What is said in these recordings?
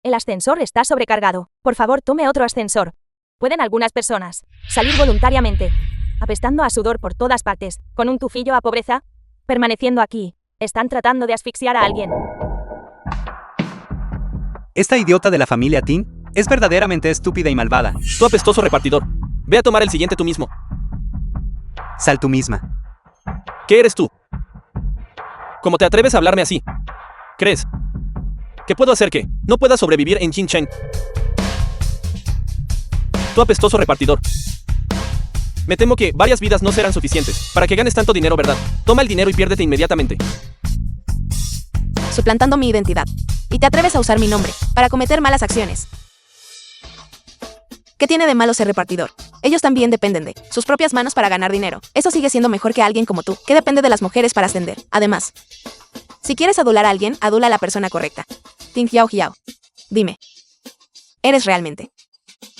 El ascensor está sobrecargado. Por favor, tome otro ascensor. ¿Pueden algunas personas salir voluntariamente, apestando a sudor por todas partes, con un tufillo a pobreza? Permaneciendo aquí, están tratando de asfixiar a alguien. Esta idiota de la familia Tin es verdaderamente estúpida y malvada. Tú apestoso repartidor. Ve a tomar el siguiente tú mismo. Sal tú misma. ¿Qué eres tú? ¿Cómo te atreves a hablarme así? ¿Crees que puedo hacer que no pueda sobrevivir en Jincheng? Tú apestoso repartidor. Me temo que varias vidas no serán suficientes para que ganes tanto dinero, ¿verdad? Toma el dinero y piérdete inmediatamente. Suplantando mi identidad. Y te atreves a usar mi nombre para cometer malas acciones. ¿Qué tiene de malo ser repartidor? Ellos también dependen de sus propias manos para ganar dinero. Eso sigue siendo mejor que alguien como tú, que depende de las mujeres para ascender. Además, si quieres adular a alguien, adula a la persona correcta. Tin Hiao Hiao. Dime, ¿eres realmente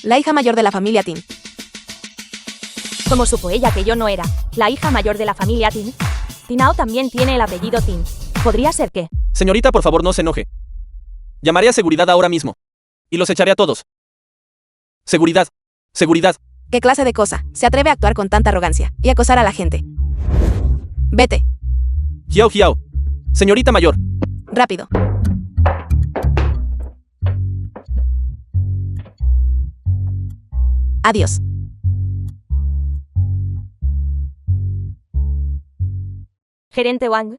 la hija mayor de la familia Tin? ¿Cómo supo ella que yo no era la hija mayor de la familia Tin? Tinao también tiene el apellido Tin. ¿Podría ser que? Señorita, por favor, no se enoje. Llamaré a seguridad ahora mismo. Y los echaré a todos. Seguridad. Seguridad. ¿Qué clase de cosa se atreve a actuar con tanta arrogancia y acosar a la gente? Vete. Hiao Hiao. Señorita mayor. Rápido. Adiós. Gerente Wang.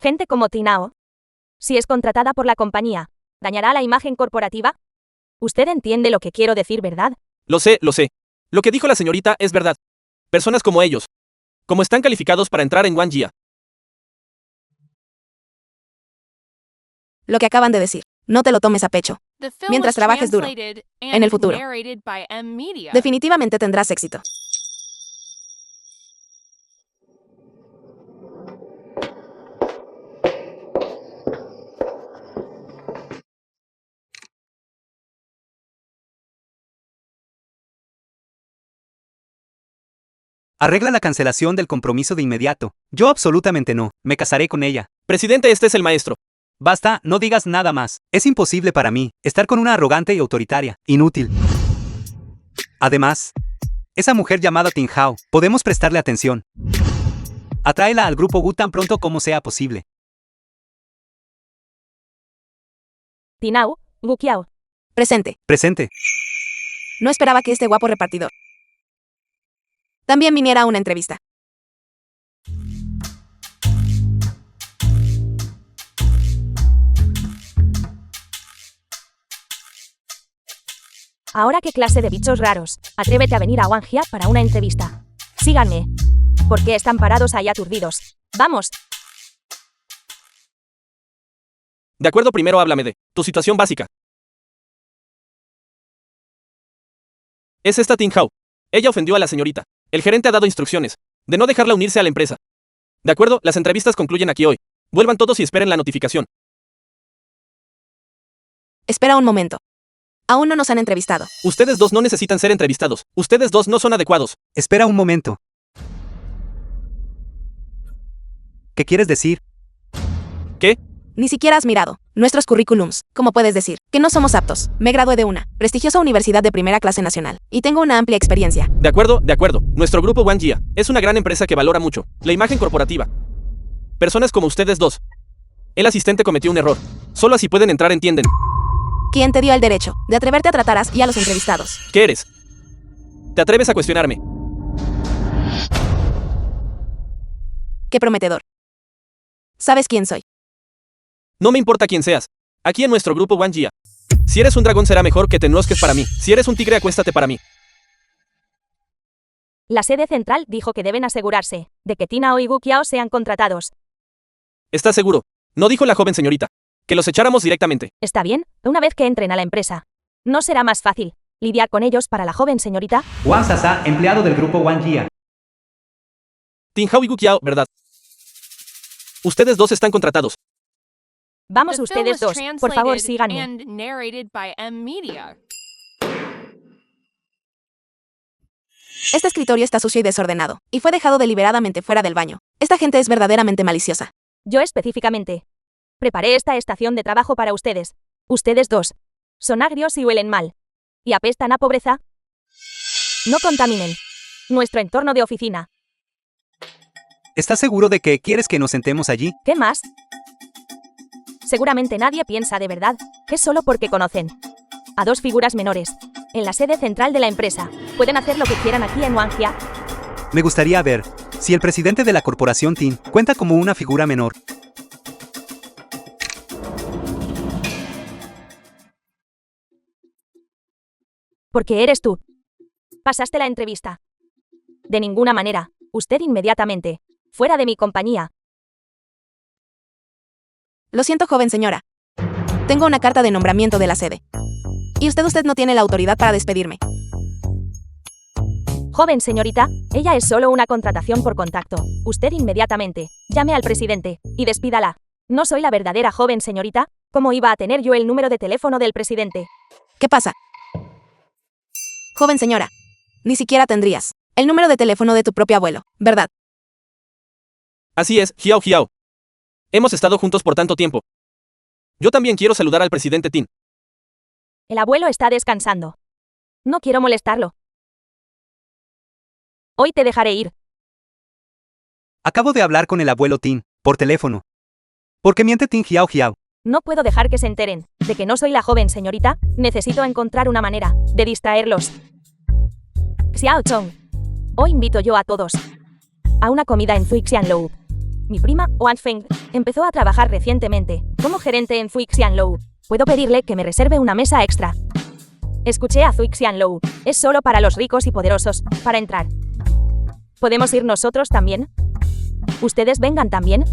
Gente como Tinao, si es contratada por la compañía, ¿dañará la imagen corporativa? Usted entiende lo que quiero decir, ¿verdad? Lo sé, lo sé. Lo que dijo la señorita es verdad. Personas como ellos, como están calificados para entrar en Wangjia. Lo que acaban de decir, no te lo tomes a pecho. Mientras trabajes duro, en el futuro, definitivamente tendrás éxito. Arregla la cancelación del compromiso de inmediato. Yo absolutamente no. Me casaré con ella. Presidente, este es el maestro. Basta, no digas nada más. Es imposible para mí estar con una arrogante y autoritaria. Inútil. Además, esa mujer llamada Tin Hao, podemos prestarle atención. Atráela al grupo Wu tan pronto como sea posible. Tinao, Wu Qiao. Presente. Presente. No esperaba que este guapo repartidor también viniera a una entrevista. Ahora, ¿qué clase de bichos raros? Atrévete a venir a Wangjia para una entrevista. Síganme. ¿Por qué están parados ahí aturdidos? ¡Vamos! De acuerdo, primero háblame de tu situación básica. Es esta Tin Hao. Ella ofendió a la señorita. El gerente ha dado instrucciones de no dejarla unirse a la empresa. De acuerdo, las entrevistas concluyen aquí hoy. Vuelvan todos y esperen la notificación. Espera un momento. Aún no nos han entrevistado. Ustedes dos no necesitan ser entrevistados. Ustedes dos no son adecuados. Espera un momento. ¿Qué quieres decir? ¿Qué? Ni siquiera has mirado nuestros currículums. ¿Cómo puedes decir que no somos aptos? Me gradué de una prestigiosa universidad de primera clase nacional y tengo una amplia experiencia. De acuerdo, de acuerdo. Nuestro grupo Wangjia es una gran empresa que valora mucho la imagen corporativa. Personas como ustedes dos. El asistente cometió un error. Solo así pueden entrar, ¿entienden? ¿Quién te dio el derecho de atreverte a tratar así a los entrevistados? ¿Qué eres? ¿Te atreves a cuestionarme? Qué prometedor. ¿Sabes quién soy? No me importa quién seas. Aquí en nuestro grupo Wangjia. Si eres un dragón será mejor que te enrosques para mí. Si eres un tigre acuéstate para mí. La sede central dijo que deben asegurarse de que Tinao y Wu Qiao sean contratados. ¿Estás seguro? No dijo la joven señorita que los echáramos directamente. ¿Está bien? Una vez que entren a la empresa, ¿no será más fácil lidiar con ellos para la joven señorita? Wang Sasa, empleado del grupo Wangjia. Tin Hao y Wu Qiao, ¿verdad? Ustedes dos están contratados. Vamos ustedes dos, por favor, síganme. Este escritorio está sucio y desordenado, y fue dejado deliberadamente fuera del baño. Esta gente es verdaderamente maliciosa. Yo específicamente preparé esta estación de trabajo para ustedes. Ustedes dos. Son agrios y huelen mal. ¿Y apestan a pobreza? No contaminen nuestro entorno de oficina. ¿Estás seguro de que quieres que nos sentemos allí? ¿Qué más? Seguramente nadie piensa de verdad que solo porque conocen a dos figuras menores en la sede central de la empresa pueden hacer lo que quieran aquí en Wangia. Me gustaría ver si el presidente de la corporación TIN cuenta como una figura menor. Porque eres tú. Pasaste la entrevista. De ninguna manera. Usted inmediatamente. Fuera de mi compañía. Lo siento, joven señora. Tengo una carta de nombramiento de la sede. Y usted no tiene la autoridad para despedirme. Joven señorita, ella es solo una contratación por contacto. Usted inmediatamente. Llame al presidente y despídala. No soy la verdadera joven señorita. ¿Cómo iba a tener yo el número de teléfono del presidente? ¿Qué pasa? Joven señora, ni siquiera tendrías el número de teléfono de tu propio abuelo, ¿verdad? Así es, Hiao Hiao. Hemos estado juntos por tanto tiempo. Yo también quiero saludar al presidente Tin. El abuelo está descansando. No quiero molestarlo. Hoy te dejaré ir. Acabo de hablar con el abuelo Tin, por teléfono. ¿Por qué miente Tin Hiao Hiao? No puedo dejar que se enteren de que no soy la joven señorita. Necesito encontrar una manera de distraerlos. Xiao Chong. Hoy invito yo a todos a una comida en Fuixianlou. Mi prima, Wang Feng, empezó a trabajar recientemente como gerente en Fuixianlou. Puedo pedirle que me reserve una mesa extra. Escuché a Fuixianlou. Es solo para los ricos y poderosos, para entrar. ¿Podemos ir nosotros también? ¿Ustedes vengan también?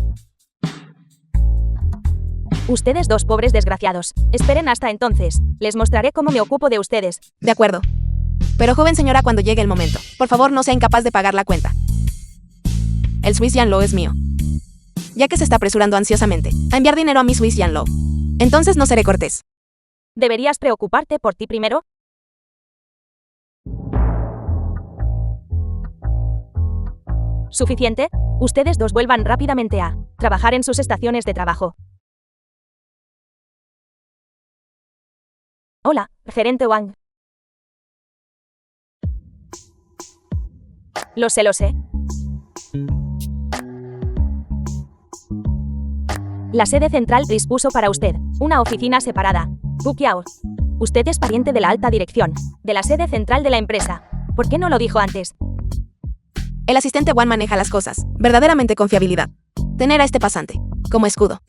Ustedes dos pobres desgraciados. Esperen hasta entonces. Les mostraré cómo me ocupo de ustedes. De acuerdo. Pero joven señora, cuando llegue el momento, por favor no sea incapaz de pagar la cuenta. El Swiss Yanlo es mío. Ya que se está apresurando ansiosamente a enviar dinero a mi Swiss Yanlo, entonces no seré cortés. ¿Deberías preocuparte por ti primero? ¿Suficiente? Ustedes dos vuelvan rápidamente a trabajar en sus estaciones de trabajo. Hola, gerente Wang. Lo sé. La sede central dispuso para usted una oficina separada. Gu Qiao. Usted es pariente de la alta dirección de la sede central de la empresa. ¿Por qué no lo dijo antes? El asistente Wan maneja las cosas. Verdaderamente confiabilidad. Tener a este pasante como escudo.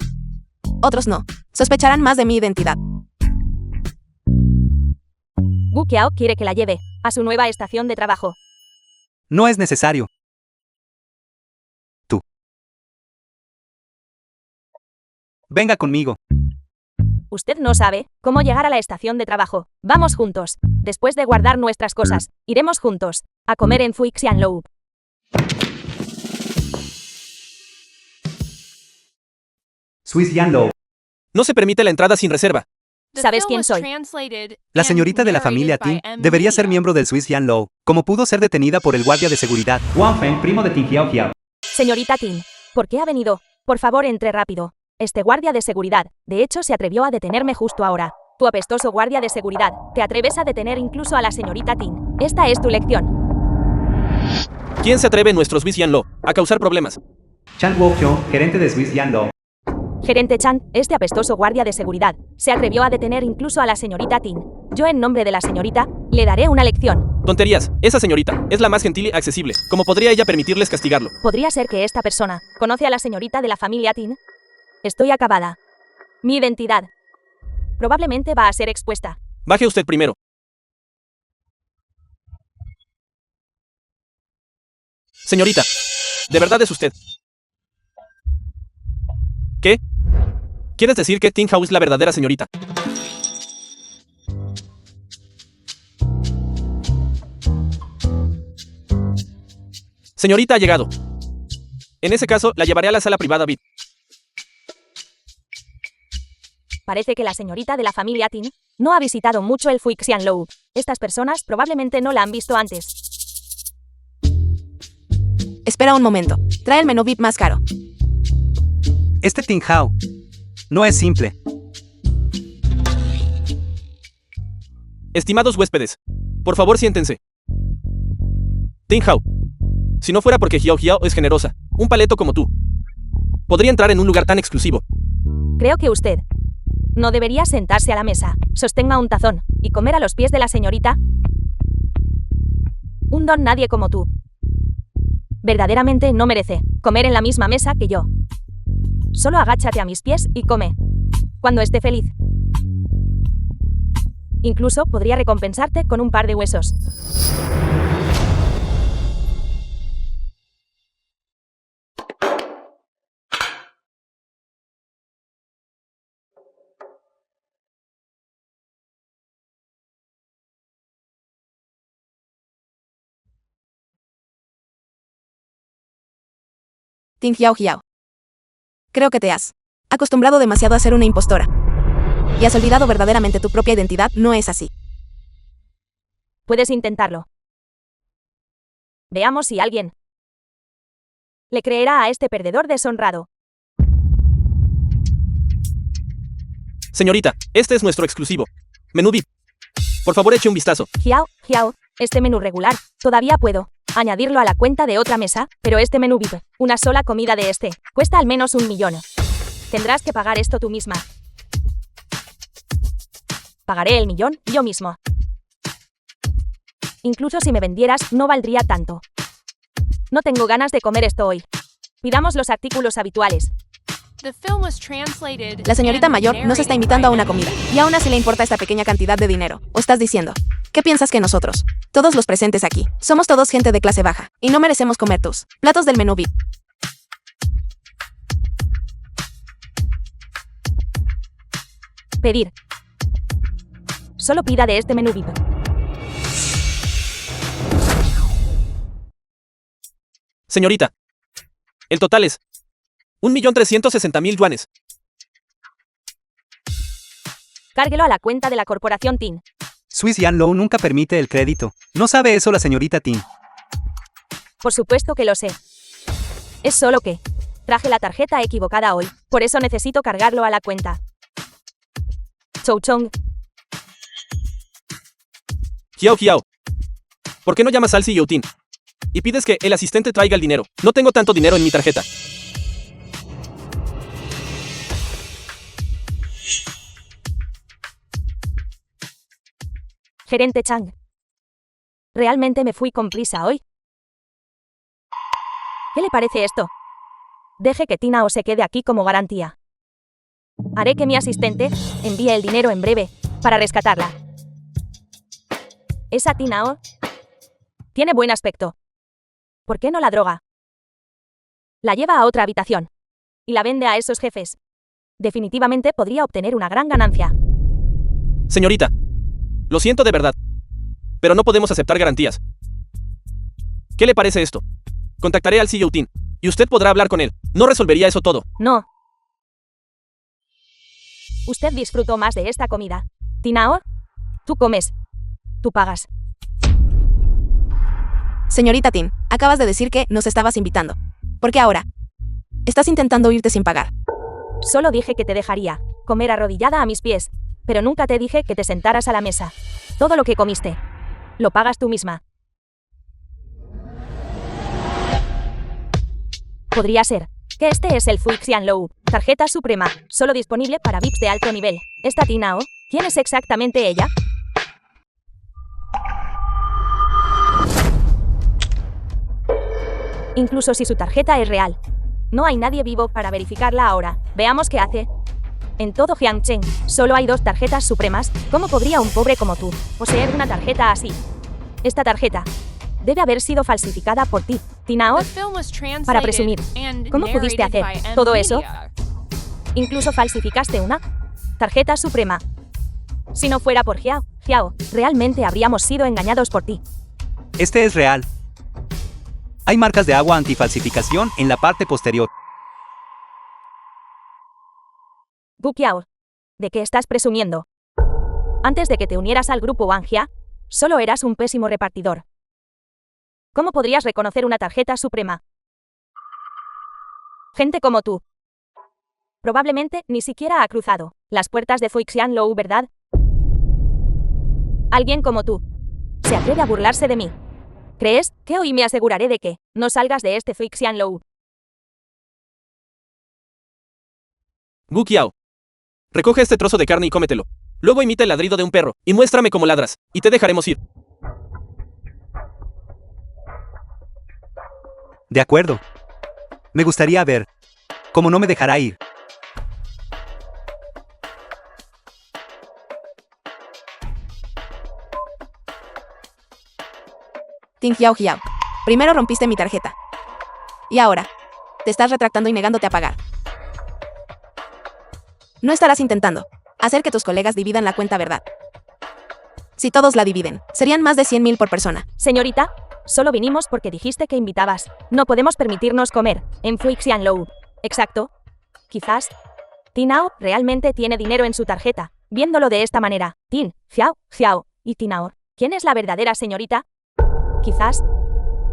Otros no. Sospecharán más de mi identidad. Gu Qiao quiere que la lleve a su nueva estación de trabajo. No es necesario. Tú. Venga conmigo. Usted no sabe cómo llegar a la estación de trabajo. Vamos juntos. Después de guardar nuestras cosas, iremos juntos a comer en Fuixianlou. Swiss Yanlo. No se permite la entrada sin reserva. ¿Sabes quién soy? La señorita de la familia Tin debería ser miembro del Swiss Yanlo, como pudo ser detenida por el guardia de seguridad. Wang Feng, primo de Tin Hiao Hiao. Señorita Tin, ¿por qué ha venido? Por favor, entre rápido. Este guardia de seguridad, de hecho, se atrevió a detenerme justo ahora. Tu apestoso guardia de seguridad, te atreves a detener incluso a la señorita Tin. Esta es tu lección. ¿Quién se atreve en nuestro Swiss Yanlo a causar problemas? Chan Wokyo, gerente de Swiss Yanlo. Gerente Chan, este apestoso guardia de seguridad, se atrevió a detener incluso a la señorita Tin. Yo, en nombre de la señorita, le daré una lección. Tonterías, esa señorita es la más gentil y accesible. ¿Cómo podría ella permitirles castigarlo? ¿Podría ser que esta persona conoce a la señorita de la familia Tin? Estoy acabada. Mi identidad probablemente va a ser expuesta. Baje usted primero. Señorita, ¿de verdad es usted? ¿Qué? ¿Quieres decir que Tin Hao es la verdadera señorita? Señorita ha llegado. En ese caso, la llevaré a la sala privada VIP. Parece que la señorita de la familia Tin no ha visitado mucho el Fuixianlou. Estas personas probablemente no la han visto antes. Espera un momento. Trae el menú VIP más caro. Este Tin Hao no es simple. Estimados huéspedes, por favor siéntense. Tin Hao. Si no fuera porque Hiao Hiao es generosa, un paleto como tú podría entrar en un lugar tan exclusivo. Creo que usted no debería sentarse a la mesa, sostenga un tazón, y comer a los pies de la señorita. Un don nadie como tú. Verdaderamente no merece comer en la misma mesa que yo. Solo agáchate a mis pies y come. Cuando esté feliz. Incluso podría recompensarte con un par de huesos. Ting Hiao Hiao. Creo que te has acostumbrado demasiado a ser una impostora. Y has olvidado verdaderamente tu propia identidad, no es así. Puedes intentarlo. Veamos si alguien le creerá a este perdedor deshonrado. Señorita, este es nuestro exclusivo menú VIP. Por favor, eche un vistazo. Hiao, Hiao, este menú regular, todavía puedo añadirlo a la cuenta de otra mesa, pero este menú VIP, una sola comida de este, cuesta al menos 1 millón. Tendrás que pagar esto tú misma. Pagaré el 1 millón yo mismo. Incluso si me vendieras, no valdría tanto. No tengo ganas de comer esto hoy. Pidamos los artículos habituales. La señorita mayor nos está invitando a una comida, y aún así le importa esta pequeña cantidad de dinero. ¿O estás diciendo? ¿Qué piensas que nosotros, todos los presentes aquí, somos todos gente de clase baja, y no merecemos comer tus platos del menú VIP? Pedir. Solo pida de este menú VIP. Señorita, el total es 1.360.000 yuanes. Cárguelo a la cuenta de la corporación Tin. Swiss Yan Low nunca permite el crédito. ¿No sabe eso la señorita Tin? Por supuesto que lo sé. Es solo que traje la tarjeta equivocada hoy, por eso necesito cargarlo a la cuenta. Chou Chong. Hiao Hiao. ¿Por qué no llamas al CEO Tin? Y pides que el asistente traiga el dinero. No tengo tanto dinero en mi tarjeta. Gerente Chang. ¿Realmente me fui con prisa hoy? ¿Qué le parece esto? Deje que Tina o se quede aquí como garantía. Haré que mi asistente envíe el dinero en breve para rescatarla. ¿Esa Tina O? Tiene buen aspecto. ¿Por qué no la droga? La lleva a otra habitación y la vende a esos jefes. Definitivamente podría obtener una gran ganancia. Señorita, lo siento de verdad, pero no podemos aceptar garantías. ¿Qué le parece esto? Contactaré al CEO Tin y usted podrá hablar con él. ¿No resolvería eso todo? No. Usted disfrutó más de esta comida. Tinao, tú comes. Tú pagas. Señorita Tin, acabas de decir que nos estabas invitando. ¿Por qué ahora estás intentando irte sin pagar? Solo dije que te dejaría comer arrodillada a mis pies, pero nunca te dije que te sentaras a la mesa. Todo lo que comiste lo pagas tú misma. Podría ser que este es el Fuixian Low, tarjeta suprema, solo disponible para VIPs de alto nivel. ¿Esta Tina O? ¿Quién es exactamente ella? Incluso si su tarjeta es real, no hay nadie vivo para verificarla ahora. Veamos qué hace. En todo Jiangcheng, solo hay 2 tarjetas supremas. ¿Cómo podría un pobre como tú poseer una tarjeta así? Esta tarjeta debe haber sido falsificada por ti, Tina O, para presumir. ¿Cómo pudiste hacer todo eso? Incluso falsificaste una tarjeta suprema. Si no fuera por Hiao, realmente habríamos sido engañados por ti. Este es real. Hay marcas de agua antifalsificación en la parte posterior. Bu Qiao, ¿de qué estás presumiendo? Antes de que te unieras al grupo Wangjia, solo eras un pésimo repartidor. ¿Cómo podrías reconocer una tarjeta suprema? Gente como tú probablemente ni siquiera ha cruzado las puertas de Fuixian Low, ¿verdad? Alguien como tú se atreve a burlarse de mí. ¿Crees que hoy me aseguraré de que no salgas de este Xianlou? Gu Qiao. Recoge este trozo de carne y cómetelo. Luego imita el ladrido de un perro y muéstrame cómo ladras, y te dejaremos ir. De acuerdo. Me gustaría ver cómo no me dejará ir. Ting Hiao Hiao. Primero rompiste mi tarjeta. Y ahora, te estás retractando y negándote a pagar. No estarás intentando hacer que tus colegas dividan la cuenta, ¿verdad? Si todos la dividen, serían más de 100.000 por persona. Señorita, solo vinimos porque dijiste que invitabas. No podemos permitirnos comer en Xianlou. Exacto. Quizás Tinao realmente tiene dinero en su tarjeta. Viéndolo de esta manera, Tin, Xiao y Tinao. ¿Quién es la verdadera señorita? Quizás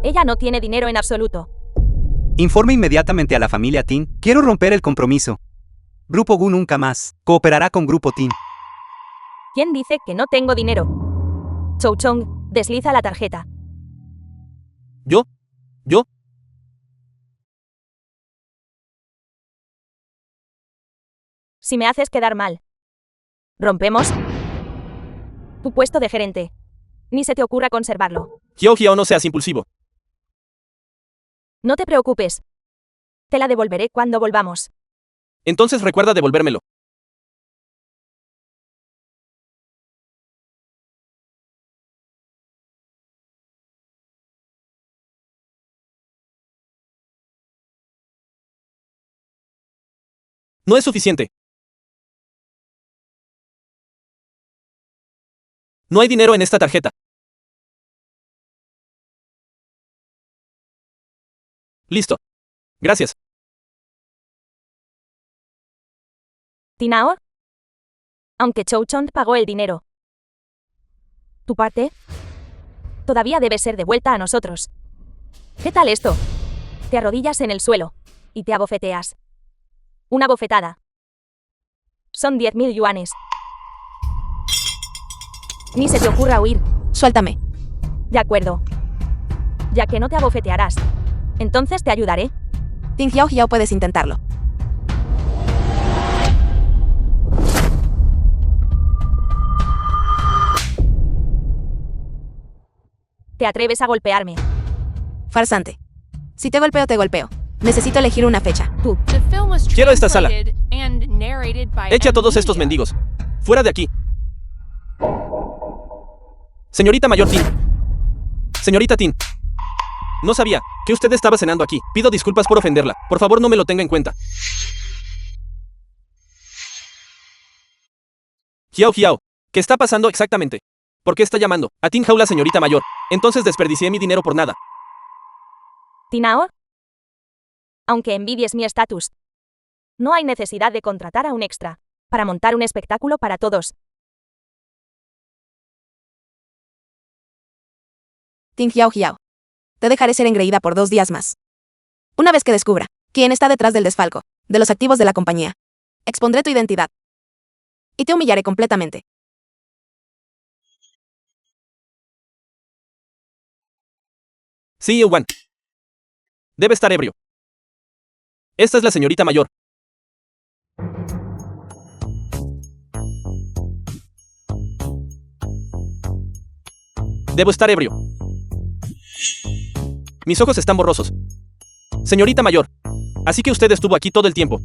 ella no tiene dinero en absoluto. Informe inmediatamente a la familia Tin. Quiero romper el compromiso. Grupo Gu nunca más cooperará con Grupo Tin. ¿Quién dice que no tengo dinero? Chou Chong, desliza la tarjeta. ¿Yo? Si me haces quedar mal, ¿rompemos tu puesto de gerente? Ni se te ocurra conservarlo. Qiao, no seas impulsivo. No te preocupes. Te la devolveré cuando volvamos. Entonces recuerda devolvérmelo. No es suficiente. No hay dinero en esta tarjeta. Listo. Gracias. Tinao, aunque Chou Chong pagó el dinero, tu parte todavía debe ser devuelta a nosotros. ¿Qué tal esto? Te arrodillas en el suelo y te abofeteas. Una bofetada. Son 10.000 yuanes. Ni se te ocurra huir. Suéltame. De acuerdo. Ya que no te abofetearás, entonces te ayudaré. Ting Hiao Hiao, puedes intentarlo. ¿Te atreves a golpearme? Farsante. Si te golpeo, te golpeo. Necesito elegir una fecha. Tú. Quiero esta sala. Eche a todos estos mendigos. Fuera de aquí. Señorita Mayor Tin. Señorita Tin. No sabía que usted estaba cenando aquí. Pido disculpas por ofenderla. Por favor, no me lo tenga en cuenta. Qiao, ¿qué está pasando exactamente? ¿Por qué está llamando a Tin Hao la señorita mayor? Entonces desperdicié mi dinero por nada. Tinao, aunque envidies mi estatus, no hay necesidad de contratar a un extra para montar un espectáculo para todos. Ting Hiao Hiao. Te dejaré ser engreída por 2 días más. Una vez que descubra quién está detrás del desfalco de los activos de la compañía, expondré tu identidad y te humillaré completamente. Sí, Yuan. Debe estar ebrio. Esta es la señorita mayor. Debo estar ebrio. Mis ojos están borrosos. Señorita mayor, así que usted estuvo aquí todo el tiempo.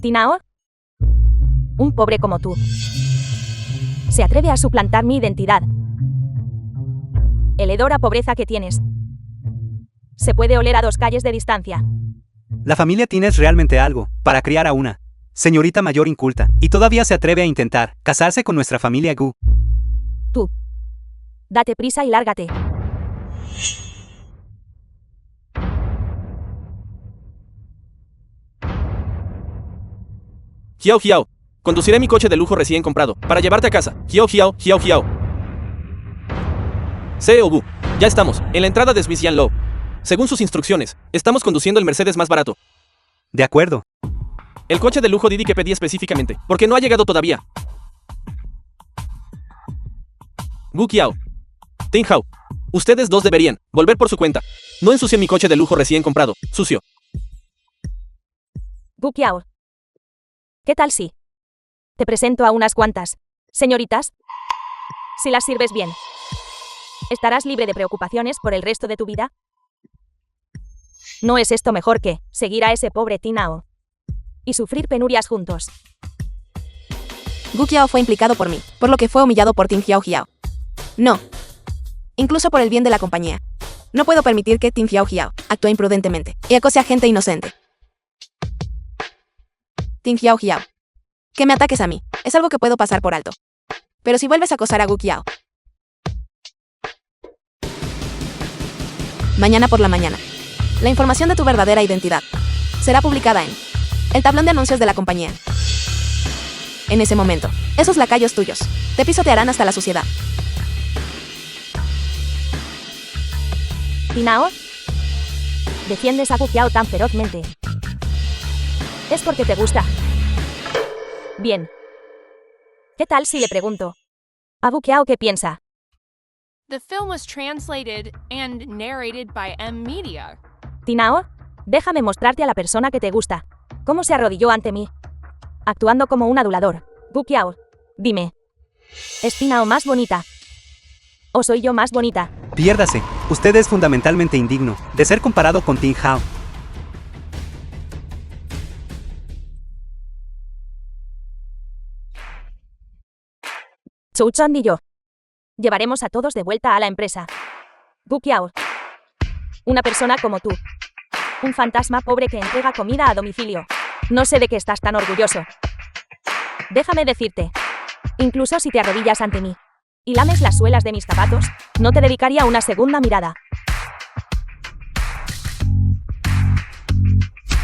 Tinao, un pobre como tú se atreve a suplantar mi identidad. El hedor a pobreza que tienes se puede oler a 2 calles de distancia. La familia Tin es realmente algo para criar a una señorita mayor inculta, y todavía se atreve a intentar casarse con nuestra familia Gu. Tú, date prisa y lárgate. Qiao, conduciré mi coche de lujo recién comprado para llevarte a casa. Qiao. CEO Bu, ya estamos en la entrada de Swiss Yanlou. Según sus instrucciones, estamos conduciendo el Mercedes más barato. De acuerdo. El coche de lujo Didi que pedí específicamente, porque no ha llegado todavía. Gu Qiao. Ting Hao. Ustedes dos deberían volver por su cuenta. No ensucien mi coche de lujo recién comprado, sucio. Gu Qiao. ¿Qué tal si te presento a unas cuantas señoritas? Si las sirves bien, ¿estarás libre de preocupaciones por el resto de tu vida? ¿No es esto mejor que seguir a ese pobre Ting Hao y sufrir penurias juntos? Gu Qiao fue implicado por mí, por lo que fue humillado por Ting Hao. No. Incluso por el bien de la compañía. No puedo permitir que Ting Hao actúe imprudentemente y acose a gente inocente. Ting Hao. Que me ataques a mí es algo que puedo pasar por alto. Pero si vuelves a acosar a Gu Qiao, mañana por la mañana, la información de tu verdadera identidad será publicada en el tablón de anuncios de la compañía. En ese momento, esos lacayos tuyos te pisotearán hasta la suciedad. Ting Hao, ¿defiendes a Gu Qiao tan ferozmente? ¿Es porque te gusta? Bien. ¿Qué tal si le pregunto a Gu Qiao qué piensa? The film was translated and narrated by M-Media. Ting Hao, déjame mostrarte a la persona que te gusta. ¿Cómo se arrodilló ante mí? Actuando como un adulador. Gu Qiao, dime. ¿Es Ting Hao más bonita? ¿O soy yo más bonita? Piérdase. Usted es fundamentalmente indigno de ser comparado con Ting Hao. Zhou Chun y yo llevaremos a todos de vuelta a la empresa. Gu Qiao, una persona como tú. Un fantasma pobre que entrega comida a domicilio. No sé de qué estás tan orgulloso. Déjame decirte, incluso si te arrodillas ante mí y lames las suelas de mis zapatos, no te dedicaría una segunda mirada.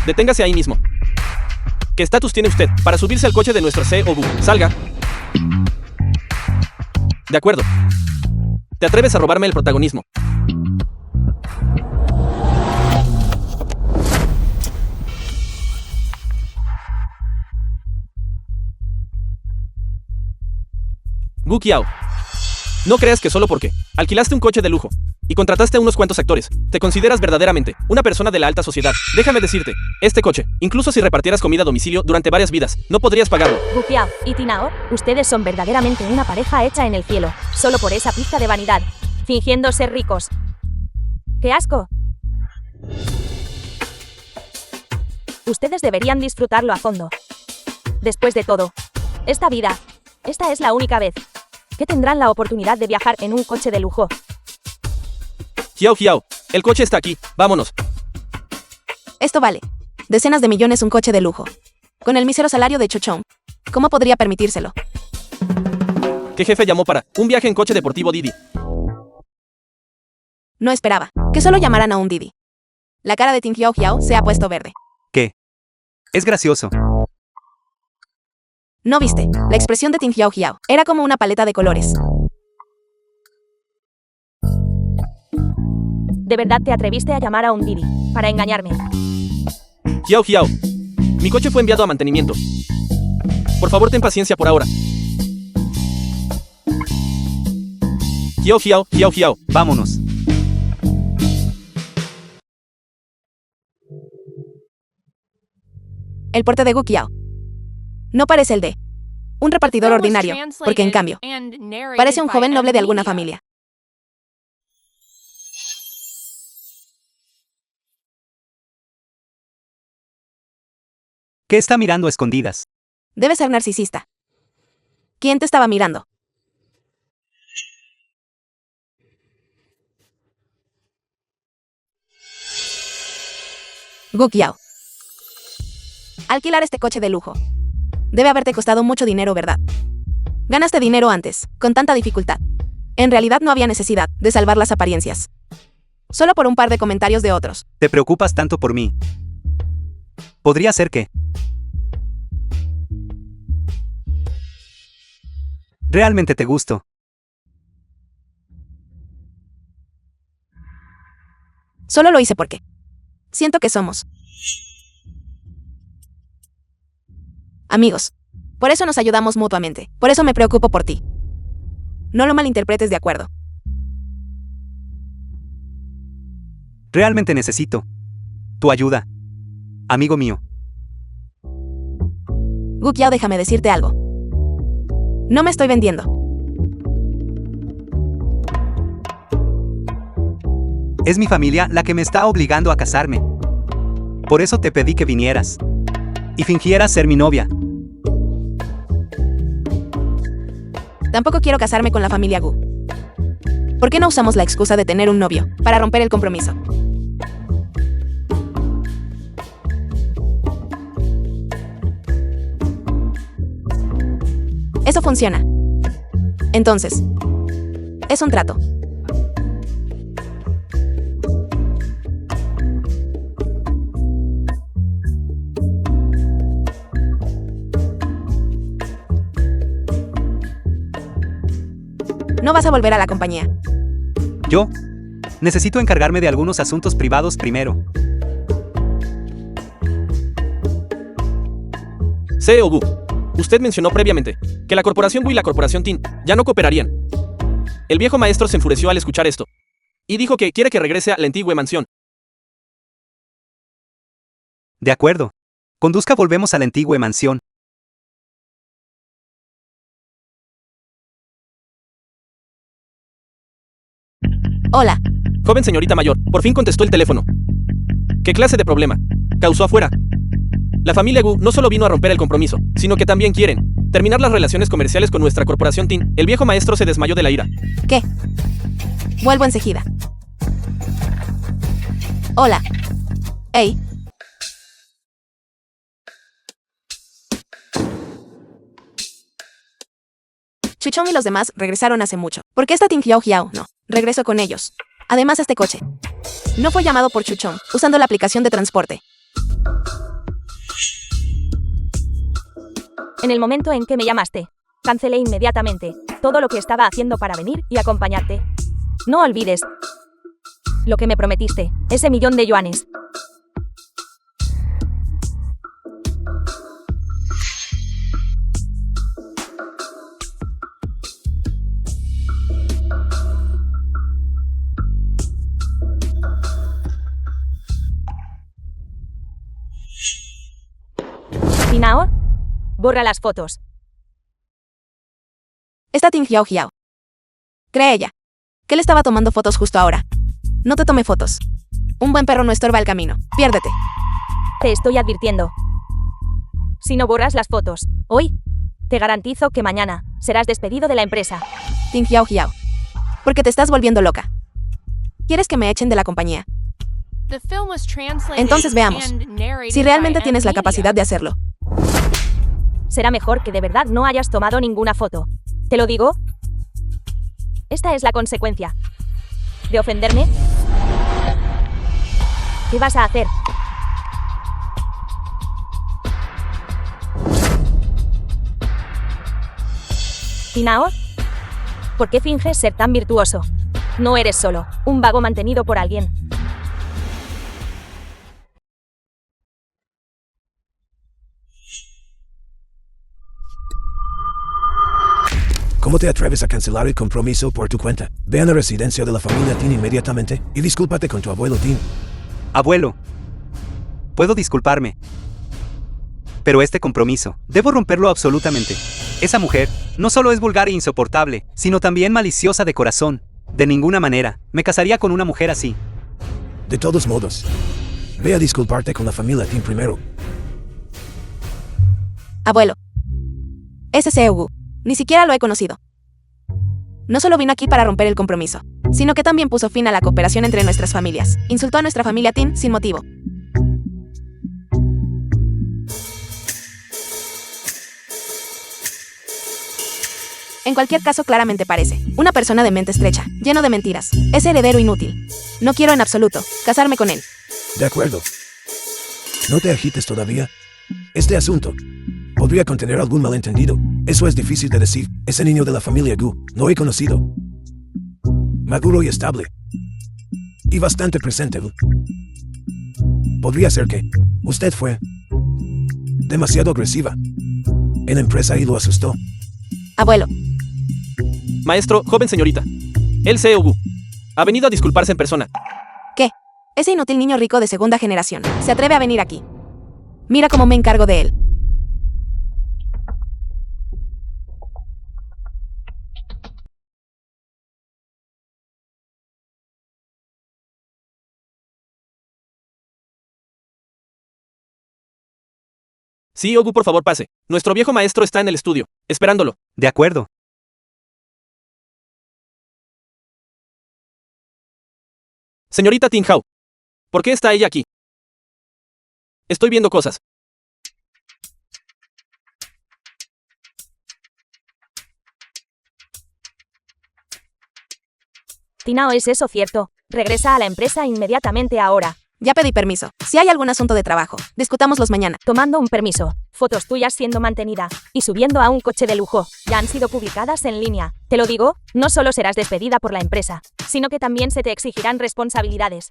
Deténgase ahí mismo. ¿Qué estatus tiene usted para subirse al coche de nuestro CEO Gu? Salga. De acuerdo. ¿Te atreves a robarme el protagonismo? Gu Qiao. No creas que solo porque alquilaste un coche de lujo y contrataste a unos cuantos actores, te consideras verdaderamente una persona de la alta sociedad. Déjame decirte, este coche, incluso si repartieras comida a domicilio durante varias vidas, no podrías pagarlo. Gu Qiao y Ting Hao, ustedes son verdaderamente una pareja hecha en el cielo, solo por esa pizca de vanidad, fingiendo ser ricos. ¡Qué asco! Ustedes deberían disfrutarlo a fondo. Después de todo, esta vida, esta es la única vez que tendrán la oportunidad de viajar en un coche de lujo. Qiao, el coche está aquí, vámonos. Esto vale decenas de millones un coche de lujo. Con el mísero salario de Chochong, ¿cómo podría permitírselo? ¿Qué jefe llamó para un viaje en coche deportivo Didi? No esperaba que solo llamaran a un Didi. La cara de Ting Hao se ha puesto verde. ¿Qué? Es gracioso. ¿No viste? La expresión de Ting Hao era como una paleta de colores. ¿De verdad te atreviste a llamar a un Didi para engañarme? Qiao, mi coche fue enviado a mantenimiento. Por favor, ten paciencia por ahora. Qiao. Vámonos. El porte de Gu Qiao no parece el de un repartidor ordinario, porque en cambio, parece un joven noble de alguna familia. ¿Qué está mirando a escondidas? Debe ser narcisista. ¿Quién te estaba mirando? Gu Qiao. Alquilar este coche de lujo debe haberte costado mucho dinero, ¿verdad? Ganaste dinero antes, con tanta dificultad. En realidad no había necesidad de salvar las apariencias. Solo por un par de comentarios de otros. ¿Te preocupas tanto por mí? Podría ser que realmente te gusto. Solo lo hice porque siento que somos amigos. Por eso nos ayudamos mutuamente. Por eso me preocupo por ti. No lo malinterpretes, ¿de acuerdo? Realmente necesito tu ayuda, amigo mío. Gu Qiao, déjame decirte algo. No me estoy vendiendo. Es mi familia la que me está obligando a casarme. Por eso te pedí que vinieras y fingieras ser mi novia. Tampoco quiero casarme con la familia Gu. ¿Por qué no usamos la excusa de tener un novio para romper el compromiso? Eso funciona. Entonces, es un trato. No vas a volver a la compañía. Yo necesito encargarme de algunos asuntos privados primero. CEO Gu, usted mencionó previamente que la corporación Gu y la corporación Tin ya no cooperarían. El viejo maestro se enfureció al escuchar esto y dijo que quiere que regrese a la antigua mansión. De acuerdo. Conduzca, volvemos a la antigua mansión. Hola. Joven señorita mayor, por fin contestó el teléfono. ¿Qué clase de problema causó afuera? La familia Gu no solo vino a romper el compromiso, sino que también quieren terminar las relaciones comerciales con nuestra corporación Tin. El viejo maestro se desmayó de la ira. ¿Qué? Vuelvo enseguida. Hola. Hey. Chuchong y los demás regresaron hace mucho. ¿Por qué está Ting Hiao Hiao? No. Regreso con ellos. Además, este coche no fue llamado por Chuchong, usando la aplicación de transporte. En el momento en que me llamaste, cancelé inmediatamente todo lo que estaba haciendo para venir y acompañarte. No olvides lo que me prometiste, ese $1.000.000 de yuanes. Finao, borra las fotos. Está Ting Hiao Hiao. Cree ella que él estaba tomando fotos justo ahora. No te tome fotos. Un buen perro no estorba el camino. Piérdete. Te estoy advirtiendo. Si no borras las fotos hoy, te garantizo que mañana serás despedido de la empresa. Ting Hiao Hiao. Porque te estás volviendo loca. ¿Quieres que me echen de la compañía? Entonces veamos si realmente tienes la capacidad de hacerlo. Será mejor que de verdad no hayas tomado ninguna foto. ¿Te lo digo? Esta es la consecuencia de ofenderme. ¿Qué vas a hacer? Finao, ¿por qué finges ser tan virtuoso? No eres solo un vago mantenido por alguien. ¿Cómo te atreves a cancelar el compromiso por tu cuenta? Ve a la residencia de la familia Tin inmediatamente y discúlpate con tu abuelo Tin. Abuelo, puedo disculparme, pero este compromiso, debo romperlo absolutamente. Esa mujer no solo es vulgar e insoportable, sino también maliciosa de corazón. De ninguna manera me casaría con una mujer así. De todos modos, ve a disculparte con la familia Tin primero. Abuelo. Ese CEO Gu. Ni siquiera lo he conocido. No solo vino aquí para romper el compromiso, sino que también puso fin a la cooperación entre nuestras familias. Insultó a nuestra familia Tin sin motivo. En cualquier caso, claramente parece una persona de mente estrecha, lleno de mentiras. Es heredero inútil. No quiero en absoluto casarme con él. De acuerdo. No te agites todavía. Este asunto podría contener algún malentendido. Eso es difícil de decir. Ese niño de la familia Gu lo he conocido. Maduro y estable. Y bastante presente. Podría ser que usted fue demasiado agresiva en la empresa y lo asustó. Abuelo. Maestro, joven señorita. El CEO Gu. Ha venido a disculparse en persona. ¿Qué? Ese inútil niño rico de segunda generación. Se atreve a venir aquí. Mira cómo me encargo de él. CEO Gu, por favor, pase. Nuestro viejo maestro está en el estudio, esperándolo. De acuerdo. Señorita Ting Hao. ¿Por qué está ella aquí? Estoy viendo cosas. Tinao, ¿es eso cierto? Regresa a la empresa inmediatamente ahora. Ya pedí permiso. Si hay algún asunto de trabajo, discutámoslos mañana. Tomando un permiso. Fotos tuyas siendo mantenida. Y subiendo a un coche de lujo. Ya han sido publicadas en línea. Te lo digo, no solo serás despedida por la empresa, sino que también se te exigirán responsabilidades.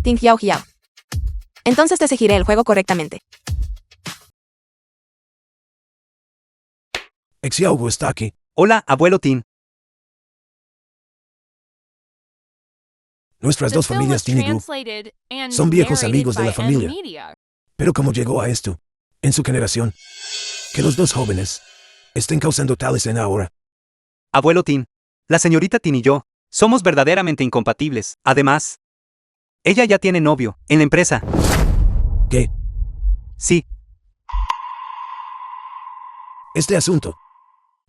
Ting Hiao Hiao. Entonces te seguiré el juego correctamente. Xiaogu está aquí. Hola, abuelo Tin. Nuestras The dos film familias was Tin y Gu. translated and Son viejos narrated amigos de la by familia. M-Media. Pero ¿cómo llegó a esto? En su generación. Que los dos jóvenes estén causando tal escena ahora. Abuelo Tin. La señorita Tin y yo somos verdaderamente incompatibles. Además, ella ya tiene novio en la empresa. ¿Qué? Sí, Este asunto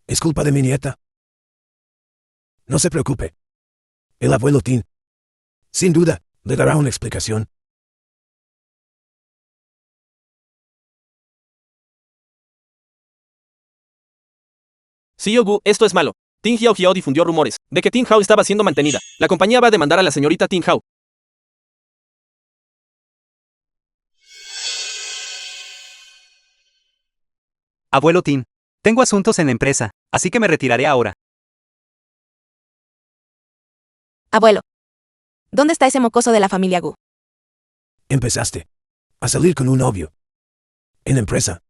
es culpa de mi nieta. No se preocupe. El abuelo Tin, sin duda, le dará una explicación. CEO Gu, esto es malo. Ting Hiao Hiao difundió rumores de que Ting Hao estaba siendo mantenida. La compañía va a demandar a la señorita Ting Hao. abuelo Tin. Tengo asuntos en la empresa, así que me retiraré ahora. Abuelo. ¿Dónde está ese mocoso de la familia Gu? Empezaste a salir con un novio. En la empresa.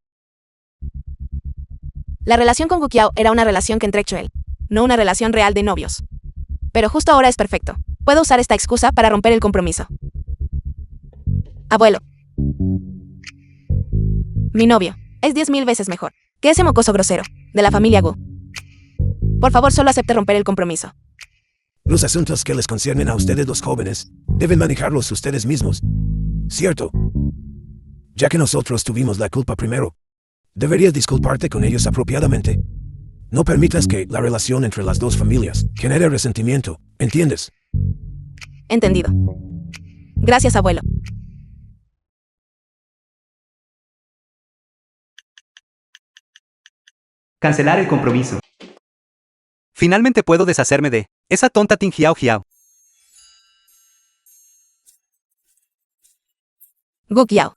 La relación con Gu Qiao era una relación que entrechó él, no una relación real de novios. Pero justo ahora es perfecto. Puedo usar esta excusa para romper el compromiso. Abuelo. Mi novio es 10.000 veces mejor que ese mocoso grosero de la familia Gu. Por favor, solo acepte romper el compromiso. Los asuntos que les conciernen a ustedes los jóvenes deben manejarlos ustedes mismos. ¿Cierto? Ya que nosotros tuvimos la culpa primero, deberías disculparte con ellos apropiadamente. No permitas que la relación entre las dos familias genere resentimiento, ¿entiendes? Entendido. Gracias, abuelo. Cancelar el compromiso. Finalmente puedo deshacerme de esa tonta Tin Hiao Hiao. Gu Qiao.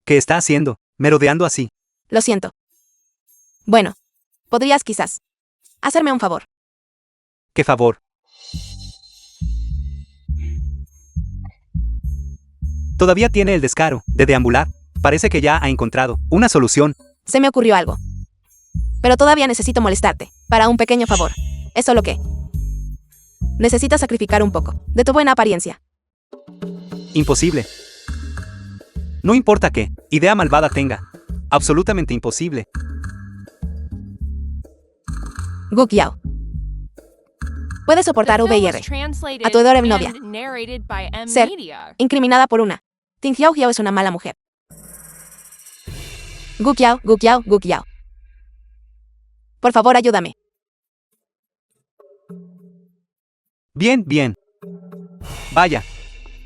¿Qué está haciendo? Merodeando así. Lo siento. Bueno, podrías quizás hacerme un favor. ¡Qué favor! Todavía tiene el descaro de deambular. Parece que ya ha encontrado una solución. Se me ocurrió algo. Pero todavía necesito molestarte para un pequeño favor. Es solo que necesitas sacrificar un poco de tu buena apariencia. Imposible. No importa qué idea malvada tenga. Absolutamente imposible. Gu Qiao. Puedes soportar The V film y was R. translated A tu adora novia. and narrated by Ser M-Media. incriminada por una. Ting Hiao Hiao es una mala mujer. Gu Qiao, Gu Qiao, Gu Qiao. Por favor, ayúdame. Bien, bien. Vaya,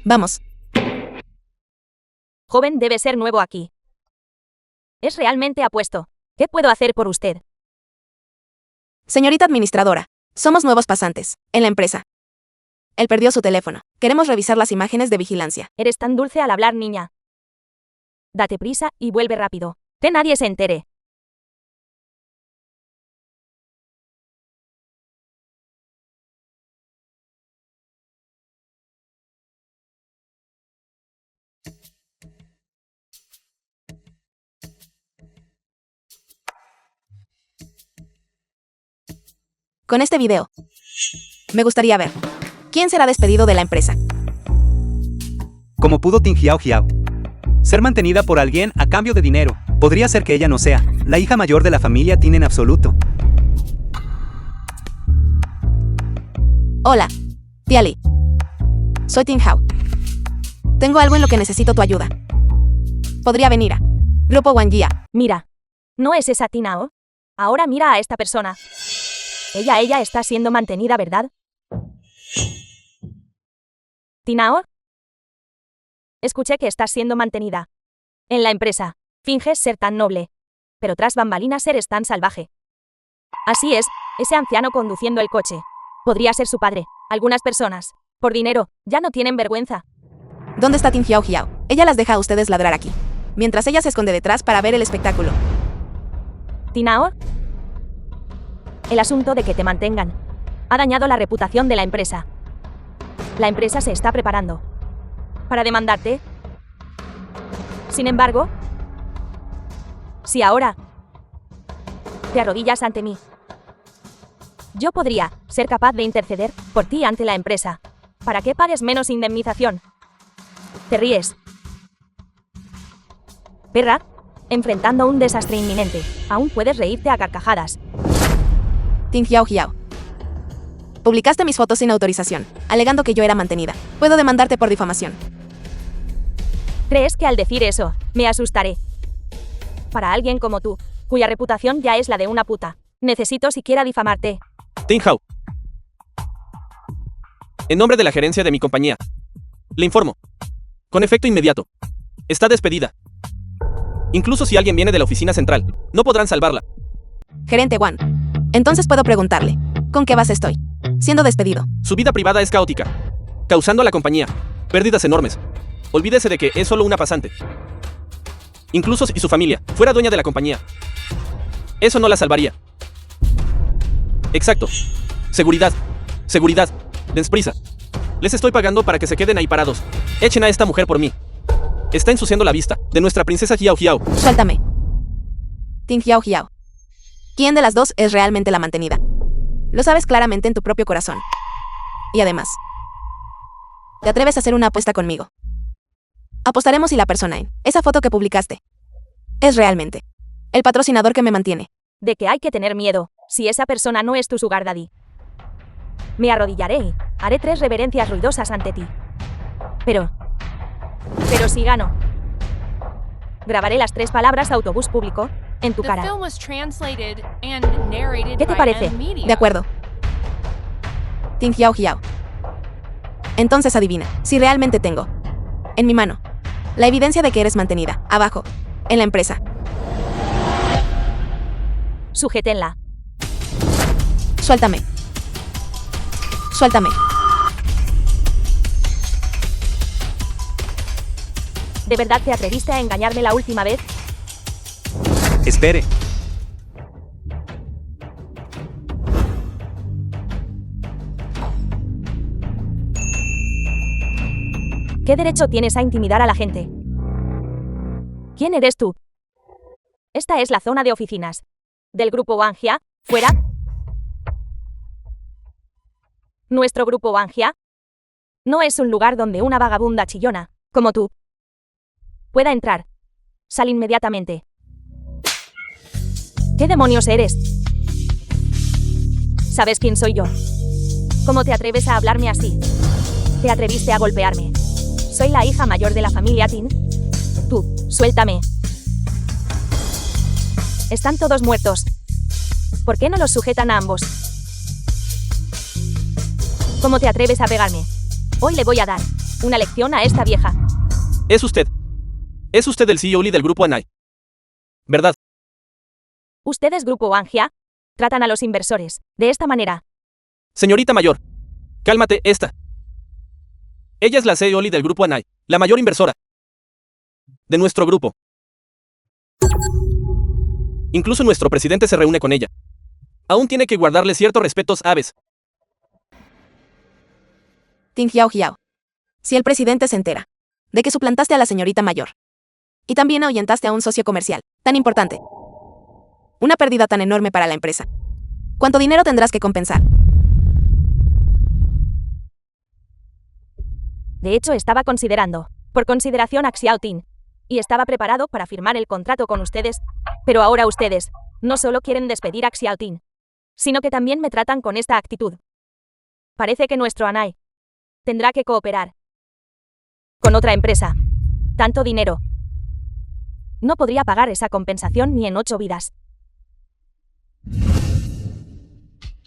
Vamos. Joven debe ser nuevo aquí. Es realmente apuesto. ¿Qué puedo hacer por usted? Señorita administradora, somos nuevos pasantes en la empresa. Él perdió su teléfono. Queremos revisar las imágenes de vigilancia. Eres tan dulce al hablar, niña. Date prisa y vuelve rápido. Que nadie se entere. Con este video, me gustaría ver quién será despedido de la empresa. Como pudo Ting Hiao Hiao ser mantenida por alguien a cambio de dinero. Podría ser que ella no sea la hija mayor de la familia Tin en absoluto. Hola, tía Lee. Soy Ting Hao. Tengo algo en lo que necesito tu ayuda. Podría venir a Grupo Wanjia. Mira. ¿No es esa Tinao? Ahora mira a esta persona. Ella está siendo mantenida, ¿verdad? ¿Tinao? Escuché que estás siendo mantenida. En la empresa. Finges ser tan noble. Pero tras bambalinas eres tan salvaje. Así es, ese anciano conduciendo el coche. Podría ser su padre. Algunas personas, por dinero, ya no tienen vergüenza. ¿Dónde está Ting Hiao Hiao? Ella las deja a ustedes ladrar aquí, mientras ella se esconde detrás para ver el espectáculo. ¿Tinao? El asunto de que te mantengan ha dañado la reputación de la empresa. La empresa se está preparando para demandarte. Sin embargo, si ahora te arrodillas ante mí, yo podría ser capaz de interceder por ti ante la empresa, para que pagues menos indemnización. ¿Te ríes? Perra, enfrentando un desastre inminente, aún puedes reírte a carcajadas. Ting Hiao Hiao. Publicaste mis fotos sin autorización, alegando que yo era mantenida. Puedo demandarte por difamación. ¿Crees que al decir eso, me asustaré? Para alguien como tú, cuya reputación ya es la de una puta, necesito siquiera difamarte. Ting Hao. En nombre de la gerencia de mi compañía, le informo. Con efecto inmediato. Está despedida. Incluso si alguien viene de la oficina central, no podrán salvarla. Gerente Wan. Entonces puedo preguntarle, ¿con qué base estoy siendo despedido? Su vida privada es caótica, causando a la compañía pérdidas enormes. Olvídese de que es solo una pasante. Incluso si su familia fuera dueña de la compañía, eso no la salvaría. Exacto. Seguridad. Seguridad. Dense prisa. Les estoy pagando para que se queden ahí parados. Echen a esta mujer por mí. Está ensuciando la vista de nuestra princesa Hiao Hiao. Suéltame. Ting Hiao Hiao. ¿Quién de las dos es realmente la mantenida? Lo sabes claramente en tu propio corazón. Y además, ¿te atreves a hacer una apuesta conmigo? Apostaremos si la persona en esa foto que publicaste es realmente el patrocinador que me mantiene. De que hay que tener miedo, si esa persona no es tu sugar daddy. Me arrodillaré y haré 3 reverencias ruidosas ante ti. Pero si gano, grabaré las 3 palabras autobús público en tu The cara. film was translated and narrated ¿Qué te by parece? M Media. De acuerdo. Ting Hiao Hiao. Entonces adivina, si realmente tengo en mi mano la evidencia de que eres mantenida, abajo, en la empresa. Sujétenla. Suéltame. Suéltame. ¿De verdad te atreviste a engañarme la última vez? Espere. ¿Qué derecho tienes a intimidar a la gente? ¿Quién eres tú? Esta es la zona de oficinas del grupo Wanjia. ¿Fuera? Nuestro grupo Wanjia no es un lugar donde una vagabunda chillona, como tú, pueda entrar. Sal inmediatamente. ¿Qué demonios eres? ¿Sabes quién soy yo? ¿Cómo te atreves a hablarme así? ¿Te atreviste a golpearme? Soy la hija mayor de la familia Tin. Tú, suéltame. Están todos muertos. ¿Por qué no los sujetan a ambos? ¿Cómo te atreves a pegarme? Hoy le voy a dar una lección a esta vieja. Es usted. Es usted el CEO Lee del grupo Anai. ¿Verdad? Ustedes, grupo Wanjia, tratan a los inversores de esta manera. Señorita mayor. Cálmate, esta. Ella es la CEO Lee del grupo Anai, la mayor inversora de nuestro grupo. Incluso nuestro presidente se reúne con ella. Aún tiene que guardarle ciertos respetos aves. Ting Hiao Hiao. Si el presidente se entera de que suplantaste a la señorita mayor y también ahuyentaste a un socio comercial tan importante, una pérdida tan enorme para la empresa, ¿Cuánto dinero tendrás que compensar? De hecho, estaba considerando, por consideración a Xiaotin, y estaba preparado para firmar el contrato con ustedes, pero ahora ustedes no solo quieren despedir a Xiaotin, sino que también me tratan con esta actitud. Parece que nuestro Anai tendrá que cooperar con otra empresa. Tanto dinero. No podría pagar esa compensación ni en 8 vidas.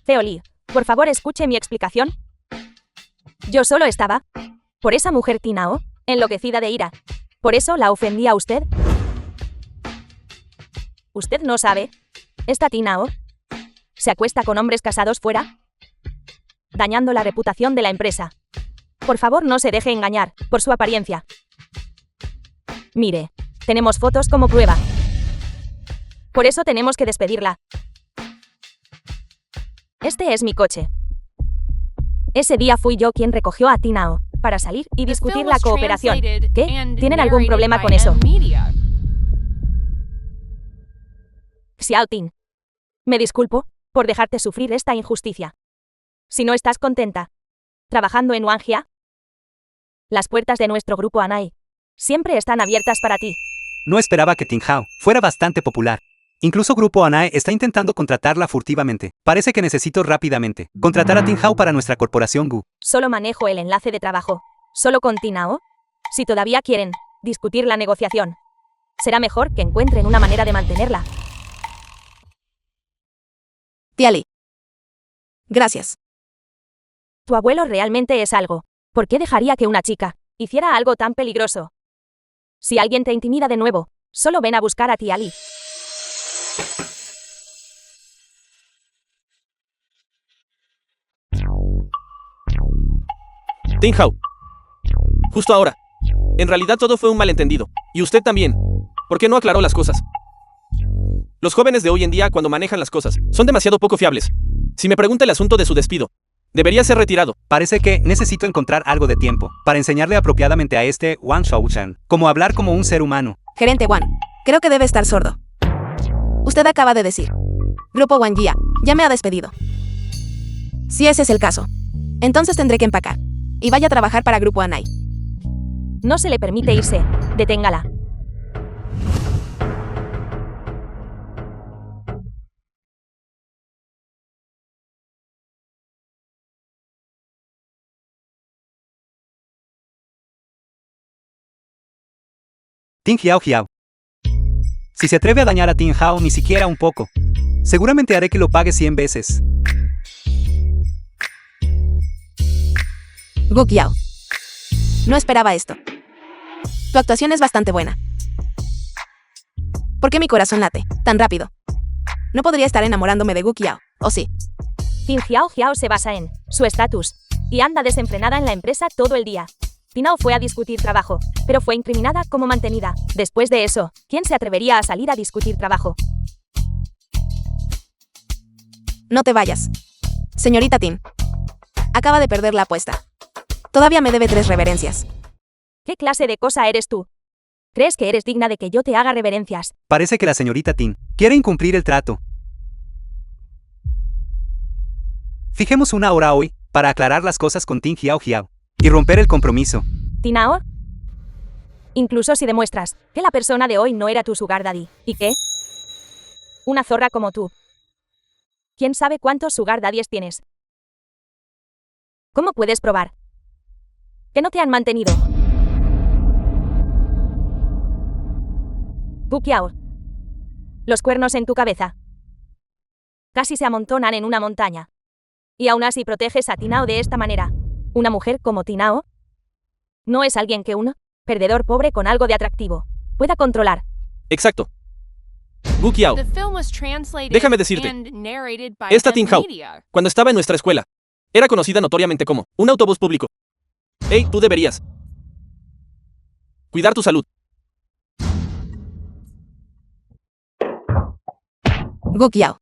Zeoli, por favor escuche mi explicación. Yo solo estaba por esa mujer Tinao, enloquecida de ira. ¿Por eso la ofendí a usted? ¿Usted no sabe? Esta Tinao se acuesta con hombres casados fuera, dañando la reputación de la empresa. Por favor, no se deje engañar por su apariencia. Mire, tenemos fotos como prueba. Por eso tenemos que despedirla. Este es mi coche. Ese día fui yo quien recogió a Tinao para salir y discutir la cooperación. ¿Qué? ¿Tienen algún problema con eso? Xiaotin, me disculpo por dejarte sufrir esta injusticia. Si no estás contenta trabajando en Wangjia, las puertas de nuestro grupo Anai siempre están abiertas para ti. No esperaba que Ting Hao fuera bastante popular. Incluso Grupo Anae está intentando contratarla furtivamente. Parece que necesito rápidamente contratar a Ting Hao para nuestra corporación Gu. Solo manejo el enlace de trabajo. ¿Solo con Tinao? Si todavía quieren discutir la negociación, será mejor que encuentren una manera de mantenerla. Tía Li. Gracias. Tu abuelo realmente es algo. ¿Por qué dejaría que una chica hiciera algo tan peligroso? Si alguien te intimida de nuevo, solo ven a buscar a Tía Li. Ting Hao. Justo ahora. En realidad todo fue un malentendido. Y usted también. ¿Por qué no aclaró las cosas? Los jóvenes de hoy en día, cuando manejan las cosas, son demasiado poco fiables. Si me pregunta el asunto de su despido, debería ser retirado. Parece que necesito encontrar algo de tiempo para enseñarle apropiadamente a este Wang Shaochan cómo hablar como un ser humano. Gerente Wan, creo que debe estar sordo. Usted acaba de decir. Grupo Wangjia ya me ha despedido. Si ese es el caso, entonces tendré que empacar. Y vaya a trabajar para Grupo Anai. No se le permite irse. Deténgala. Ting Hao. Si se atreve a dañar a Ting Hao ni siquiera un poco, seguramente haré que lo pague 100 veces. Gu Qiao. No esperaba esto. Tu actuación es bastante buena. ¿Por qué mi corazón late tan rápido? No podría estar enamorándome de Gu Qiao, ¿o sí? Ting Hao se basa en su estatus y anda desenfrenada en la empresa todo el día. Tinao fue a discutir trabajo, pero fue incriminada como mantenida. Después de eso, ¿quién se atrevería a salir a discutir trabajo? No te vayas. Señorita Tin. Acaba de perder la apuesta. Todavía me debe 3 reverencias. ¿Qué clase de cosa eres tú? ¿Crees que eres digna de que yo te haga reverencias? Parece que la señorita Tin quiere incumplir el trato. Fijemos una hora hoy para aclarar las cosas con Ting Hao y romper el compromiso. ¿Tinao? Incluso si demuestras que la persona de hoy no era tu sugar daddy. ¿Y qué? Una zorra como tú. ¿Quién sabe cuántos sugar daddies tienes? ¿Cómo puedes probar que no te han mantenido? Gu Qiao. Los cuernos en tu cabeza casi se amontonan en una montaña. Y aún así proteges a Tinao de esta manera. ¿Una mujer como Tinao no es alguien que un perdedor pobre con algo de atractivo pueda controlar? Exacto. Gu Qiao. Déjame decirte, esta Ting Hao, cuando estaba en nuestra escuela, era conocida notoriamente como un autobús público. Hey, tú deberías cuidar tu salud. Gu Qiao.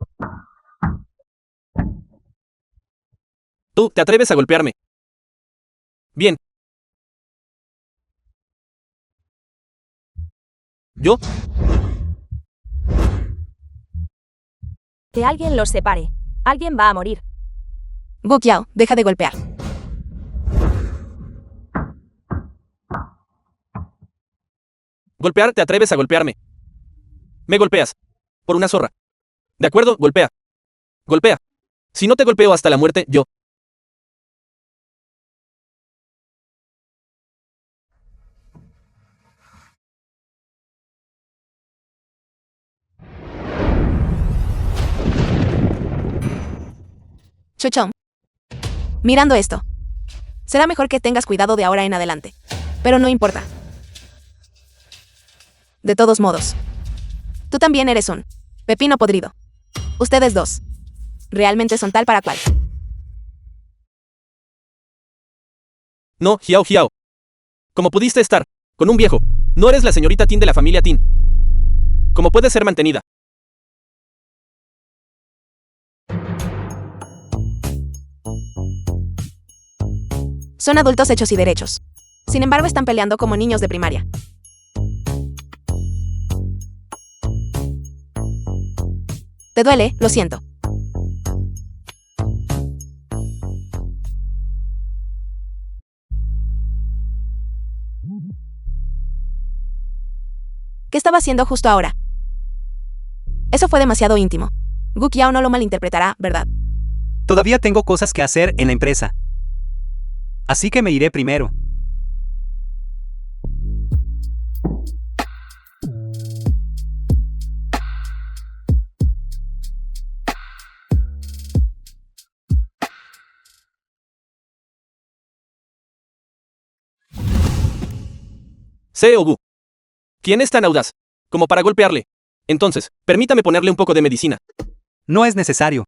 Tú te atreves a golpearme. Bien. ¿Yo? Que alguien los separe. Alguien va a morir. Gu Qiao, deja de golpear. Golpear, te atreves a golpearme. Me golpeas. Por una zorra. De acuerdo, golpea. Golpea. Si no te golpeo hasta la muerte, yo. Chuchón. Mirando esto. Será mejor que tengas cuidado de ahora en adelante. Pero no importa. De todos modos. Tú también eres un pepino podrido. Ustedes dos. Realmente son tal para cual. No, Hiao Hiao. ¿Cómo pudiste estar con un viejo? No eres la señorita Tin de la familia Tin. ¿Cómo puedes ser mantenida? Son adultos hechos y derechos. Sin embargo, están peleando como niños de primaria. ¿Te duele? Lo siento. ¿Qué estaba haciendo justo ahora? Eso fue demasiado íntimo. Gu Qiao no lo malinterpretará, ¿verdad? Todavía tengo cosas que hacer en la empresa. Así que me iré primero. Seo Gu. ¿Quién es tan audaz como para golpearle? Entonces, permítame ponerle un poco de medicina. No es necesario.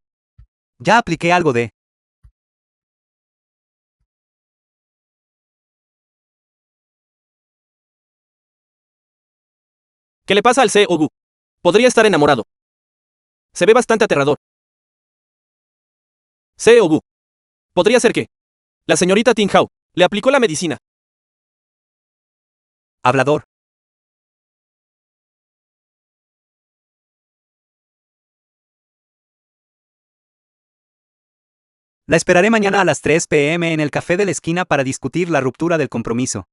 Ya apliqué algo de... ¿Qué le pasa al Seo Gu? Podría estar enamorado. Se ve bastante aterrador. Seo Gu. Podría ser que la señorita Tin Hao le aplicó la medicina. Hablador. La esperaré mañana a las 3 p.m. en el café de la esquina para discutir la ruptura del compromiso.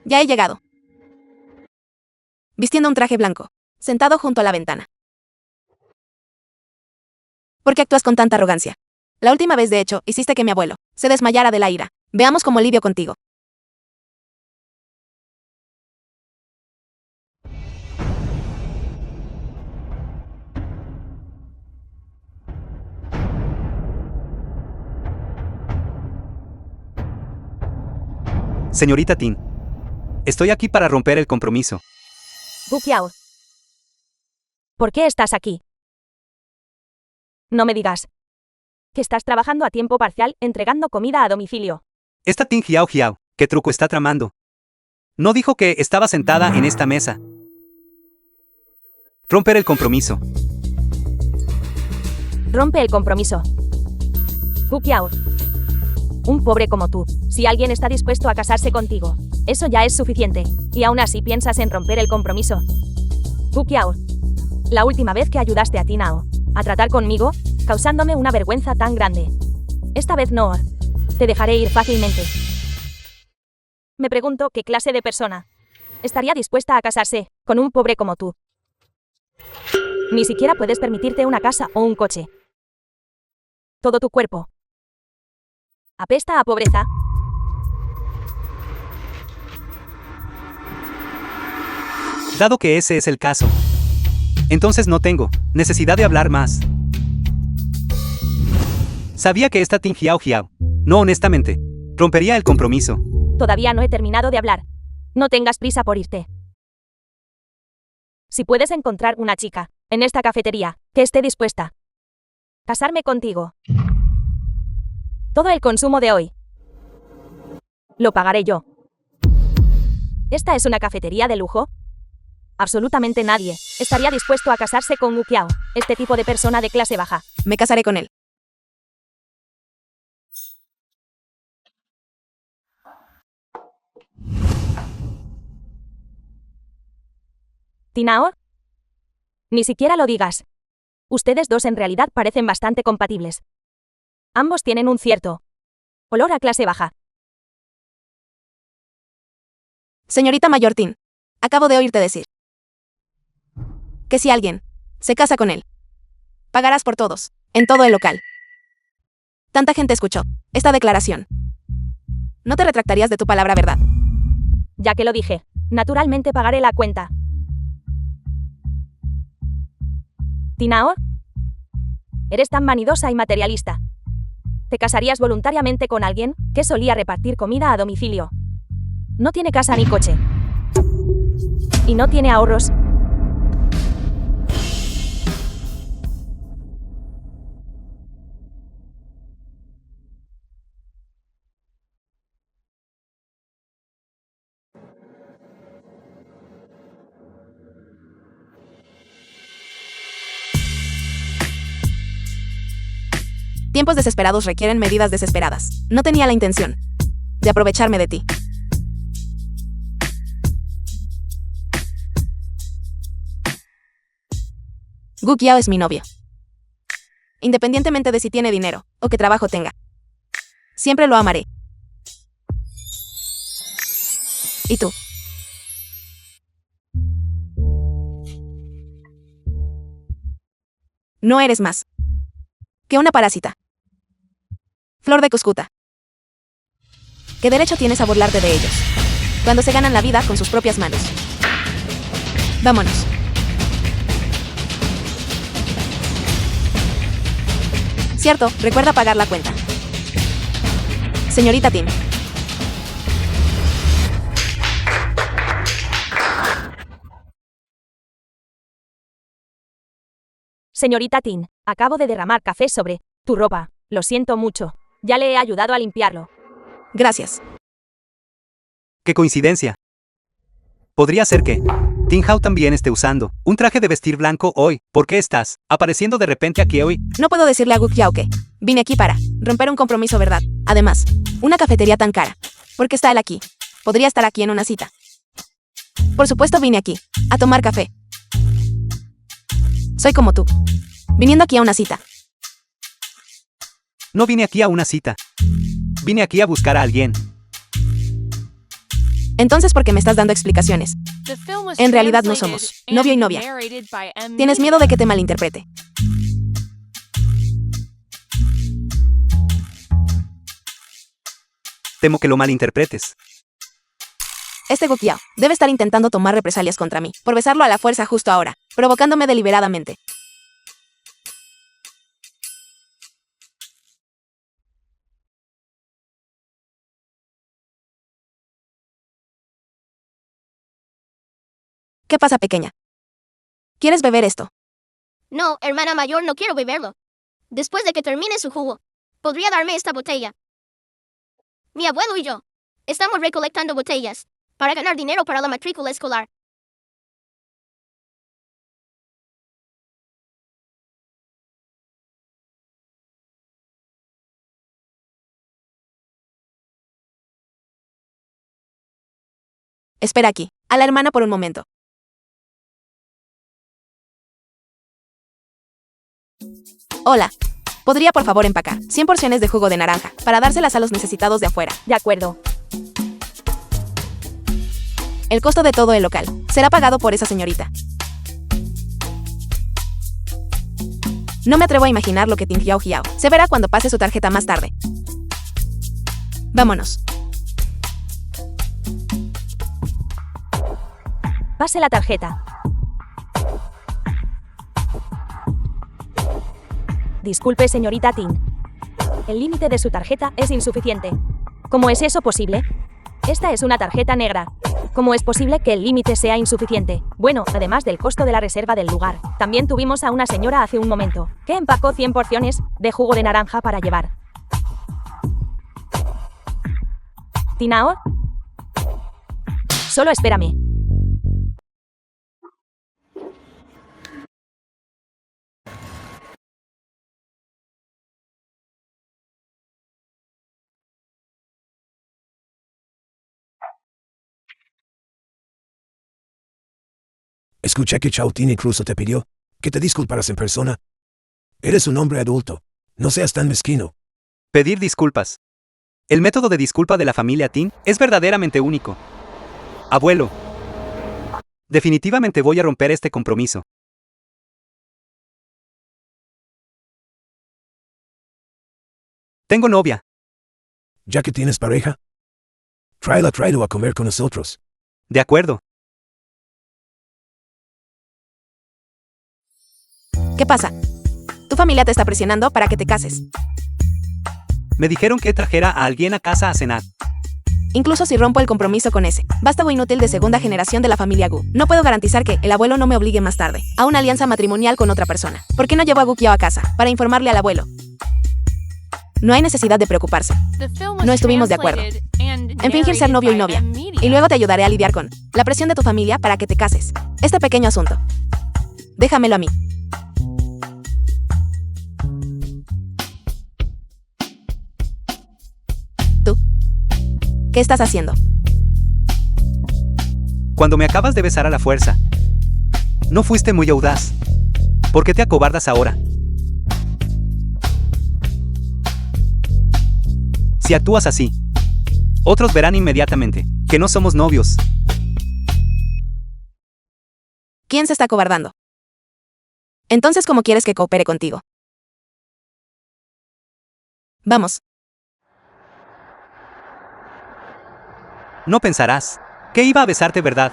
Ya he llegado. Vistiendo un traje blanco, sentado junto a la ventana. ¿Por qué actúas con tanta arrogancia? La última vez, de hecho, hiciste que mi abuelo se desmayara de la ira. Veamos cómo lidio contigo. Señorita Tin. Estoy aquí para romper el compromiso. Gu Qiao. ¿Por qué estás aquí? No me digas que estás trabajando a tiempo parcial entregando comida a domicilio. Esta Tin Hiao Hiao, ¿qué truco está tramando? No dijo que estaba sentada en esta mesa. Romper el compromiso. Rompe el compromiso. Gu Qiao. Un pobre como tú, si alguien está dispuesto a casarse contigo, eso ya es suficiente, y aún así piensas en romper el compromiso. Gu Qiao. La última vez que ayudaste a Tin Hao a tratar conmigo, causándome una vergüenza tan grande. Esta vez no. Te dejaré ir fácilmente. Me pregunto qué clase de persona estaría dispuesta a casarse con un pobre como tú. Ni siquiera puedes permitirte una casa o un coche. Todo tu cuerpo apesta a pobreza. Dado que ese es el caso, entonces no tengo necesidad de hablar más. Sabía que esta Tin Hiao Hiao, no honestamente, rompería el compromiso. Todavía no he terminado de hablar. No tengas prisa por irte. Si puedes encontrar una chica en esta cafetería que esté dispuesta a casarme contigo, todo el consumo de hoy lo pagaré yo. ¿Esta es una cafetería de lujo? Absolutamente nadie estaría dispuesto a casarse con Gu Qiao, este tipo de persona de clase baja. Me casaré con él. ¿Tinao? Ni siquiera lo digas. Ustedes dos en realidad parecen bastante compatibles. Ambos tienen un cierto olor a clase baja. Señorita Mayor Tin, acabo de oírte decir que si alguien se casa con él, pagarás por todos, en todo el local. Tanta gente escuchó esta declaración. ¿No te retractarías de tu palabra, verdad? Ya que lo dije, naturalmente pagaré la cuenta. ¿Tinao? Eres tan vanidosa y materialista. ¿Te casarías voluntariamente con alguien que solía repartir comida a domicilio? No tiene casa ni coche. Y no tiene ahorros. Tiempos desesperados requieren medidas desesperadas. No tenía la intención de aprovecharme de ti. Gu Qiao es mi novio. Independientemente de si tiene dinero o qué trabajo tenga. Siempre lo amaré. ¿Y tú? No eres más que una parásita. Flor de Cuscuta. ¿Qué derecho tienes a burlarte de ellos cuando se ganan la vida con sus propias manos? Vámonos. Cierto, recuerda pagar la cuenta. Señorita Tin. Señorita Tin, acabo de derramar café sobre tu ropa. Lo siento mucho. Ya le he ayudado a limpiarlo. Gracias. ¡Qué coincidencia! Podría ser que Tin Hao también esté usando un traje de vestir blanco hoy. ¿Por qué estás apareciendo de repente aquí hoy? No puedo decirle a Gu Qiao que vine aquí para romper un compromiso, ¿verdad? Además, una cafetería tan cara. ¿Por qué está él aquí? Podría estar aquí en una cita. Por supuesto vine aquí a tomar café. Soy como tú, viniendo aquí a una cita. No vine aquí a una cita. Vine aquí a buscar a alguien. Entonces, ¿por qué me estás dando explicaciones? The film was En realidad no translated somos novio y and novia. narrated by M. ¿Tienes miedo de que te malinterprete? Temo que lo malinterpretes. Este Gu Qiao debe estar intentando tomar represalias contra mí por besarlo a la fuerza justo ahora, provocándome deliberadamente. ¿Qué pasa, pequeña? ¿Quieres beber esto? No, hermana mayor, no quiero beberlo. Después de que termine su jugo, ¿podría darme esta botella? Mi abuelo y yo estamos recolectando botellas para ganar dinero para la matrícula escolar. Espera aquí, a la hermana por un momento. Hola. ¿Podría por favor empacar 100 porciones de jugo de naranja para dárselas a los necesitados de afuera? De acuerdo. El costo de todo el local será pagado por esa señorita. No me atrevo a imaginar lo que Tin Hiao Hiao se verá cuando pase su tarjeta más tarde. Vámonos. Pase la tarjeta. Disculpe, señorita Tin. El límite de su tarjeta es insuficiente. ¿Cómo es eso posible? Esta es una tarjeta negra. ¿Cómo es posible que el límite sea insuficiente? Bueno, además del costo de la reserva del lugar, también tuvimos a una señora hace un momento que empacó 100 porciones de jugo de naranja para llevar. ¿Tinao? Solo espérame. Escuché que Chautín incluso te pidió que te disculparas en persona. Eres un hombre adulto. No seas tan mezquino. Pedir disculpas. El método de disculpa de la familia Tin es verdaderamente único. Abuelo. Definitivamente voy a romper este compromiso. Tengo novia. Ya que tienes pareja, tráela a comer con nosotros. De acuerdo. ¿Qué pasa? Tu familia te está presionando para que te cases. Me dijeron que trajera a alguien a casa a cenar. Incluso si rompo el compromiso con ese vástago inútil de segunda generación de la familia Gu, no puedo garantizar que el abuelo no me obligue más tarde a una alianza matrimonial con otra persona. ¿Por qué no llevo a Gu Kiao a casa para informarle al abuelo? No hay necesidad de preocuparse. No estuvimos de acuerdo en fingir ser novio y novia. Y luego te ayudaré a lidiar con la presión de tu familia para que te cases. Este pequeño asunto, déjamelo a mí. ¿Tú? ¿Qué estás haciendo? Cuando me acabas de besar a la fuerza, no fuiste muy audaz. ¿Por qué te acobardas ahora? Si actúas así, otros verán inmediatamente que no somos novios. ¿Quién se está acobardando? Entonces, ¿cómo quieres que coopere contigo? Vamos. No pensarás que iba a besarte, ¿verdad?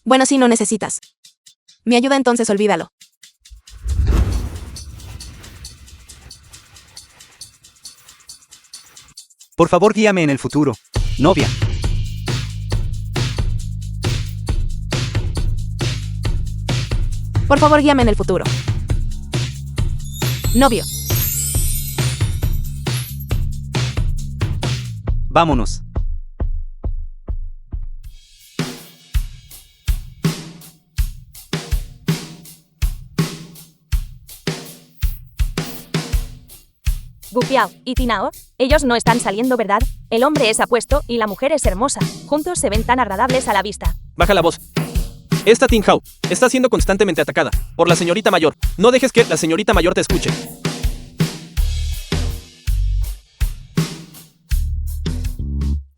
Bueno, si no necesitas mi ayuda, entonces olvídalo. Por favor, guíame en el futuro, novia. Por favor, guíame en el futuro. Novio. Vámonos. Gu Piao y Tinao, ellos no están saliendo, ¿verdad? El hombre es apuesto y la mujer es hermosa. Juntos se ven tan agradables a la vista. Baja la voz. Esta Tin Hao está siendo constantemente atacada por la señorita mayor. No dejes que la señorita mayor te escuche.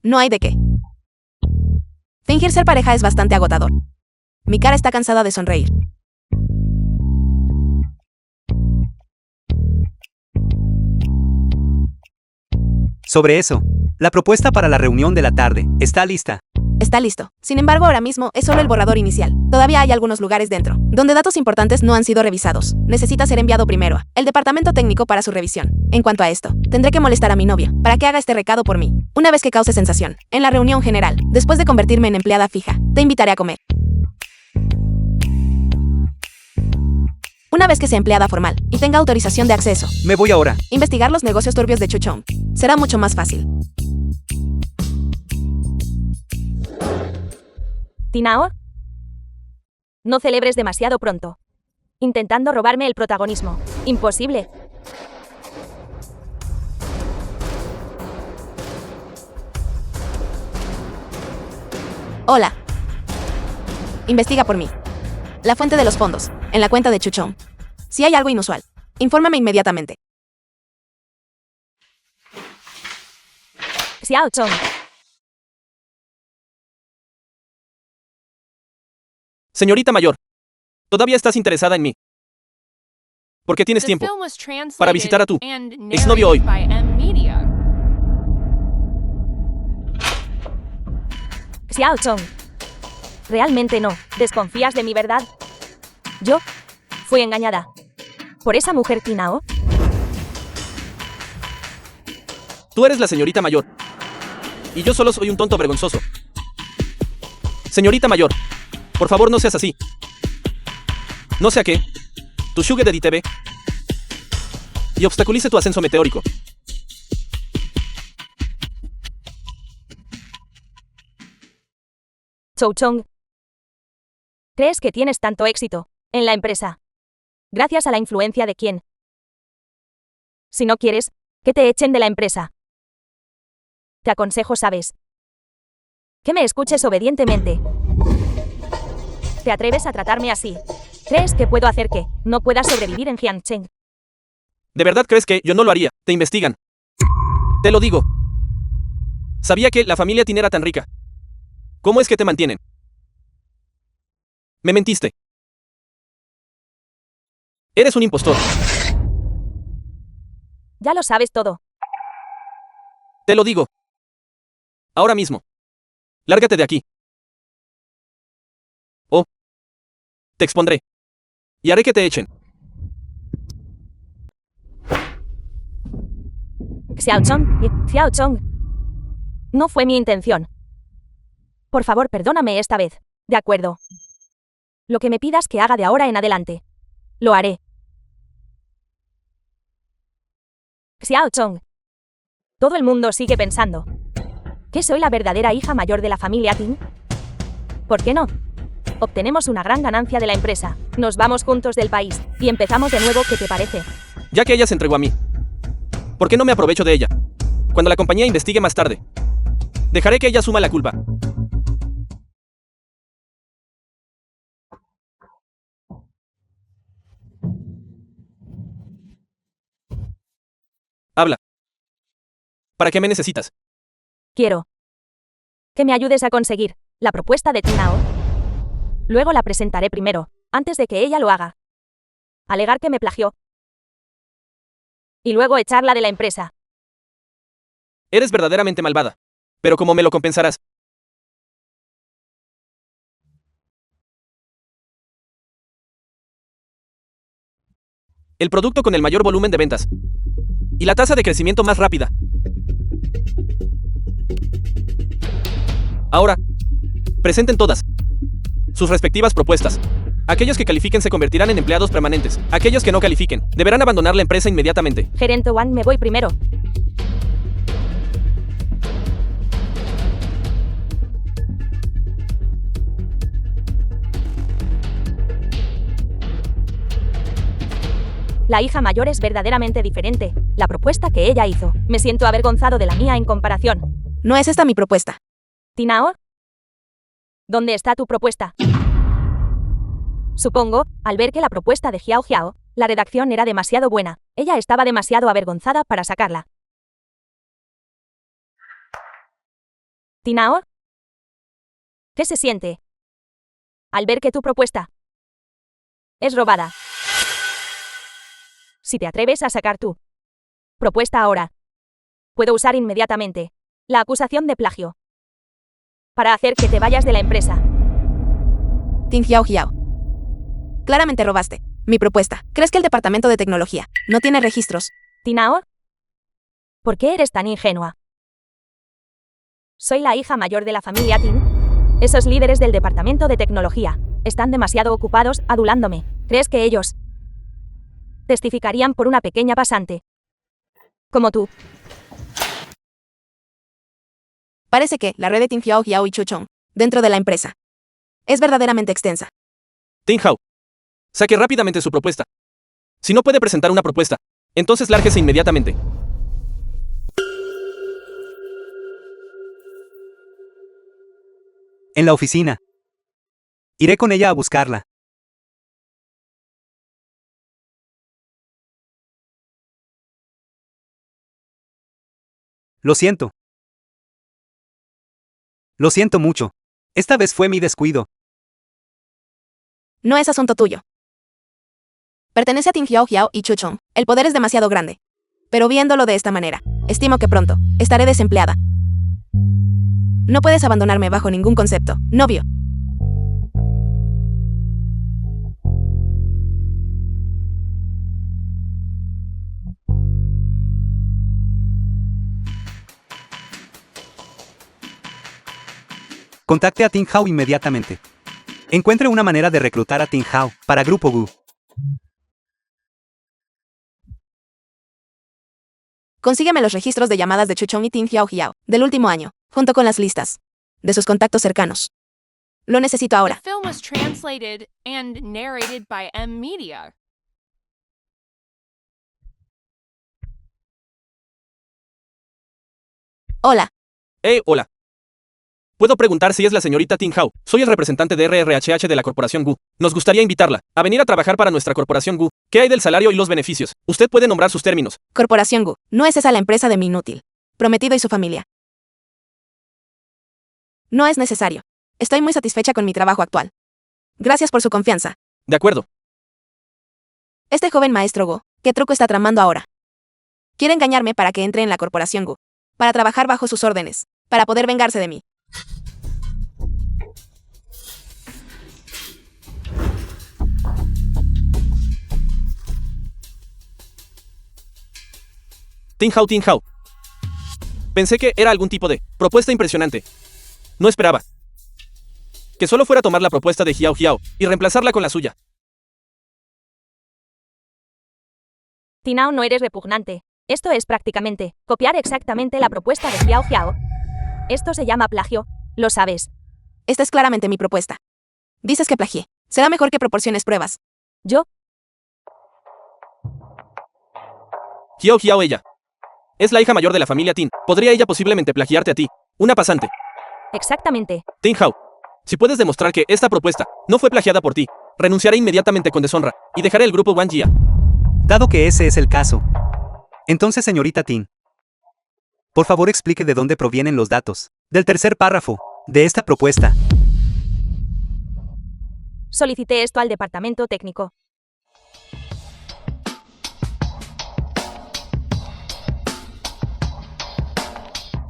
No hay de qué. Fingir ser pareja es bastante agotador. Mi cara está cansada de sonreír. Sobre eso, la propuesta para la reunión de la tarde está lista. Está listo. Sin embargo, ahora mismo es solo el borrador inicial. Todavía hay algunos lugares dentro, donde datos importantes no han sido revisados. Necesita ser enviado primero al departamento técnico para su revisión. En cuanto a esto, tendré que molestar a mi novia para que haga este recado por mí. Una vez que cause sensación, en la reunión general, después de convertirme en empleada fija, te invitaré a comer. Una vez que sea empleada formal y tenga autorización de acceso, Me voy ahora. investigar los negocios turbios de Chuchong será mucho más fácil. Tinao, no celebres demasiado pronto. Intentando robarme el protagonismo. Imposible. Hola. Investiga por mí. La fuente de los fondos, en la cuenta de Chuchong. Si hay algo inusual, infórmame inmediatamente. Xiao Chong. Señorita mayor, ¿todavía estás interesada en mí? Porque tienes tiempo para visitar a tu exnovio hoy. Xiao Chong. Realmente no. ¿Desconfías de mi verdad? Yo fui engañada por esa mujer Tinao. Tú eres la señorita mayor. Y yo solo soy un tonto vergonzoso. Señorita mayor, por favor no seas así. No sea que tu sugar daddy te ve y obstaculice tu ascenso meteórico. Chou Chong. ¿Crees que tienes tanto éxito en la empresa? ¿Gracias a la influencia de quién? Si no quieres que te echen de la empresa, te aconsejo, ¿sabes? Que me escuches obedientemente. ¿Te atreves a tratarme así? ¿Crees que puedo hacer que no puedas sobrevivir en Jiangcheng? ¿De verdad crees que yo no lo haría? Te investigan. Te lo digo. Sabía que la familia Tin era tan rica. ¿Cómo es que te mantienen? Me mentiste. Eres un impostor. Ya lo sabes todo. Te lo digo. Ahora mismo. Lárgate de aquí. O te expondré. Y haré que te echen. Xiao Chong. No fue mi intención. Por favor, perdóname esta vez. De acuerdo. Lo que me pidas que haga de ahora en adelante. Lo haré. Xiao Chong. Todo el mundo sigue pensando que soy la verdadera hija mayor de la familia Tin. ¿Por qué no? Obtenemos una gran ganancia de la empresa, nos vamos juntos del país, y empezamos de nuevo, ¿qué te parece? Ya que ella se entregó a mí, ¿por qué no me aprovecho de ella? Cuando la compañía investigue más tarde, dejaré que ella asuma la culpa. Habla. ¿Para qué me necesitas? Quiero que me ayudes a conseguir la propuesta de Tinao. Luego la presentaré primero, antes de que ella lo haga. Alegar que me plagió. Y luego echarla de la empresa. Eres verdaderamente malvada. Pero ¿cómo me lo compensarás? El producto con el mayor volumen de ventas. Y la tasa de crecimiento más rápida. Ahora, presenten todas sus respectivas propuestas. Aquellos que califiquen se convertirán en empleados permanentes. Aquellos que no califiquen deberán abandonar la empresa inmediatamente. Gerente Wang, me voy primero. La hija mayor es verdaderamente diferente. La propuesta que ella hizo. Me siento avergonzado de la mía en comparación. No es esta mi propuesta. Tinao, ¿dónde está tu propuesta? Supongo, al ver que la propuesta de Xiao Xiao, la redacción era demasiado buena, ella estaba demasiado avergonzada para sacarla. Tinao, ¿qué se siente al ver que tu propuesta es robada? Si te atreves a sacar tu propuesta ahora, puedo usar inmediatamente la acusación de plagio para hacer que te vayas de la empresa. Tin Xiao Xiao. Claramente robaste mi propuesta. ¿Crees que el departamento de tecnología no tiene registros? Tinao, ¿por qué eres tan ingenua? Soy la hija mayor de la familia Tin. Esos líderes del departamento de tecnología están demasiado ocupados adulándome. ¿Crees que ellos testificarían por una pequeña pasante como tú? Parece que la red de Tin Xiao Xiao y Chuchong dentro de la empresa es verdaderamente extensa. Tin Hao, saque rápidamente su propuesta. Si no puede presentar una propuesta, entonces lárguese inmediatamente. En la oficina. Iré con ella a buscarla. Lo siento. Lo siento mucho. Esta vez fue mi descuido. No es asunto tuyo. Pertenece a Tin Xiao Xiao y Chuchong. El poder es demasiado grande. Pero viéndolo de esta manera, estimo que pronto estaré desempleada. No puedes abandonarme bajo ningún concepto, novio. Contacte a Tin Hao inmediatamente. Encuentre una manera de reclutar a Tin Hao para Grupo Gu. Consígueme los registros de llamadas de Chuchong y Tin Xiao Xiao del último año, junto con las listas de sus contactos cercanos. Lo necesito The ahora. film was translated and narrated by M Media. Hola. Hola. Puedo preguntar si es la señorita Ting Hao. Soy el representante de RRHH de la corporación Gu. Nos gustaría invitarla a venir a trabajar para nuestra corporación Gu. ¿Qué hay del salario y los beneficios? Usted puede nombrar sus términos. Corporación Gu. No es esa la empresa de mi inútil prometido y su familia. No es necesario. Estoy muy satisfecha con mi trabajo actual. Gracias por su confianza. De acuerdo. Este joven maestro Gu, ¿qué truco está tramando ahora? Quiere engañarme para que entre en la corporación Gu, para trabajar bajo sus órdenes, para poder vengarse de mí. Ting Hao. Pensé que era algún tipo de propuesta impresionante. No esperaba que solo fuera a tomar la propuesta de Hiao y reemplazarla con la suya. Tinao, no eres repugnante. Esto es prácticamente copiar exactamente la propuesta de Hiao. Esto se llama plagio, lo sabes. Esta es claramente mi propuesta. Dices que plagié. Será mejor que proporciones pruebas. Yo, Hiao, ella. Es la hija mayor de la familia Tin. ¿Podría ella posiblemente plagiarte a ti, una pasante? exactamente. Ting Hao, si puedes demostrar que esta propuesta no fue plagiada por ti, renunciaré inmediatamente con deshonra y dejaré el grupo Wang Jia. Dado que ese es el caso. Entonces, señorita Tin, por favor explique de dónde provienen los datos del tercer párrafo de esta propuesta. Solicité esto al departamento técnico.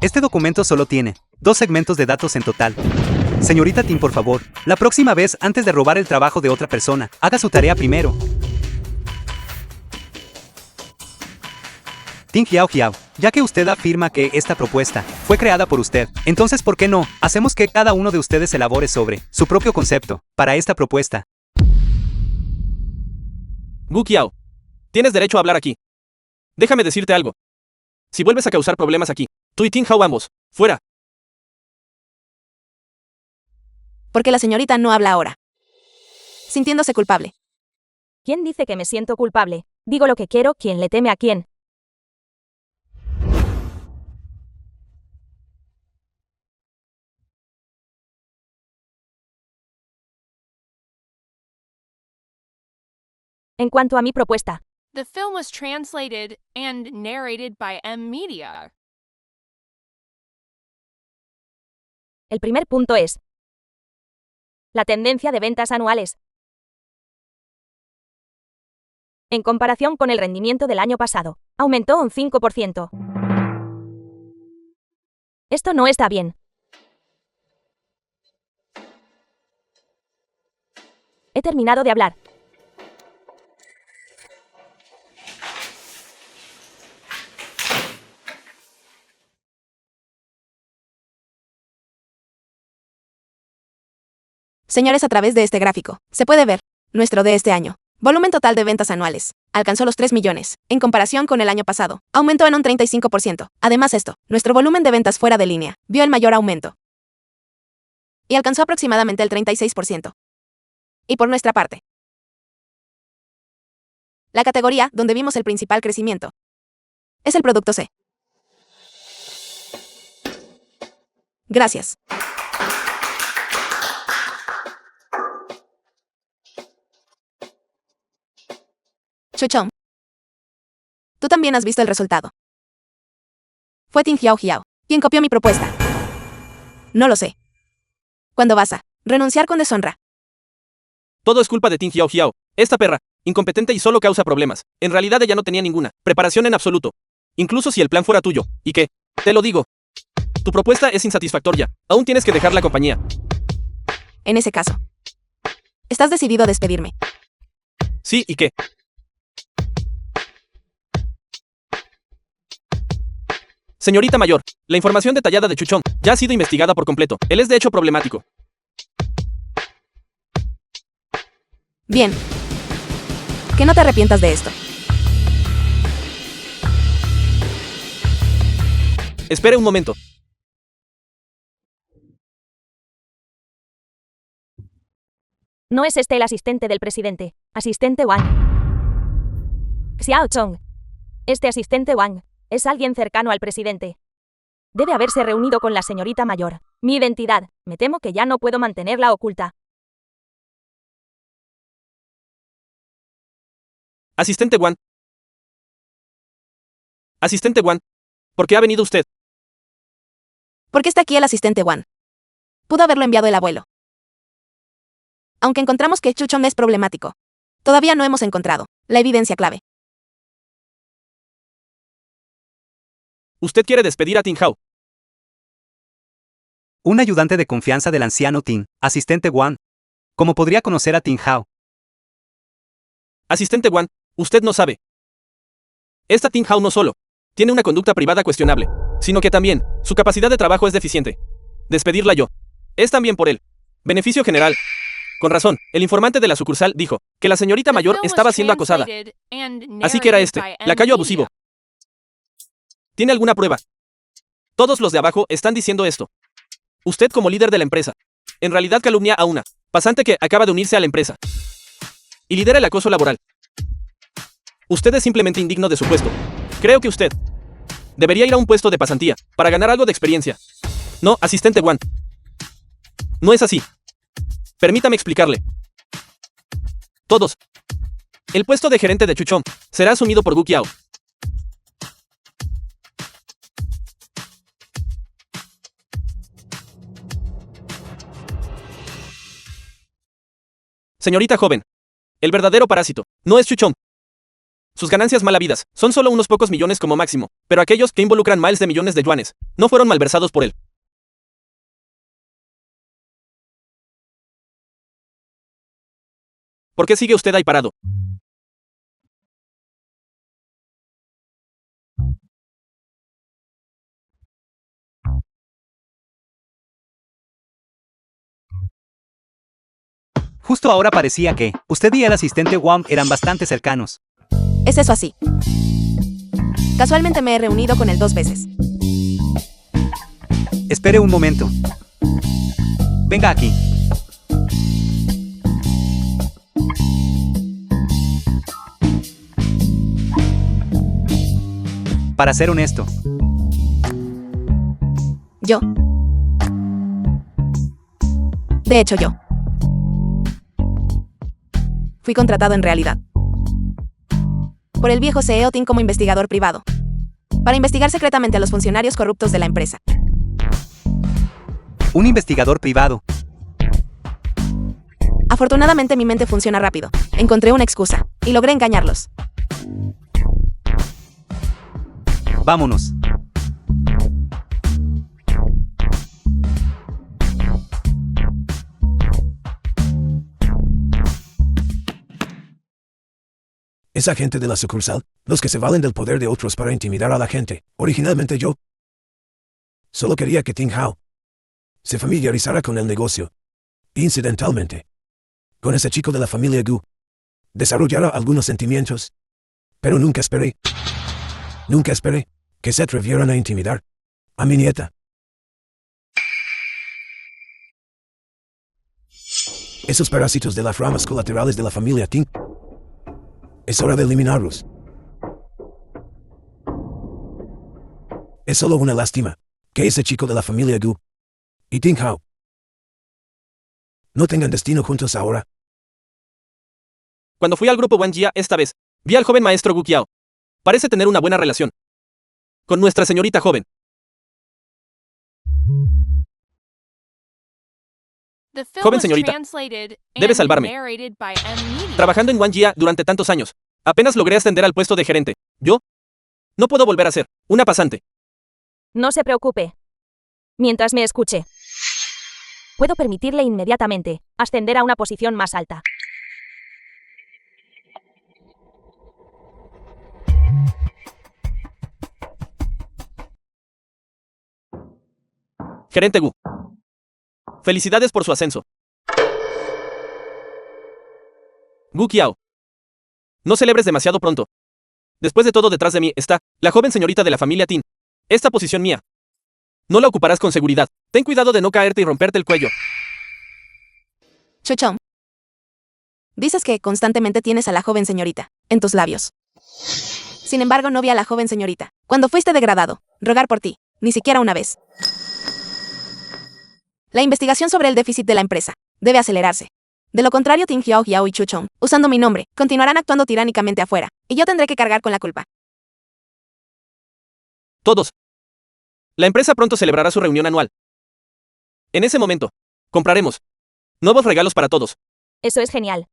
Este documento solo tiene 2 segmentos de datos en total. Señorita Tin, por favor, la próxima vez, antes de robar el trabajo de otra persona, haga su tarea primero. Ting Hiao, ya que usted afirma que esta propuesta fue creada por usted, entonces ¿por qué no hacemos que cada uno de ustedes elabore sobre su propio concepto para esta propuesta? Gu Qiao, tienes derecho a hablar aquí. Déjame decirte algo. Si vuelves a causar problemas aquí, tú y Ting Hao ambos, fuera. Porque la señorita no habla ahora. Sintiéndose culpable. ¿Quién dice que me siento culpable? Digo lo que quiero, ¿quién le teme a quién? En cuanto a mi propuesta, The film was translated and narrated by M Media. el primer punto es la tendencia de ventas anuales. En comparación con el rendimiento del año pasado, aumentó un 5%. Esto no está bien. He terminado de hablar. Señores, a través de este gráfico, se puede ver nuestro de este año. Volumen total de ventas anuales. Alcanzó los 3 millones. En comparación con el año pasado, aumentó en un 35%. Además esto, nuestro volumen de ventas fuera de línea vio el mayor aumento. Y alcanzó aproximadamente el 36%. Y por nuestra parte, la categoría donde vimos el principal crecimiento es el producto C. Gracias. Chuchong. Tú también has visto el resultado. Fue Ting Hiao quien copió mi propuesta. No lo sé. ¿Cuándo vas a renunciar con deshonra? Todo es culpa de Ting Hiao. Esta perra, incompetente y solo causa problemas. En realidad ella no tenía ninguna preparación en absoluto. Incluso si el plan fuera tuyo. ¿Y qué? Te lo digo. Tu propuesta es insatisfactoria. Aún tienes que dejar la compañía. En ese caso, ¿estás decidido a despedirme? Sí, ¿y qué? Señorita mayor, la información detallada de Chuchong ya ha sido investigada por completo. Él es de hecho problemático. Bien. Que no te arrepientas de esto. Espere un momento. No es este el asistente del presidente. Asistente Wang. Xiao Chong. Este asistente Wang es alguien cercano al presidente. Debe haberse reunido con la señorita mayor. Mi identidad. Me temo que ya no puedo mantenerla oculta. Asistente Wan. Asistente Wan. ¿Por qué ha venido usted? ¿Por qué está aquí el asistente Wan? Pudo haberlo enviado el abuelo. Aunque encontramos que Chuchon es problemático, todavía no hemos encontrado la evidencia clave. Usted quiere despedir a Tin Hao. Un ayudante de confianza del anciano Tin, asistente Wan. ¿Cómo podría conocer a Tin Hao? Asistente Wan, usted no sabe. Esta Tin Hao no solo tiene una conducta privada cuestionable, sino que también su capacidad de trabajo es deficiente. Despedirla yo. Es también por él. Beneficio general. Con razón, el informante de la sucursal dijo que la señorita mayor estaba siendo acosada. Así que era este, lacayo abusivo. ¿Tiene alguna prueba? Todos los de abajo están diciendo esto. Usted como líder de la empresa, en realidad calumnia a una pasante que acaba de unirse a la empresa. Y lidera el acoso laboral. Usted es simplemente indigno de su puesto. Creo que usted debería ir a un puesto de pasantía para ganar algo de experiencia. No, asistente Wan. No es así. Permítame explicarle. Todos. El puesto de gerente de Chuchon será asumido por Gu Qiao. Señorita joven, el verdadero parásito no es Chuchon. Sus ganancias mal habidas son solo unos pocos millones como máximo, pero aquellos que involucran miles de millones de yuanes no fueron malversados por él. ¿Por qué sigue usted ahí parado? Justo ahora parecía que usted y el asistente Wan eran bastante cercanos. ¿Es eso así? Casualmente me he reunido con él 2 veces. Espere un momento. Venga aquí. Para ser honesto, ¿Yo? De hecho, yo fui contratado en realidad por el viejo CEO Tin como investigador privado para investigar secretamente a los funcionarios corruptos de la empresa. un investigador privado. Afortunadamente mi mente funciona rápido. Encontré una excusa y logré engañarlos. Vámonos. Esa gente de la sucursal, los que se valen del poder de otros para intimidar a la gente. Originalmente yo solo quería que Tin Hao se familiarizara con el negocio. Incidentalmente, con ese chico de la familia Gu, desarrollara algunos sentimientos. Pero nunca esperé que se atrevieran a intimidar a mi nieta. Esos parásitos de las ramas colaterales de la familia Tin. Es hora de eliminarlos. Es solo una lástima que ese chico de la familia Gu y Tin Hao no tengan destino juntos ahora. Cuando fui al grupo Wanjia esta vez, vi al joven maestro Gu Qiao. Parece tener una buena relación con nuestra señorita joven. The film Joven was señorita, translated debe and salvarme. narrated by M. Media. Trabajando en Wanjia durante tantos años, apenas logré ascender al puesto de gerente. Yo no puedo volver a ser una pasante. No se preocupe. Mientras me escuche, puedo permitirle inmediatamente ascender a una posición más alta. Gerente Gu. Felicidades por su ascenso. Gu Qiao. No celebres demasiado pronto. Después de todo, detrás de mí está la joven señorita de la familia Tin. Esta posición mía no la ocuparás con seguridad. Ten cuidado de no caerte y romperte el cuello. Chuchon, dices que constantemente tienes a la joven señorita en tus labios. Sin embargo, no vi a la joven señorita cuando fuiste degradado rogar por ti, ni siquiera una vez. La investigación sobre el déficit de la empresa debe acelerarse. De lo contrario, Ting Hiao Hiao y Chu Chong, usando mi nombre, continuarán actuando tiránicamente afuera, y yo tendré que cargar con la culpa. Todos. La empresa pronto celebrará su reunión anual. En ese momento, compraremos nuevos regalos para todos. Eso es genial.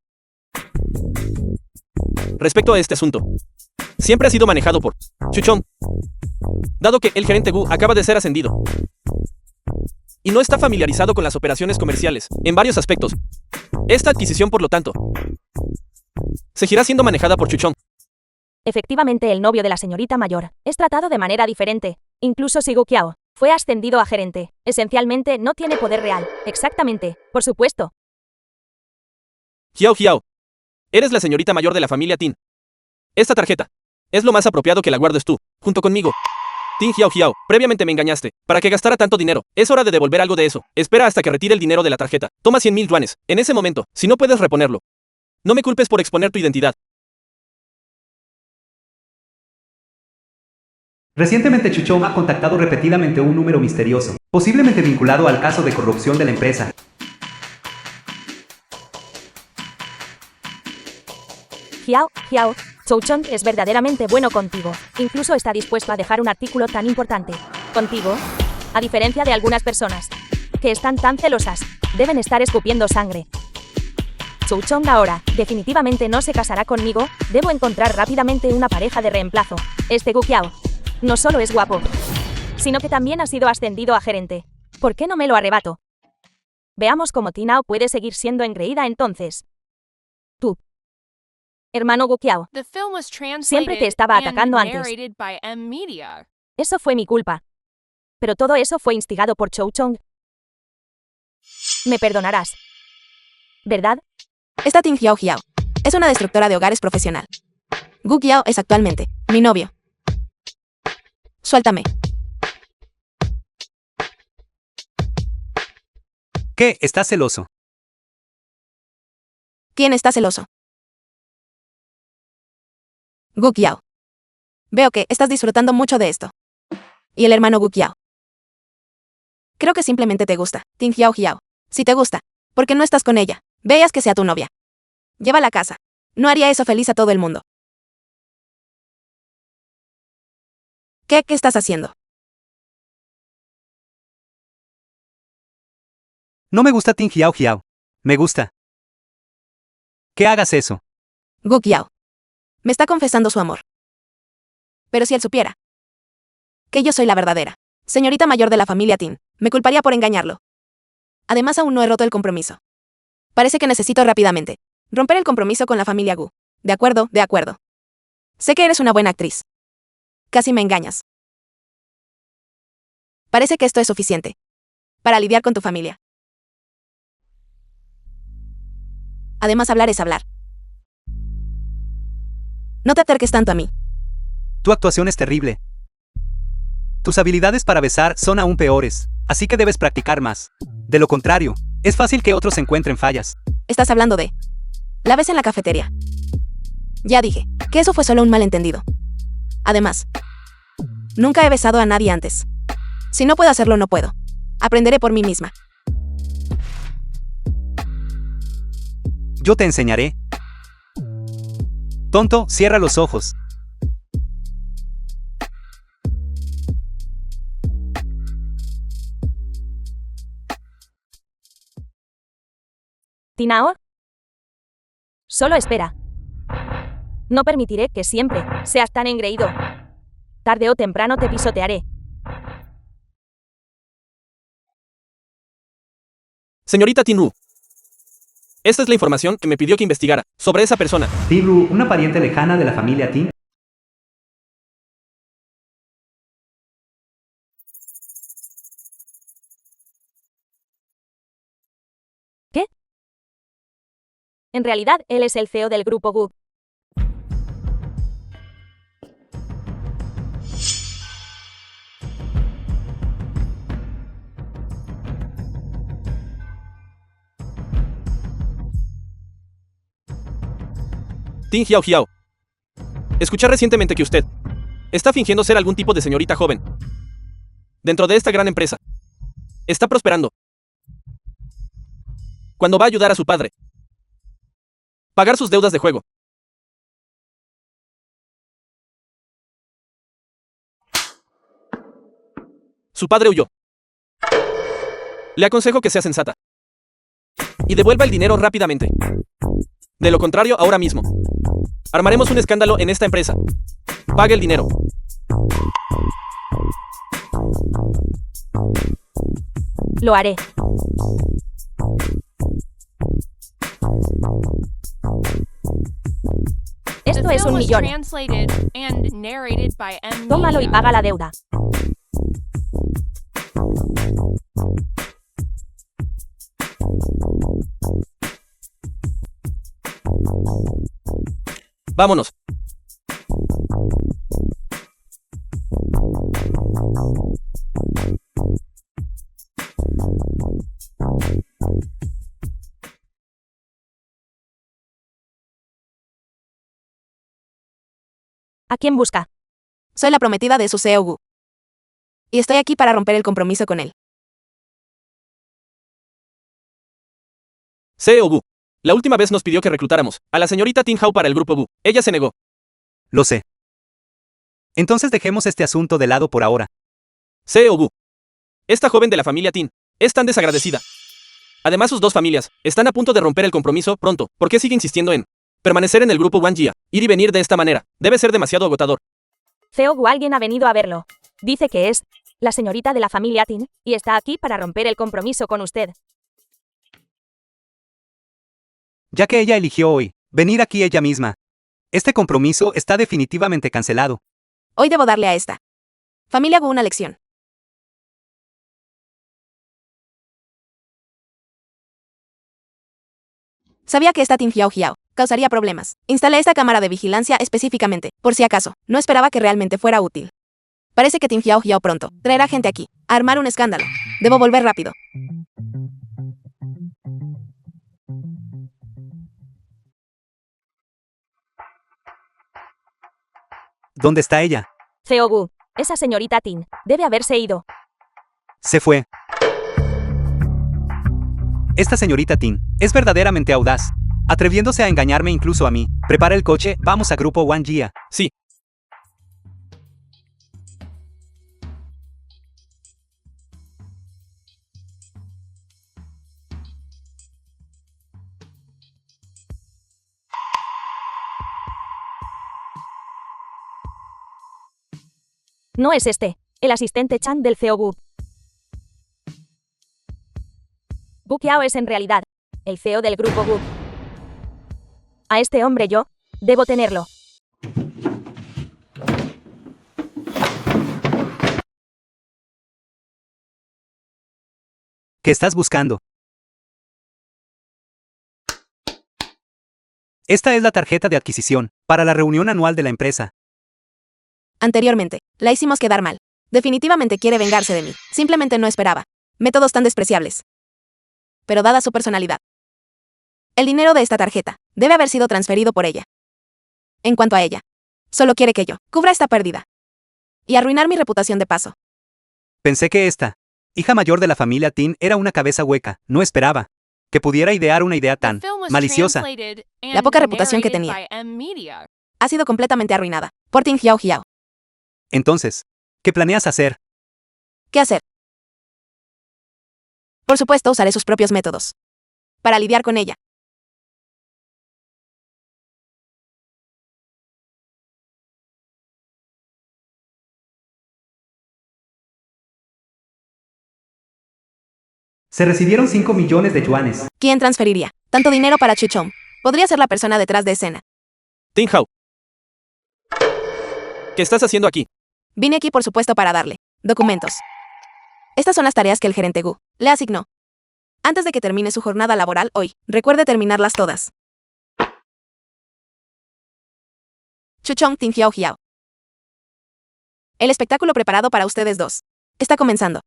Respecto a este asunto, siempre ha sido manejado por Chu Chong, dado que el gerente Gu acaba de ser ascendido y no está familiarizado con las operaciones comerciales en varios aspectos. Esta adquisición, por lo tanto, seguirá siendo manejada por Chu Chong. Efectivamente, el novio de la señorita mayor es tratado de manera diferente. Incluso si Gu Qiao fue ascendido a gerente, esencialmente no tiene poder real. Exactamente, por supuesto. Hiao Hiao, eres la señorita mayor de la familia Tin. Esta tarjeta es lo más apropiado que la guardes tú, junto conmigo. Tin Hiao Hiao, previamente me engañaste, para que gastara tanto dinero. Es hora de devolver algo de eso. Espera hasta que retire el dinero de la tarjeta. Toma 100.000 yuanes. En ese momento, si no puedes reponerlo, no me culpes por exponer tu identidad. Recientemente Chu Chong ha contactado repetidamente un número misterioso, posiblemente vinculado al caso de corrupción de la empresa. Hiao, Chu Chong es verdaderamente bueno contigo. Incluso está dispuesto a dejar un artículo tan importante. Contigo, a diferencia de algunas personas que están tan celosas, deben estar escupiendo sangre. Chu Chong ahora, definitivamente no se casará conmigo. Debo encontrar rápidamente una pareja de reemplazo. Este Gu Qiao no solo es guapo, sino que también ha sido ascendido a gerente. ¿Por qué no me lo arrebato? Veamos cómo Tinao puede seguir siendo engreída entonces. Tú, hermano Gu Qiao, The film was Siempre te translated estaba and atacando antes. narrated by M Media. eso fue mi culpa. Pero todo eso fue instigado por Chu Chong. Me perdonarás, ¿verdad? Esta Ting Hiao Hiao es una destructora de hogares profesional. Gu Qiao es actualmente mi novio. Suéltame. ¿Qué? ¿Estás celoso? ¿Quién está celoso? Gu Qiao. Veo que estás disfrutando mucho de esto. ¿Y el hermano Gu Qiao? Creo que simplemente te gusta, Ting Hiao Hiao. Si te gusta, ¿por qué no estás con ella? Veas que sea tu novia. Llévala a casa. No haría eso feliz a todo el mundo. ¿Qué estás haciendo? No me gusta Ting Hiao Hiao. Me gusta que hagas eso. Gu Qiao. Me está confesando su amor. Pero si él supiera que yo soy la verdadera señorita mayor de la familia Tin, me culparía por engañarlo. Además, aún no he roto el compromiso. Parece que necesito rápidamente romper el compromiso con la familia Gu. De acuerdo, de acuerdo. Sé que eres una buena actriz. Casi me engañas. Parece que esto es suficiente para lidiar con tu familia. Además, hablar es hablar. No te acerques tanto a mí. Tu actuación es terrible. Tus habilidades para besar son aún peores, así que debes practicar más. De lo contrario, es fácil que otros encuentren fallas. Estás hablando de la vez en la cafetería. Ya dije que eso fue solo un malentendido. Además, nunca he besado a nadie antes. Si no puedo hacerlo, no puedo. Aprenderé por mí misma. Yo te enseñaré. Tonto, cierra los ojos. Tinao, solo espera. No permitiré que siempre seas tan engreído. Tarde o temprano te pisotearé. Señorita Tinru, esta es la información que me pidió que investigara sobre esa persona. Tinru, una pariente lejana de la familia Tin. ¿Qué? En realidad, él es el CEO del grupo Gu. Ting Hiao Hiao. Escuché recientemente que usted está fingiendo ser algún tipo de señorita joven dentro de esta gran empresa. Está prosperando cuando va a ayudar a su padre. Pagar sus deudas de juego. Su padre huyó. Le aconsejo que sea sensata. Y devuelva el dinero rápidamente. De lo contrario, ahora mismo. Armaremos un escándalo en esta empresa. Pague el dinero. Lo haré. The Esto es film un was millón. translated and narrated by M. Tómalo y Media. paga la deuda. Vámonos. ¿A quién busca? Soy la prometida de su CEO Gu. Y estoy aquí para romper el compromiso con él. CEO Gu. La última vez nos pidió que reclutáramos a la señorita Tin Hao para el grupo Gu. Ella se negó. Lo sé. Entonces dejemos este asunto de lado por ahora. CEO Gu. Esta joven de la familia Tin es tan desagradecida. Además, sus dos familias están a punto de romper el compromiso pronto. ¿Por qué sigue insistiendo en permanecer en el grupo Wanjia? Ir y venir de esta manera debe ser demasiado agotador. Gu, alguien ha venido a verlo. Dice que es la señorita de la familia Tin y está aquí para romper el compromiso con usted. Ya que ella eligió hoy venir aquí ella misma. Este compromiso está definitivamente cancelado. Hoy debo darle a esta familia Gu una lección. Sabía que esta Tin Hiao Hiao causaría problemas. Instalé esta cámara de vigilancia específicamente, por si acaso. No esperaba que realmente fuera útil. Parece que Tin Hiao Hiao pronto traerá gente aquí a armar un escándalo. Debo volver rápido. ¿Dónde está ella? Gu, esa señorita Tin debe haberse ido. Se fue. Esta señorita Tin es verdaderamente audaz, atreviéndose a engañarme incluso a mí. Prepara el coche, vamos a grupo Wanjia. Sí. No es este, el asistente Chan del CEO Gu. Gu Qiao es en realidad el CEO del grupo Gu. A este hombre yo debo tenerlo. ¿Qué estás buscando? Esta es la tarjeta de adquisición para la reunión anual de la empresa. Anteriormente, la hicimos quedar mal. Definitivamente quiere vengarse de mí. Simplemente no esperaba métodos tan despreciables. Pero dada su personalidad, el dinero de esta tarjeta debe haber sido transferido por ella. En cuanto a ella, solo quiere que yo cubra esta pérdida y arruinar mi reputación de paso. Pensé que esta hija mayor de la familia Tin era una cabeza hueca. No esperaba que pudiera idear una idea The tan film was maliciosa. translated and La poca reputación que narrated tenía. by M. Media. Ha sido completamente arruinada por Tin Hiao Hiao. Entonces, ¿qué planeas hacer? ¿Qué hacer? Por supuesto, usaré sus propios métodos para lidiar con ella. Se recibieron 5 millones de yuanes. ¿Quién transferiría tanto dinero para Chuchong? Podría ser la persona detrás de escena. Tin Hao. ¿Qué estás haciendo aquí? Vine aquí por supuesto para darle documentos. Estas son las tareas que el gerente Gu le asignó. Antes de que termine su jornada laboral hoy, recuerde terminarlas todas. Chuchong Tin Hiao Hiao. El espectáculo preparado para ustedes dos está comenzando.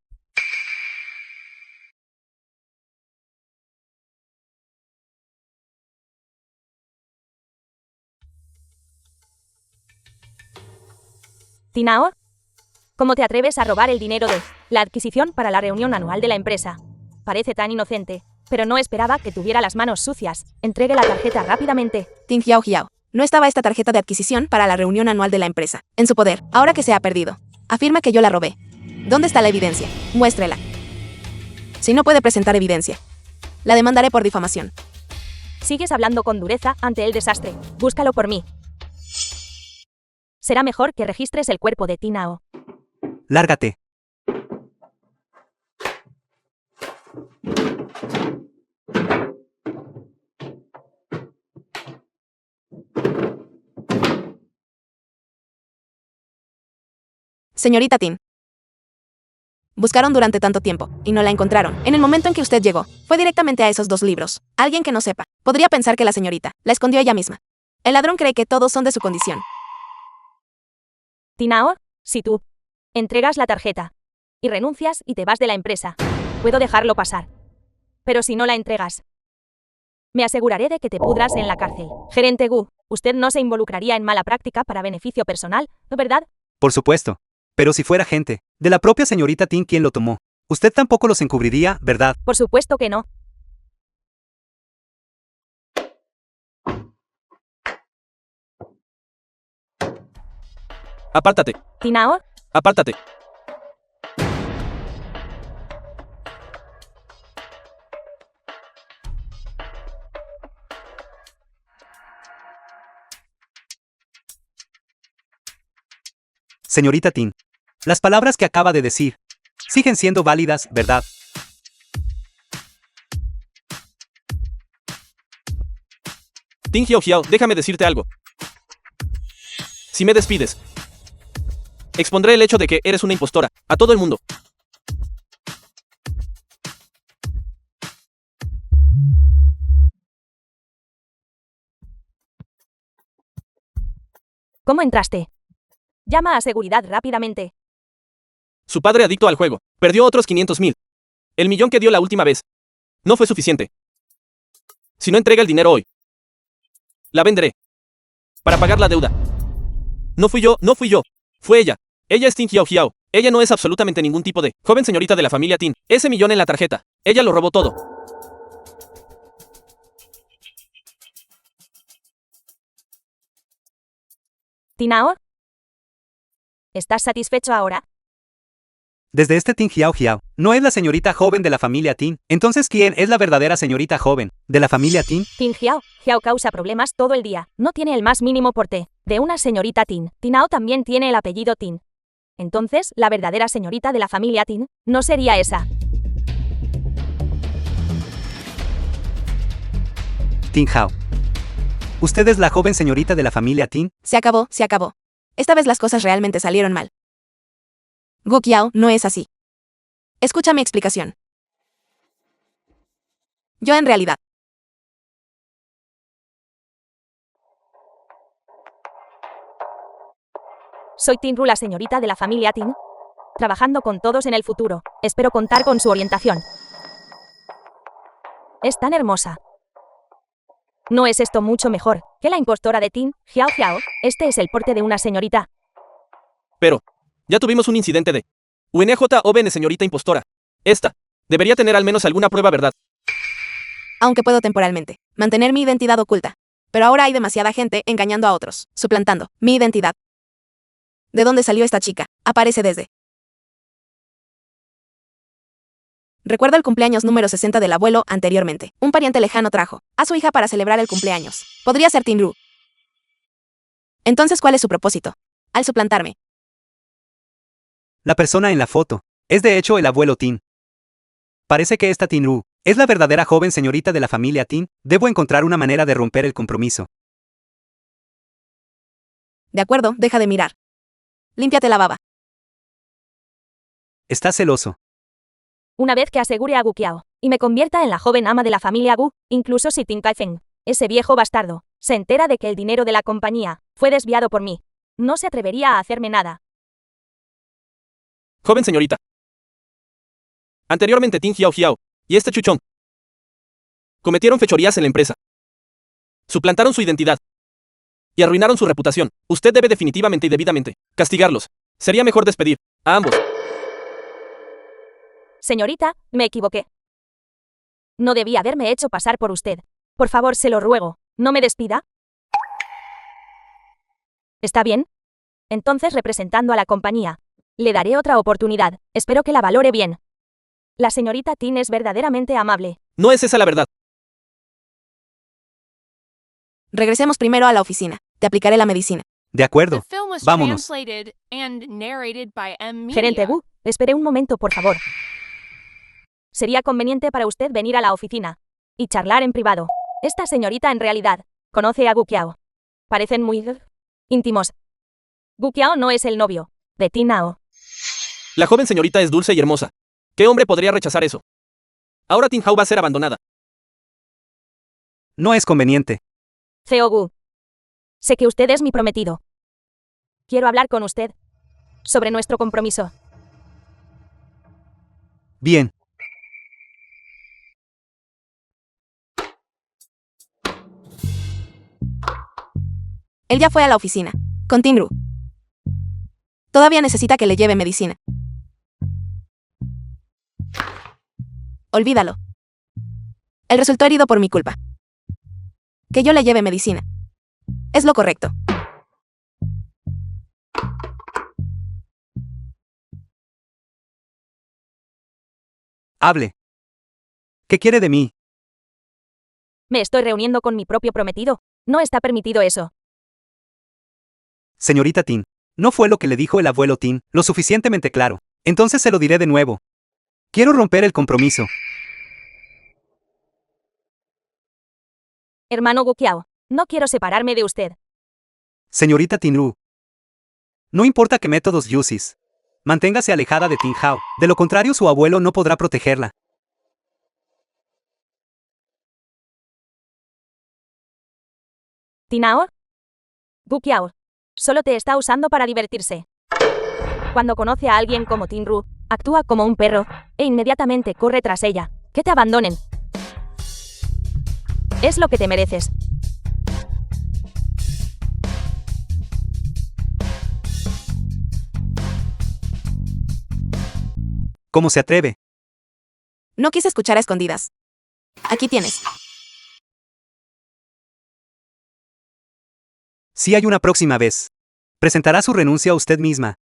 Tinao, ¿cómo te atreves a robar el dinero de la adquisición para la reunión anual de la empresa? Parece tan inocente. Pero no esperaba que tuviera las manos sucias. Entregue la tarjeta rápidamente. Ting Hiao Hiao. No estaba esta tarjeta de adquisición para la reunión anual de la empresa en su poder, ahora que se ha perdido. Afirma que yo la robé. ¿Dónde está la evidencia? Muéstrela. Si no puede presentar evidencia, la demandaré por difamación. Sigues hablando con dureza ante el desastre. Búscalo por mí. Será mejor que registres el cuerpo de Tin Hao. Lárgate. Señorita Tin. Buscaron durante tanto tiempo, y no la encontraron. En el momento en que usted llegó, fue directamente a esos 2 libros. Alguien que no sepa, podría pensar que la señorita la escondió ella misma. El ladrón cree que todos son de su condición. Tin Hao, si tú entregas la tarjeta y renuncias y te vas de la empresa, puedo dejarlo pasar. Pero si no la entregas, me aseguraré de que te pudras en la cárcel. Gerente Gu, usted no se involucraría en mala práctica para beneficio personal, ¿no verdad? Por supuesto. Pero si fuera gente de la propia señorita Tin quien lo tomó, usted tampoco los encubriría, ¿verdad? Por supuesto que no. Apártate. Tin Hao, Apártate. Señorita Tin, las palabras que acaba de decir siguen siendo válidas, ¿verdad? Ting Hiao Hiao, déjame decirte algo. Si me despides, expondré el hecho de que eres una impostora a todo el mundo. ¿cómo entraste? Llama a seguridad rápidamente. Su padre adicto al juego perdió otros 500,000. El millón que dio la última vez no fue suficiente. Si no entrega el dinero hoy, la venderé para pagar la deuda. No fui yo. Fue ella. Ella es Ting Hiao Hiao. Ella no es absolutamente ningún tipo de joven señorita de la familia Tin. Ese millón en la tarjeta. Ella lo robó todo. Tin Hao, ¿estás satisfecho ahora? Desde este Tin Hiao Hiao, no es la señorita joven de la familia Tin. Entonces, ¿quién es la verdadera señorita joven de la familia Tin? Tin Hiao, Hiao causa problemas todo el día. No tiene el más mínimo porte de una señorita Tin. Tin Hao también tiene el apellido Tin. Entonces, la verdadera señorita de la familia Tin no sería esa. Tin Hao. ¿Usted es la joven señorita de la familia Tin? Se acabó. Esta vez las cosas realmente salieron mal. Gu Qiao no es así. Escucha mi explicación. Yo en realidad Soy Tin Ru, la señorita de la familia Tin, trabajando con todos en el futuro. Espero contar con su orientación. Es tan hermosa. ¿No es esto mucho mejor que la impostora de Tin Hiao Hiao? Este es el porte de una señorita. Pero ya tuvimos un incidente de UNJOVN, señorita impostora. Esta debería tener al menos alguna prueba, ¿verdad? aunque puedo temporalmente mantener mi identidad oculta. Pero ahora hay demasiada gente engañando a otros, suplantando mi identidad. ¿De dónde salió esta chica? Aparece desde. Recuerdo el cumpleaños número 60 del abuelo anteriormente. Un pariente lejano trajo a su hija para celebrar el cumpleaños. Podría ser Tin Ru. Entonces, ¿cuál es su propósito? Al suplantarme. La persona en la foto es de hecho el abuelo Tin. Parece que esta Tin Ru es la verdadera joven señorita de la familia Tin. Debo encontrar una manera de romper el compromiso. De acuerdo, deja de mirar. Límpiate la baba. Está celoso. Una vez que asegure a Gu Qiao y me convierta en la joven ama de la familia Gu, incluso si Tin Kaifeng, ese viejo bastardo, se entera de que el dinero de la compañía fue desviado por mí, no se atrevería a hacerme nada. Joven señorita. Anteriormente Tin Hiao Hiao y este Chuchón cometieron fechorías en la empresa. Suplantaron su identidad y arruinaron su reputación. Usted debe definitivamente y debidamente castigarlos. Sería mejor despedir a ambos. Señorita, me equivoqué. No debí haberme hecho pasar por usted. Por favor, se lo ruego, ¿no me despida? ¿Está bien? Entonces, representando a la compañía, le daré otra oportunidad. Espero que la valore bien. La señorita Tin es verdaderamente amable. No es esa la verdad. Regresemos primero a la oficina. Te aplicaré la medicina. De acuerdo. The film was Vámonos. translated and narrated by M. Gerente Media. Gu, espere un momento, por favor. Sería conveniente para usted venir a la oficina y charlar en privado. Esta señorita en realidad conoce a Gu Qiao. Parecen muy íntimos. Gu Qiao no es el novio de Tin Hao. La joven señorita es dulce y hermosa. ¿Qué hombre podría rechazar eso? Ahora Tin Hao va a ser abandonada. No es conveniente. Ceo Gu. Sé que usted es mi prometido. Quiero hablar con usted sobre nuestro compromiso. Bien. Él ya fue a la oficina. Con Tinru. Todavía necesita que le lleve medicina. Olvídalo. Él resultó herido por mi culpa. Que yo le lleve medicina. Es lo correcto. Hable. ¿Qué quiere de mí? Me estoy reuniendo con mi propio prometido. No está permitido eso. Señorita Tin, no fue lo que le dijo el abuelo Tin lo suficientemente claro. Entonces se lo diré de nuevo. Quiero romper el compromiso. Hermano Gu Qiao, no quiero separarme de usted. Señorita Tinru. No importa qué métodos uses. Manténgase alejada de Tin Hao. De lo contrario, su abuelo no podrá protegerla. Tin Hao. Gu Qiao. Solo te está usando para divertirse. Cuando conoce a alguien como Tinru, actúa como un perro e inmediatamente corre tras ella. Que te abandonen. Es lo que te mereces. ¿Cómo se atreve? No quise escuchar a escondidas. Aquí tienes. Si hay una próxima vez. Presentará su renuncia a usted misma.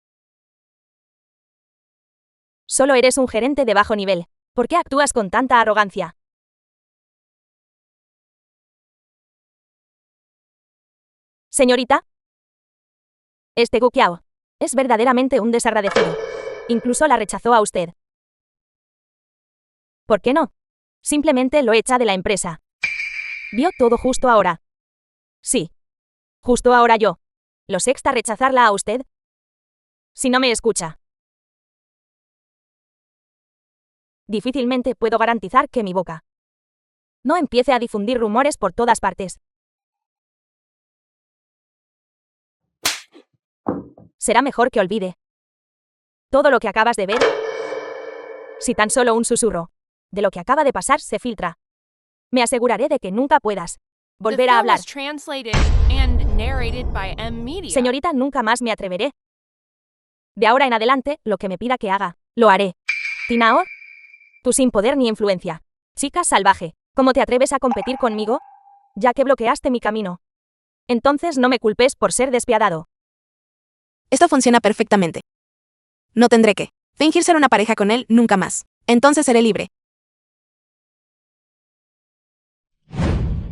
Solo eres un gerente de bajo nivel. ¿Por qué actúas con tanta arrogancia? Señorita. Este Gu Qiao es verdaderamente un desagradecido. Incluso la rechazó a usted. ¿Por qué no? Simplemente lo echa de la empresa. Vio todo justo ahora. Sí. Justo ahora yo. ¿Lo sexta rechazarla a usted? Si no me escucha. Difícilmente puedo garantizar que mi boca no empiece a difundir rumores por todas partes. Será mejor que olvide todo lo que acabas de ver. Si tan solo un susurro de lo que acaba de pasar se filtra, me aseguraré de que nunca puedas volver The a film hablar. was translated and narrated by M. Media. Señorita, nunca más me atreveré. De ahora en adelante, lo que me pida que haga, lo haré. Tin Hao, tú sin poder ni influencia. Chica salvaje, ¿cómo te atreves a competir conmigo? Ya que bloqueaste mi camino. Entonces no me culpes por ser despiadado. Esto funciona perfectamente. No tendré que fingir ser una pareja con él nunca más. Entonces seré libre.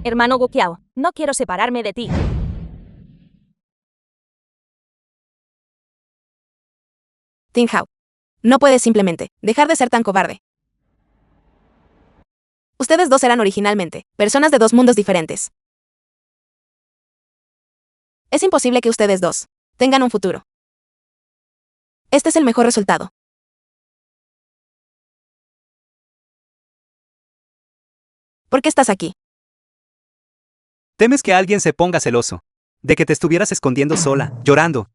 Hermano Gu Qiao, no quiero separarme de ti. Tin Hao. No puedes simplemente dejar de ser tan cobarde. Ustedes dos eran originalmente personas de dos mundos diferentes. Es imposible que ustedes dos tengan un futuro. Este es el mejor resultado. ¿Por qué estás aquí? ¿Temes que alguien se ponga celoso? De que te estuvieras escondiendo sola, llorando.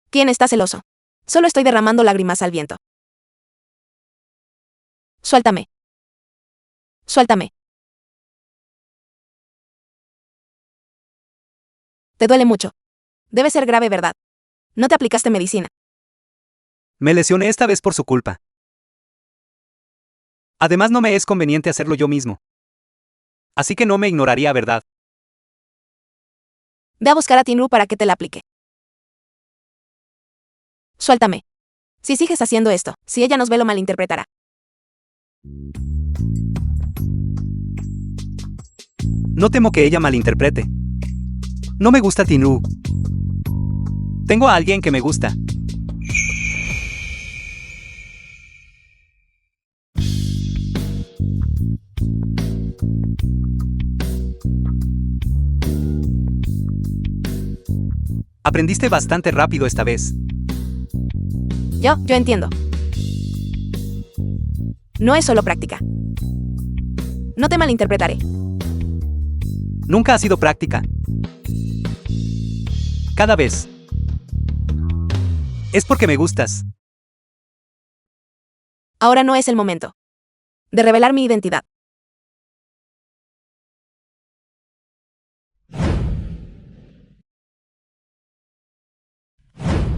¿Quién está celoso? Solo estoy derramando lágrimas al viento. Suéltame. Suéltame. Te duele mucho. Debe ser grave, ¿verdad? No te aplicaste medicina. Me lesioné esta vez por su culpa. Además, no me es conveniente hacerlo yo mismo. Así que no me ignoraría, ¿verdad? Ve a buscar a Tinru para que te la aplique. Suéltame. Si sigues haciendo esto, si ella nos ve lo malinterpretará. No temo que ella malinterprete. No me gusta Tinru. Tengo a alguien que me gusta. Aprendiste bastante rápido esta vez. Yo entiendo. No es solo práctica. No te malinterpretaré. Nunca ha sido práctica. Cada vez. Es porque me gustas. Ahora no es el momento de revelar mi identidad.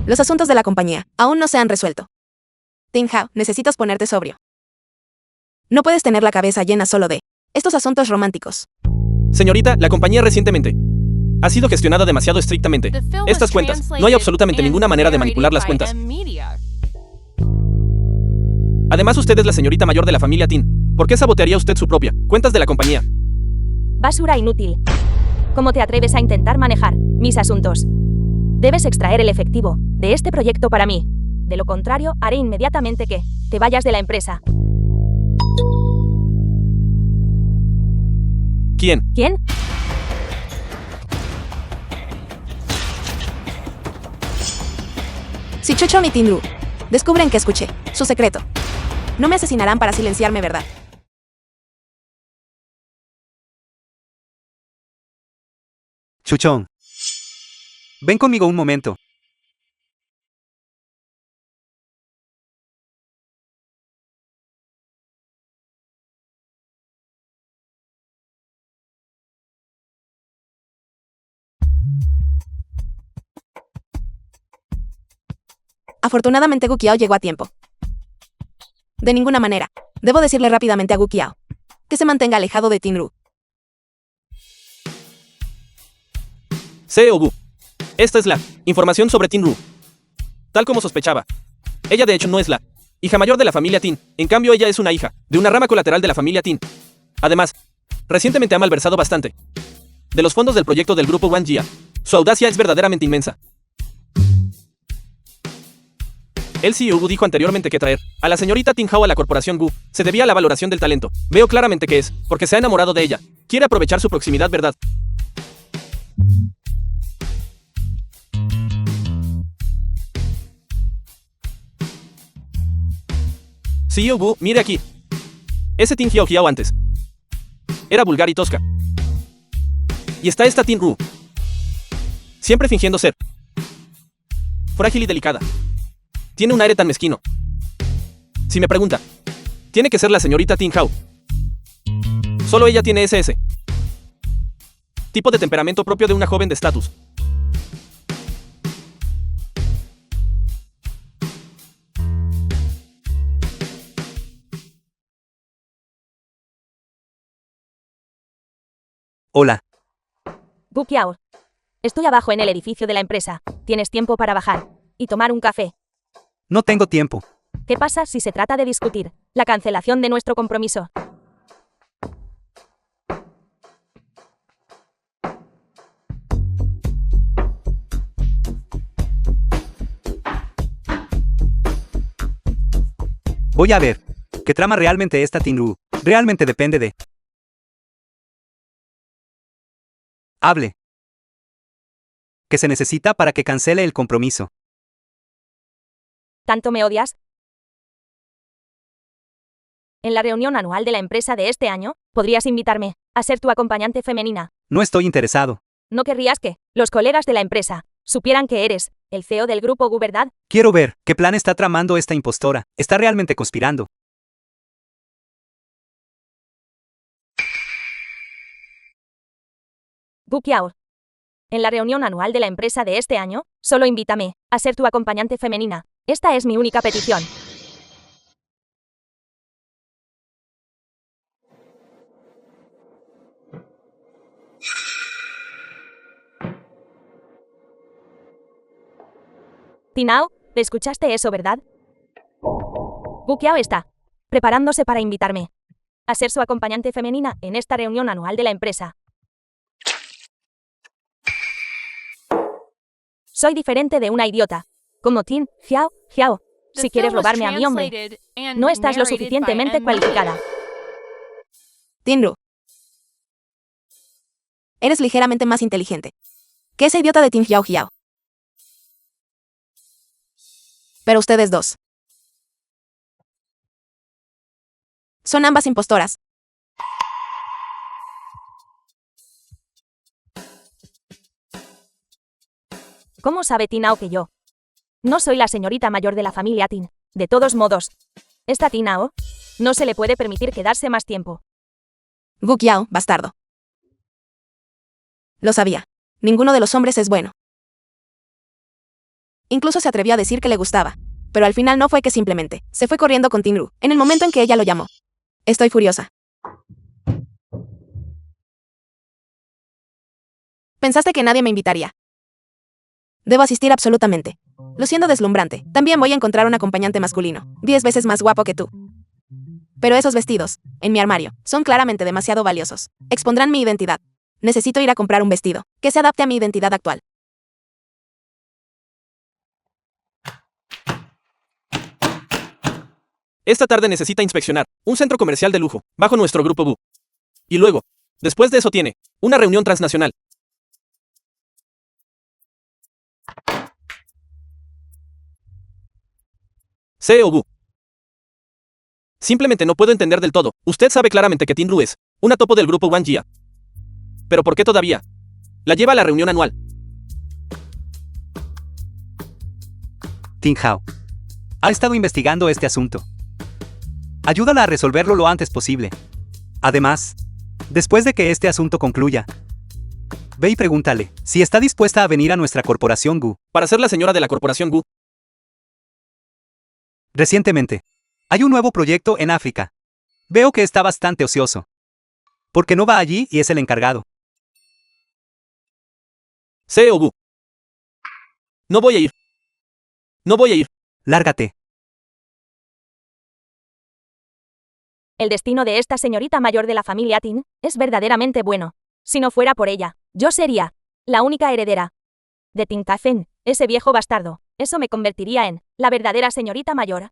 Los asuntos de la compañía aún no se han resuelto. Ting Hao, necesitas ponerte sobrio. No puedes tener la cabeza llena solo de estos asuntos románticos. Señorita, la compañía recientemente ha sido gestionada demasiado estrictamente. The film Estas was cuentas, no hay translated absolutamente and ninguna manera de narrated manipular las by cuentas. M-Media. Además, usted es la señorita mayor de la familia Tin. ¿Por qué sabotearía usted su propia cuentas de la compañía? Basura inútil. ¿Cómo te atreves a intentar manejar mis asuntos? Debes extraer el efectivo de este proyecto para mí. De lo contrario, haré inmediatamente que te vayas de la empresa. ¿Quién? ¿Quién? Si Chuchon y Tinru descubren que escuché su secreto, no me asesinarán para silenciarme, ¿verdad? Chuchón. Ven conmigo un momento. Afortunadamente Gu Qiao llegó a tiempo. De ninguna manera. Debo decirle rápidamente a Gu Qiao que se mantenga alejado de Tinru. CEO Gu. Esta es la información sobre Tinru. Tal como sospechaba. Ella de hecho no es la hija mayor de la familia Tin. En cambio, ella es una hija de una rama colateral de la familia Tin. Además, recientemente ha malversado bastante de los fondos del proyecto del grupo Wang Jia. Su audacia es verdaderamente inmensa. El CEO Gu dijo anteriormente que traer a la señorita Tin Hao a la corporación Gu se debía a la valoración del talento. Veo claramente que es porque se ha enamorado de ella. Quiere aprovechar su proximidad, ¿verdad? CEO Gu, mire aquí. Ese Tin Hiao Hiao antes era vulgar y tosca. Y está esta Tin Ru, siempre fingiendo ser frágil y delicada. Tiene un aire tan mezquino. Si me pregunta, tiene que ser la señorita Tin Hao. Solo ella tiene ese tipo de temperamento propio de una joven de estatus. Hola. Gu Qiao. Estoy abajo en el edificio de la empresa. ¿Tienes tiempo para bajar y tomar un café? No tengo tiempo. ¿Qué pasa si se trata de discutir la cancelación de nuestro compromiso? Voy a ver. ¿Qué trama realmente esta Tinru? Realmente depende de... Hable. ¿Qué se necesita para que cancele el compromiso? ¿Tanto me odias? En la reunión anual de la empresa de este año, podrías invitarme a ser tu acompañante femenina. No estoy interesado. ¿No querrías que los colegas de la empresa supieran que eres el CEO del grupo Gu, verdad? Quiero ver qué plan está tramando esta impostora. ¿Está realmente conspirando? Gu Qiao. En la reunión anual de la empresa de este año, solo invítame a ser tu acompañante femenina. Esta es mi única petición. Tinao, ¿escuchaste eso, verdad? Gu Qiao está preparándose para invitarme a ser su acompañante femenina en esta reunión anual de la empresa. Soy diferente de una idiota, como Tin Xiao. The Si quieres film was robarme a mi hombre, translated and no estás lo narrated by suficientemente M. cualificada. Tinru. Eres ligeramente más inteligente que ese idiota de Tin Xiao. Pero ustedes dos son ambas impostoras. ¿Cómo sabe Tinao que yo no soy la señorita mayor de la familia Tin? De todos modos, esta Tinao no se le puede permitir quedarse más tiempo. Gu Qiao, bastardo. Lo sabía. Ninguno de los hombres es bueno. Incluso se atrevió a decir que le gustaba. Pero al final no fue que simplemente se fue corriendo con Tinru, en el momento en que ella lo llamó. Estoy furiosa. Pensaste que nadie me invitaría. Debo asistir absolutamente. Luciendo deslumbrante, también voy a encontrar un acompañante masculino, 10 veces más guapo que tú. Pero esos vestidos, en mi armario, son claramente demasiado valiosos. Expondrán mi identidad. Necesito ir a comprar un vestido que se adapte a mi identidad actual. Esta tarde necesita inspeccionar un centro comercial de lujo, bajo nuestro grupo Bu. Y luego, después de eso tiene una reunión transnacional. CEO Bu. Simplemente no puedo entender del todo. Usted sabe claramente que Tinru es una topo del grupo Wang Jia. Pero ¿por qué todavía la lleva a la reunión anual? Tin Hao ha estado investigando este asunto. Ayúdala a resolverlo lo antes posible. Además, después de que este asunto concluya, ve y pregúntale si está dispuesta a venir a nuestra corporación Gu. Para ser la señora de la corporación Gu. Recientemente, hay un nuevo proyecto en África. Veo que está bastante ocioso. ¿Por qué no va allí y es el encargado? CEO Bu. No voy a ir. No voy a ir. Lárgate. El destino de esta señorita mayor de la familia Tin es verdaderamente bueno. Si no fuera por ella, yo sería la única heredera de Tin Kafen, ese viejo bastardo. Eso me convertiría en la verdadera señorita mayor.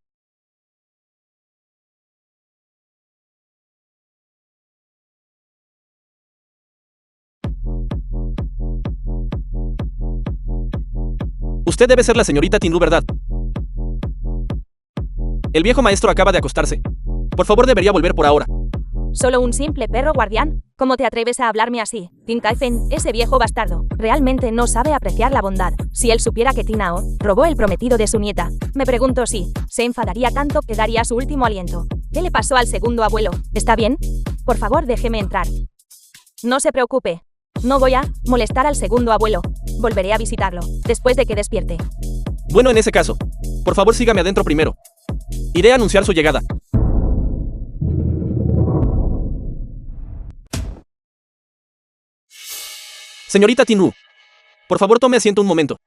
Usted debe ser la señorita Tinru, ¿verdad? El viejo maestro acaba de acostarse. Por favor, debería volver por ahora. Solo un simple perro guardián. ¿Cómo te atreves a hablarme así? Tin Kaifen, ese viejo bastardo, realmente no sabe apreciar la bondad. Si él supiera que Tinao robó el prometido de su nieta, me pregunto si se enfadaría tanto que daría su último aliento. ¿Qué le pasó al segundo abuelo? ¿Está bien? Por favor, déjeme entrar. No se preocupe. No voy a molestar al segundo abuelo. Volveré a visitarlo después de que despierte. Bueno, en ese caso, por favor sígame adentro primero. Iré a anunciar su llegada. Señorita Tinru, por favor tome asiento un momento.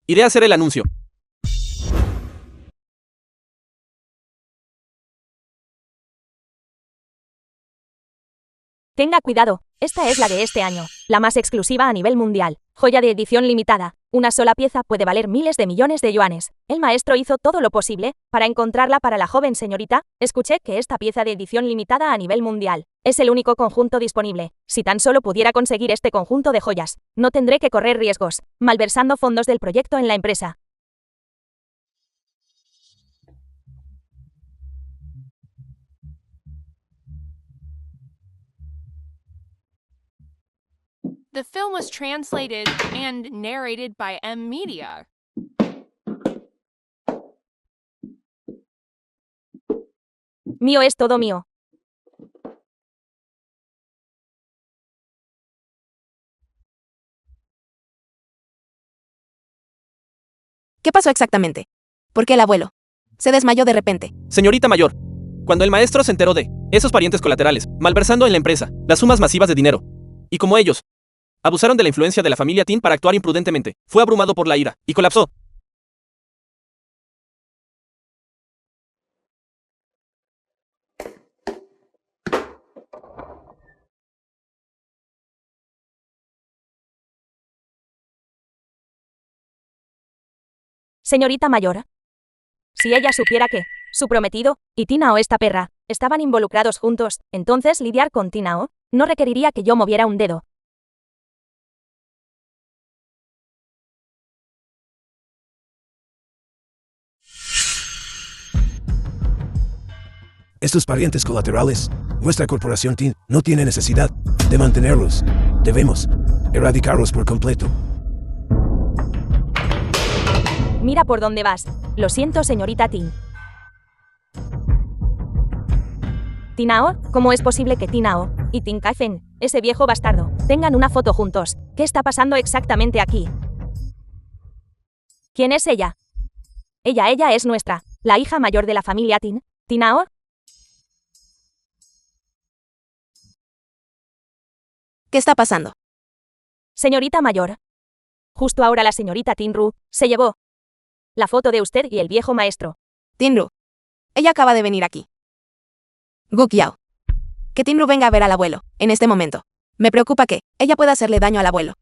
Iré a hacer el anuncio. Tenga cuidado, esta es la de este año, la más exclusiva a nivel mundial, joya de edición limitada. Una sola pieza puede valer miles de millones de yuanes. El maestro hizo todo lo posible para encontrarla para la joven señorita. Escuché que esta pieza de edición limitada a nivel mundial es el único conjunto disponible. Si tan solo pudiera conseguir este conjunto de joyas, no tendré que correr riesgos, malversando fondos del proyecto en la empresa. The film was translated and narrated by M Media. Mío es todo mío. ¿Qué pasó exactamente? ¿Por qué el abuelo se desmayó de repente? Señorita mayor, cuando el maestro se enteró de esos parientes colaterales, malversando en la empresa las sumas masivas de dinero, y como ellos abusaron de la influencia de la familia Tin para actuar imprudentemente, fue abrumado por la ira y colapsó. Señorita mayor. Si ella supiera que su prometido y Tinao esta perra estaban involucrados juntos, entonces lidiar con Tinao no requeriría que yo moviera un dedo. Estos parientes colaterales, nuestra corporación TIN no tiene necesidad de mantenerlos. Debemos erradicarlos por completo. Mira por dónde vas. Lo siento, señorita Tin. Tinao, ¿cómo es posible que Tinao y Tin Kaifen, ese viejo bastardo, tengan una foto juntos? ¿Qué está pasando exactamente aquí? ¿Quién es ella? Ella es nuestra, la hija mayor de la familia Tin. ¿Tinao? ¿Qué está pasando? Señorita mayor. Justo ahora la señorita Tinru se llevó la foto de usted y el viejo maestro. Tinru. Ella acaba de venir aquí. Guk Yao. Que Tinru venga a ver al abuelo, en este momento. Me preocupa que ella pueda hacerle daño al abuelo.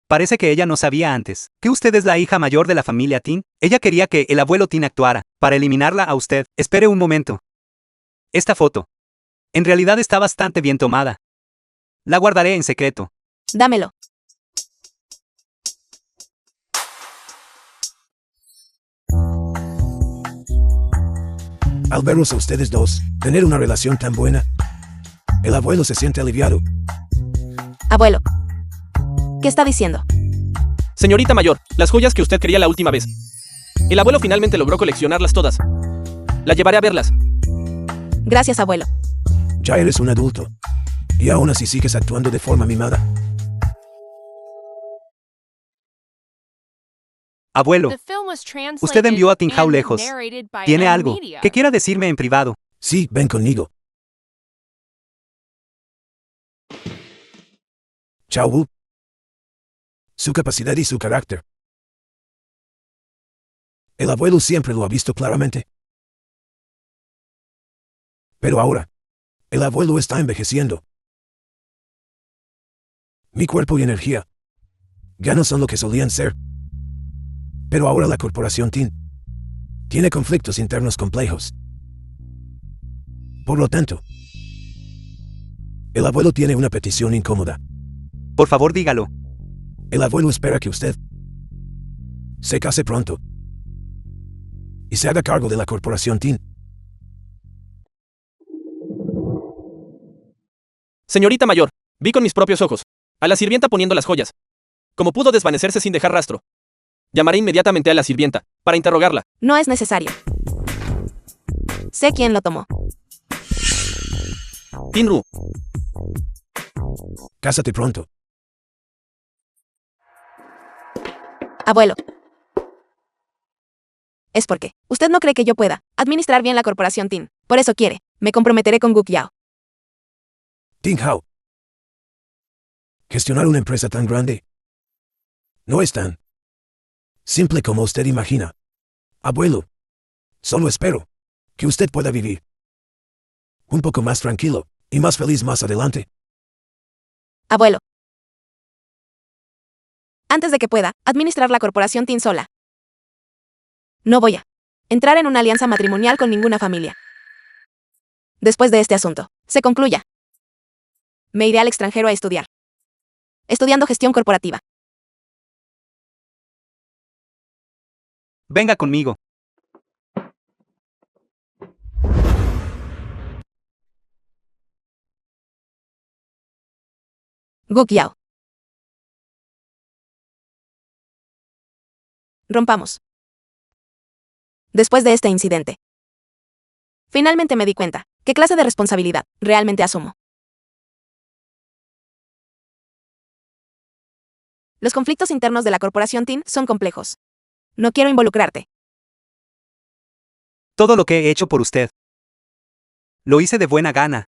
Parece que ella no sabía antes que usted es la hija mayor de la familia Tin. Ella quería que el abuelo Tin actuara para eliminarla a usted. Espere un momento. Esta foto en realidad está bastante bien tomada. La guardaré en secreto. Dámelo. Al verlos a ustedes dos tener una relación tan buena, el abuelo se siente aliviado. Abuelo. ¿Qué está diciendo? Señorita mayor, las joyas que usted quería la última vez. El abuelo finalmente logró coleccionarlas todas. La llevaré a verlas. Gracias, abuelo. Ya eres un adulto. Y aún así sigues actuando de forma mimada. Abuelo, The film was translated usted envió a Tin Hao and lejos. narrated by ¿Tiene N algo Media. que quiera decirme en privado? Sí, ven conmigo. Chao Wu. Su capacidad y su carácter. El abuelo siempre lo ha visto claramente. Pero ahora, el abuelo está envejeciendo. Mi cuerpo y energía ya no son lo que solían ser. Pero ahora la corporación TIN tiene conflictos internos complejos. Por lo tanto, el abuelo tiene una petición incómoda. Por favor, dígalo. El abuelo espera que usted se case pronto y se haga cargo de la corporación TIN. Señorita mayor, vi con mis propios ojos a la sirvienta poniendo las joyas. ¿Cómo pudo desvanecerse sin dejar rastro? Llamaré inmediatamente a la sirvienta para interrogarla. No es necesario. Sé quién lo tomó. Tinru, Cásate pronto. Abuelo. Es porque usted no cree que yo pueda administrar bien la corporación TIN. Por eso quiere. Me comprometeré con Guk Yao. Tin Hao. Gestionar una empresa tan grande no es tan simple como usted imagina. Abuelo, solo espero que usted pueda vivir un poco más tranquilo y más feliz más adelante. Abuelo. Antes de que pueda administrar la corporación TIN sola. No voy a entrar en una alianza matrimonial con ninguna familia. Después de este asunto se concluya, me iré al extranjero a estudiar. Estudiando gestión corporativa. Venga conmigo. Guk Yao. Rompamos. Después de este incidente, finalmente me di cuenta qué clase de responsabilidad realmente asumo. Los conflictos internos de la corporación TIN son complejos. No quiero involucrarte. Todo lo que he hecho por usted lo hice de buena gana.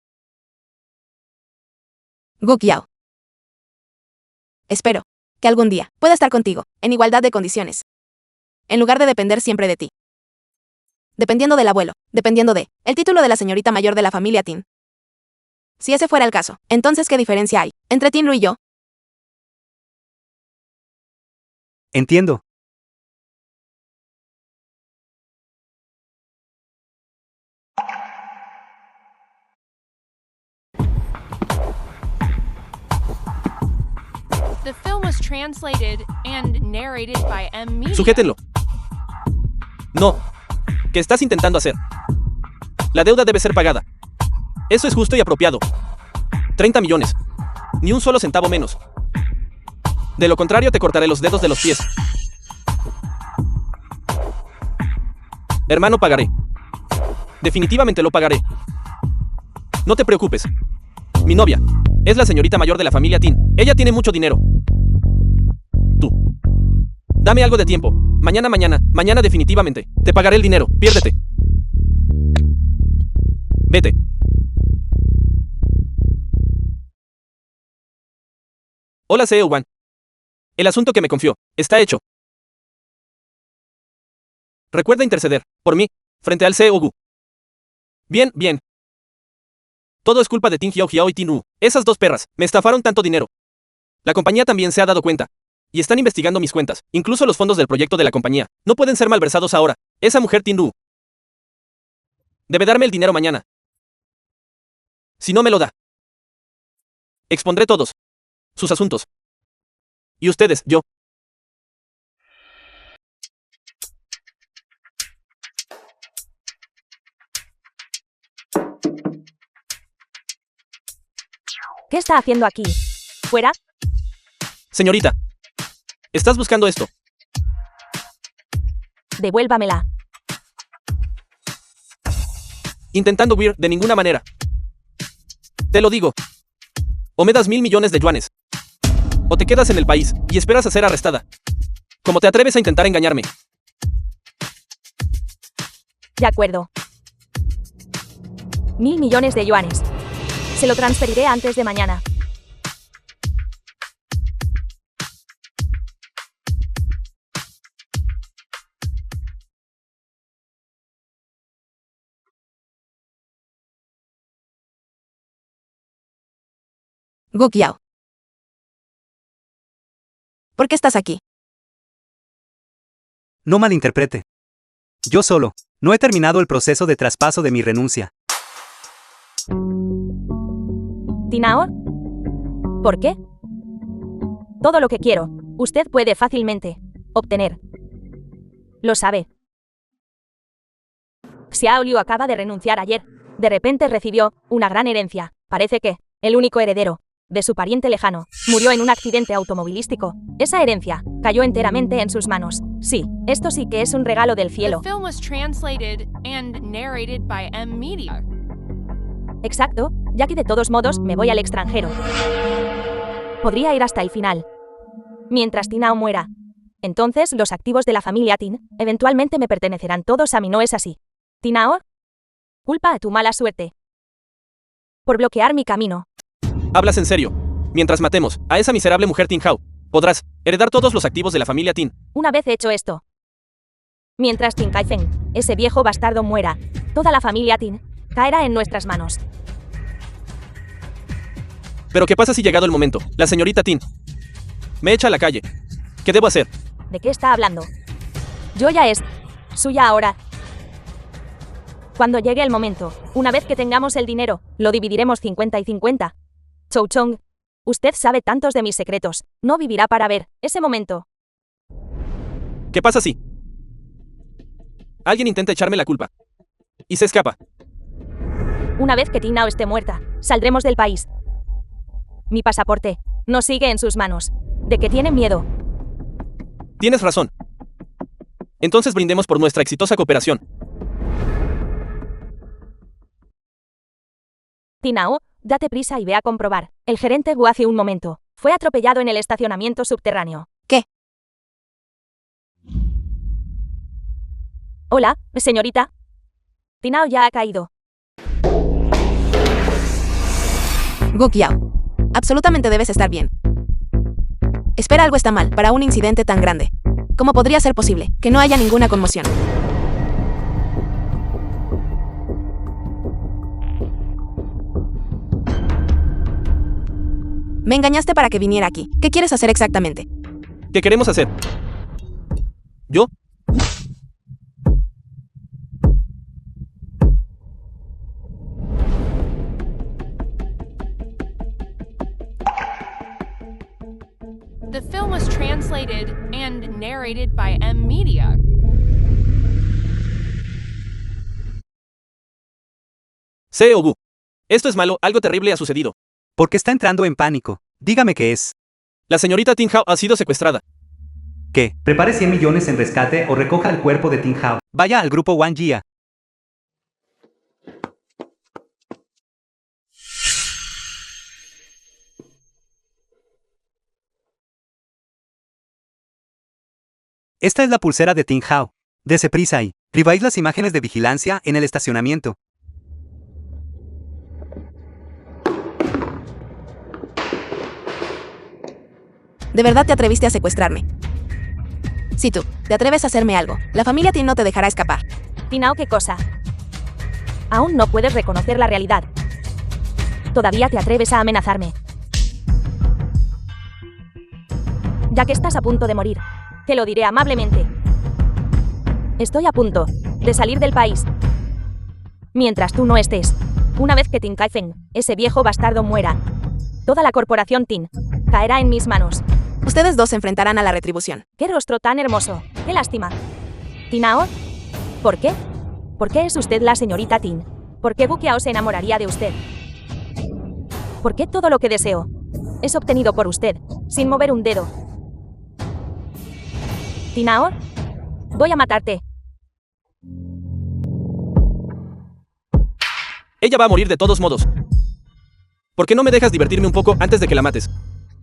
Guk Yao. Espero que algún día pueda estar contigo, en igualdad de condiciones. En lugar de depender siempre de ti. Dependiendo del abuelo, dependiendo de el título de la señorita mayor de la familia Tin. Si ese fuera el caso, entonces ¿qué diferencia hay entre Tin Lu y yo? Entiendo. The film was translated and narrated by M. Media. Sujétenlo. No. ¿Qué estás intentando hacer? La deuda debe ser pagada. Eso es justo y apropiado. 30 millones. Ni un solo centavo menos. De lo contrario, te cortaré los dedos de los pies. Hermano, pagaré. Definitivamente lo pagaré. No te preocupes. Mi novia es la señorita mayor de la familia Tin. Ella tiene mucho dinero. Tú. Dame algo de tiempo. Mañana definitivamente. Te pagaré el dinero. Piérdete. Vete. Hola, CEO1. El asunto que me confió está hecho. Recuerda interceder, por mí, frente al CEO Gu. Bien, bien. Todo es culpa de Tin Hiao Hiao y Tin Wu. Esas dos perras me estafaron tanto dinero. La compañía también se ha dado cuenta. Y están investigando mis cuentas, incluso los fondos del proyecto de la compañía. No pueden ser malversados ahora. Esa mujer Tin Wu debe darme el dinero mañana. Si no me lo da, expondré todos sus asuntos. Y ustedes, yo. ¿Qué está haciendo aquí? ¿Fuera? Señorita, ¿estás buscando esto? Devuélvamela. Intentando huir de ninguna manera. Te lo digo. O me das 1.000 millones de yuanes. O te quedas en el país y esperas a ser arrestada. ¿Cómo te atreves a intentar engañarme? De acuerdo. 1.000 millones de yuanes. Se lo transferiré antes de mañana. Gu Qiao. ¿Por qué estás aquí? No malinterprete. Yo solo. No he terminado el proceso de traspaso de mi renuncia. ¿Tinao? ¿Por qué? Todo lo que quiero, usted puede fácilmente obtener. Lo sabe. Xiao Liu acaba de renunciar ayer. De repente recibió una gran herencia. Parece que el único heredero de su pariente lejano murió en un accidente automovilístico. Esa herencia cayó enteramente en sus manos. Sí, esto sí que es un regalo del cielo. The film was translated and narrated by M. Media. Exacto, ya que de todos modos me voy al extranjero. Podría ir hasta el final. Mientras Tinao muera. Entonces los activos de la familia Tin eventualmente me pertenecerán todos a mí, ¿no es así? Tinao, culpa a tu mala suerte por bloquear mi camino. ¿Hablas en serio? Mientras matemos a esa miserable mujer Tin Hao, podrás heredar todos los activos de la familia Tin. Una vez hecho esto, mientras Tin Kaifeng, ese viejo bastardo, muera, toda la familia Tin caerá en nuestras manos. Pero ¿qué pasa si llegado el momento, la señorita Tin me echa a la calle? ¿Qué debo hacer? ¿De qué está hablando? Yo ya es suya ahora. Cuando llegue el momento, una vez que tengamos el dinero, lo dividiremos 50 y 50. Chou Chong, usted sabe tantos de mis secretos, no vivirá para ver ese momento. ¿Qué pasa si alguien intenta echarme la culpa y se escapa? Una vez que Tinao esté muerta, saldremos del país. Mi pasaporte no sigue en sus manos. ¿De qué tiene miedo? Tienes razón. Entonces brindemos por nuestra exitosa cooperación. Tinao, date prisa y ve a comprobar. El gerente Gu hace un momento fue atropellado en el estacionamiento subterráneo. ¿Qué? Hola, señorita. Tinao ya ha caído. Gu Qiao. Absolutamente debes estar bien. Espera, algo está mal para un incidente tan grande. ¿Cómo podría ser posible que no haya ninguna conmoción? Me engañaste para que viniera aquí. ¿Qué quieres hacer exactamente? ¿Qué queremos hacer? ¿Yo? The film was translated and narrated by M Media. Seo-bu. Esto es malo, algo terrible ha sucedido. ¿Por qué está entrando en pánico? Dígame qué es. La señorita Tin Hao ha sido secuestrada. ¿Qué? Prepare 100 millones en rescate o recoja el cuerpo de Tin Hao. Vaya al grupo Wang Jia. Esta es la pulsera de Tin Hao. Dese prisa y revise las imágenes de vigilancia en el estacionamiento. ¿De verdad te atreviste a secuestrarme? Si tú te atreves a hacerme algo, la familia Tin no te dejará escapar. Tinao, ¿qué cosa? Aún no puedes reconocer la realidad. Todavía te atreves a amenazarme. Ya que estás a punto de morir, te lo diré amablemente. Estoy a punto de salir del país. Mientras tú no estés, una vez que Tin Kaifeng, ese viejo bastardo, muera, toda la corporación Tin caerá en mis manos. Ustedes dos se enfrentarán a la retribución. ¡Qué rostro tan hermoso! ¡Qué lástima! ¿Tinao? ¿Por qué? ¿Por qué es usted la señorita Tin? ¿Por qué Gukiao se enamoraría de usted? ¿Por qué todo lo que deseo es obtenido por usted, sin mover un dedo? ¿Tinao? Voy a matarte. Ella va a morir de todos modos. ¿Por qué no me dejas divertirme un poco antes de que la mates?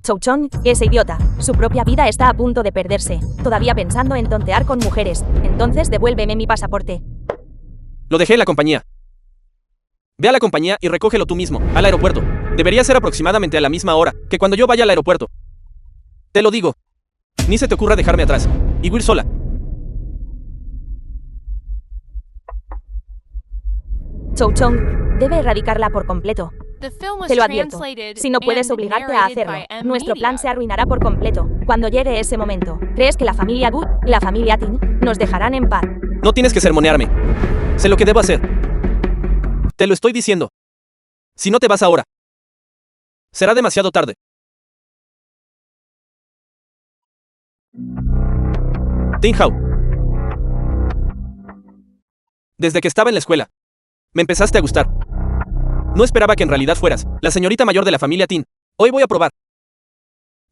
Chouchon, ese idiota, su propia vida está a punto de perderse, todavía pensando en tontear con mujeres. Entonces devuélveme mi pasaporte. Lo dejé en la compañía. Ve a la compañía y recógelo tú mismo, al aeropuerto. Debería ser aproximadamente a la misma hora que cuando yo vaya al aeropuerto. Te lo digo. Ni se te ocurra dejarme atrás. Y huir sola. Chouchon, debe erradicarla por completo. The film was Te lo advierto. translated Si no puedes and obligarte a narrated hacerlo, by M nuestro plan Media. se arruinará por completo. Cuando llegue ese momento, ¿crees que la familia Gu y la familia Tin nos dejarán en paz? No tienes que sermonearme. Sé lo que debo hacer. Te lo estoy diciendo. Si no te vas ahora, será demasiado tarde. Tin Hao. Desde que estaba en la escuela, me empezaste a gustar. No esperaba que en realidad fueras la señorita mayor de la familia Tin. Hoy voy a probar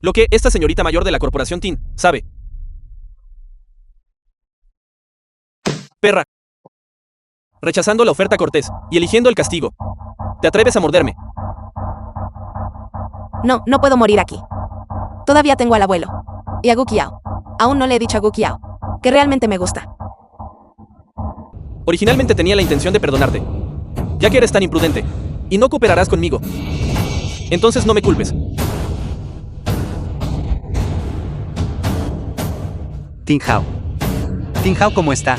lo que esta señorita mayor de la corporación Tin sabe. Perra. Rechazando la oferta cortés y eligiendo el castigo. ¿Te atreves a morderme? No, no puedo morir aquí. Todavía tengo al abuelo. Y a Gukiao. Aún no le he dicho a Gukiao que realmente me gusta. Originalmente tenía la intención de perdonarte, ya que eres tan imprudente y no cooperarás conmigo. Entonces no me culpes. Tin Hao. Tin Hao, ¿cómo está?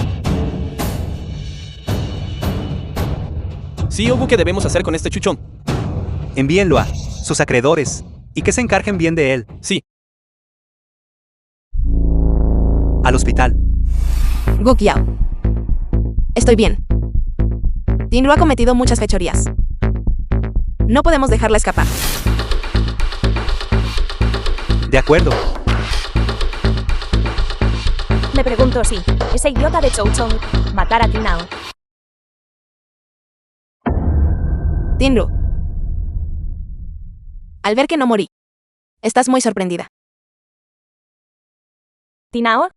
Sí, Obu, ¿qué debemos hacer con este chuchón? Envíenlo a sus acreedores y que se encarguen bien de él. Sí, Al hospital. Gukiao. Estoy bien. Tinru ha cometido muchas fechorías. No podemos dejarla escapar. De acuerdo. Me pregunto si ese idiota de Chouchon matara a Tinao. Tinru. Al ver que no morí, estás muy sorprendida. Tinao,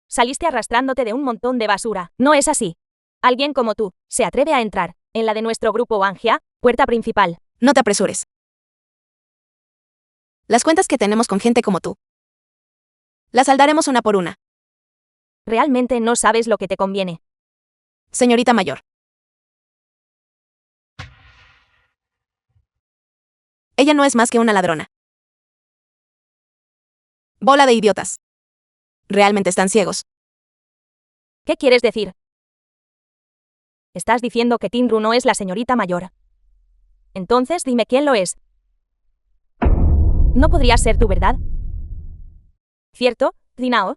saliste arrastrándote de un montón de basura. No es así. Alguien como tú se atreve a entrar en la de nuestro grupo Wangia, puerta principal. No te apresures. Las cuentas que tenemos con gente como tú, las saldaremos una por una. Realmente no sabes lo que te conviene. Señorita mayor. Ella no es más que una ladrona. Bola de idiotas. Realmente están ciegos. ¿Qué quieres decir? Estás diciendo que Tinru no es la señorita mayor. Entonces dime quién lo es. No podría ser tu verdad. ¿Cierto, Rinao?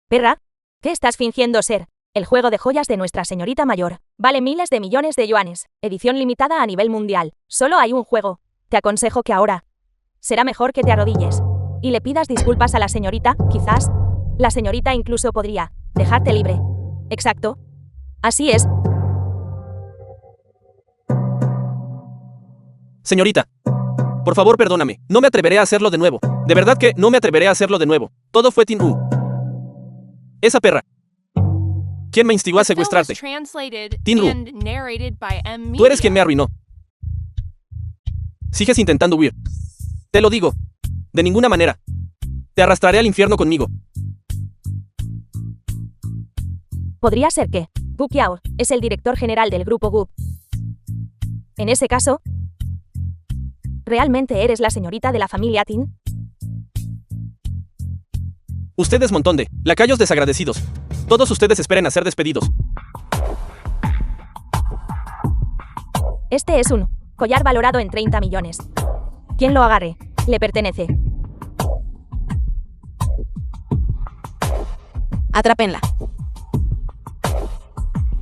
Perra, ¿qué estás fingiendo ser? El juego de joyas de Nuestra Señorita Mayor. Vale miles de millones de yuanes. Edición limitada a nivel mundial. Solo hay un juego. Te aconsejo que ahora será mejor que te arrodilles y le pidas disculpas a la señorita, quizás. La señorita incluso podría dejarte libre. Exacto. Así es. Señorita, por favor perdóname. No me atreveré a hacerlo de nuevo. De verdad que no me atreveré a hacerlo de nuevo. Todo fue Tinru. Esa perra. ¿Quién me instigó a The film was secuestrarte? translated Tinru. and narrated by M. Tú eres quien me Media. arruinó. Sigues intentando huir. Te lo digo. De ninguna manera. Te arrastraré al infierno conmigo. Podría ser que Gu Qiao es el director general del grupo Gu. En ese caso, ¿realmente eres la señorita de la familia Tin? Ustedes montón de lacayos desagradecidos. Todos ustedes esperen a ser despedidos. Este es un collar valorado en 30 millones. Quien lo agarre, le pertenece. Atrápenla.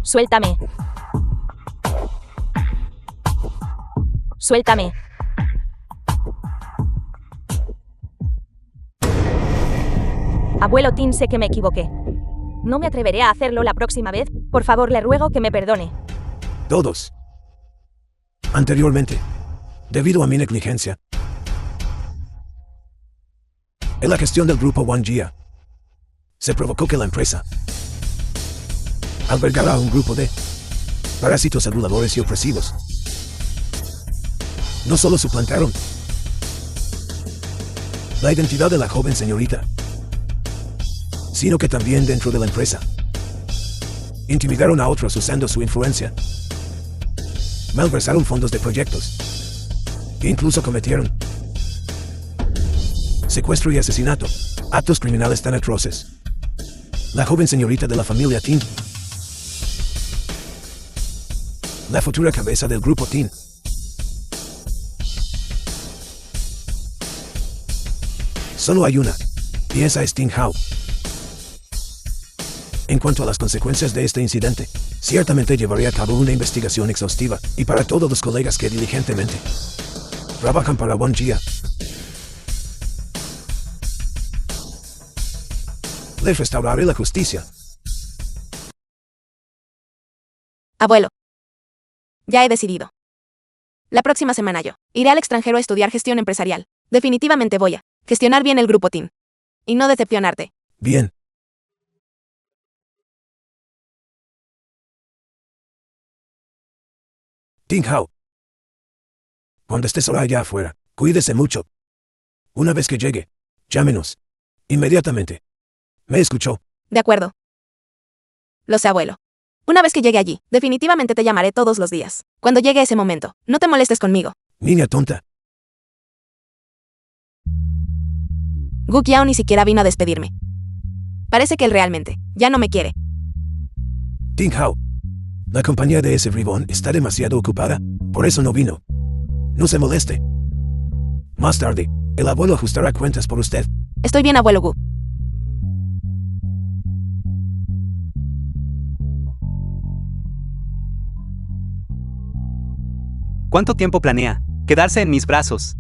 Suéltame. Suéltame. Abuelo Tin, sé que me equivoqué. No me atreveré a hacerlo la próxima vez. Por favor, le ruego que me perdone. Todos. Anteriormente, debido a mi negligencia, en la gestión del grupo Wanjia, se provocó que la empresa albergara a un grupo de parásitos aduladores y opresivos. No solo suplantaron la identidad de la joven señorita, sino que también dentro de la empresa intimidaron a otros usando su influencia, malversaron fondos de proyectos e incluso cometieron secuestro y asesinato, actos criminales tan atroces. La joven señorita de la familia Tin, la futura cabeza del grupo Tin, solo hay una, y esa es Tin Hao. En cuanto a las consecuencias de este incidente, ciertamente llevaré a cabo una investigación exhaustiva, y para todos los colegas que diligentemente trabajan para Wanjia, les restauraré la justicia. Abuelo. Ya he decidido. La próxima semana yo iré al extranjero a estudiar gestión empresarial. Definitivamente voy a gestionar bien el grupo Tin. Y no decepcionarte. Bien. Tin Hao. Cuando estés ahora allá afuera, cuídese mucho. Una vez que llegue, llámenos. Inmediatamente. ¿Me escuchó? De acuerdo. Lo sé, abuelo. Una vez que llegue allí, definitivamente te llamaré todos los días. Cuando llegue ese momento, no te molestes conmigo. Niña tonta. Gu Qiao ni siquiera vino a despedirme. Parece que él realmente ya no me quiere. Tin Hao. La compañía de ese bribón está demasiado ocupada, por eso no vino. No se moleste. Más tarde, el abuelo ajustará cuentas por usted. Estoy bien, abuelo Gu. ¿Cuánto tiempo planea quedarse en mis brazos?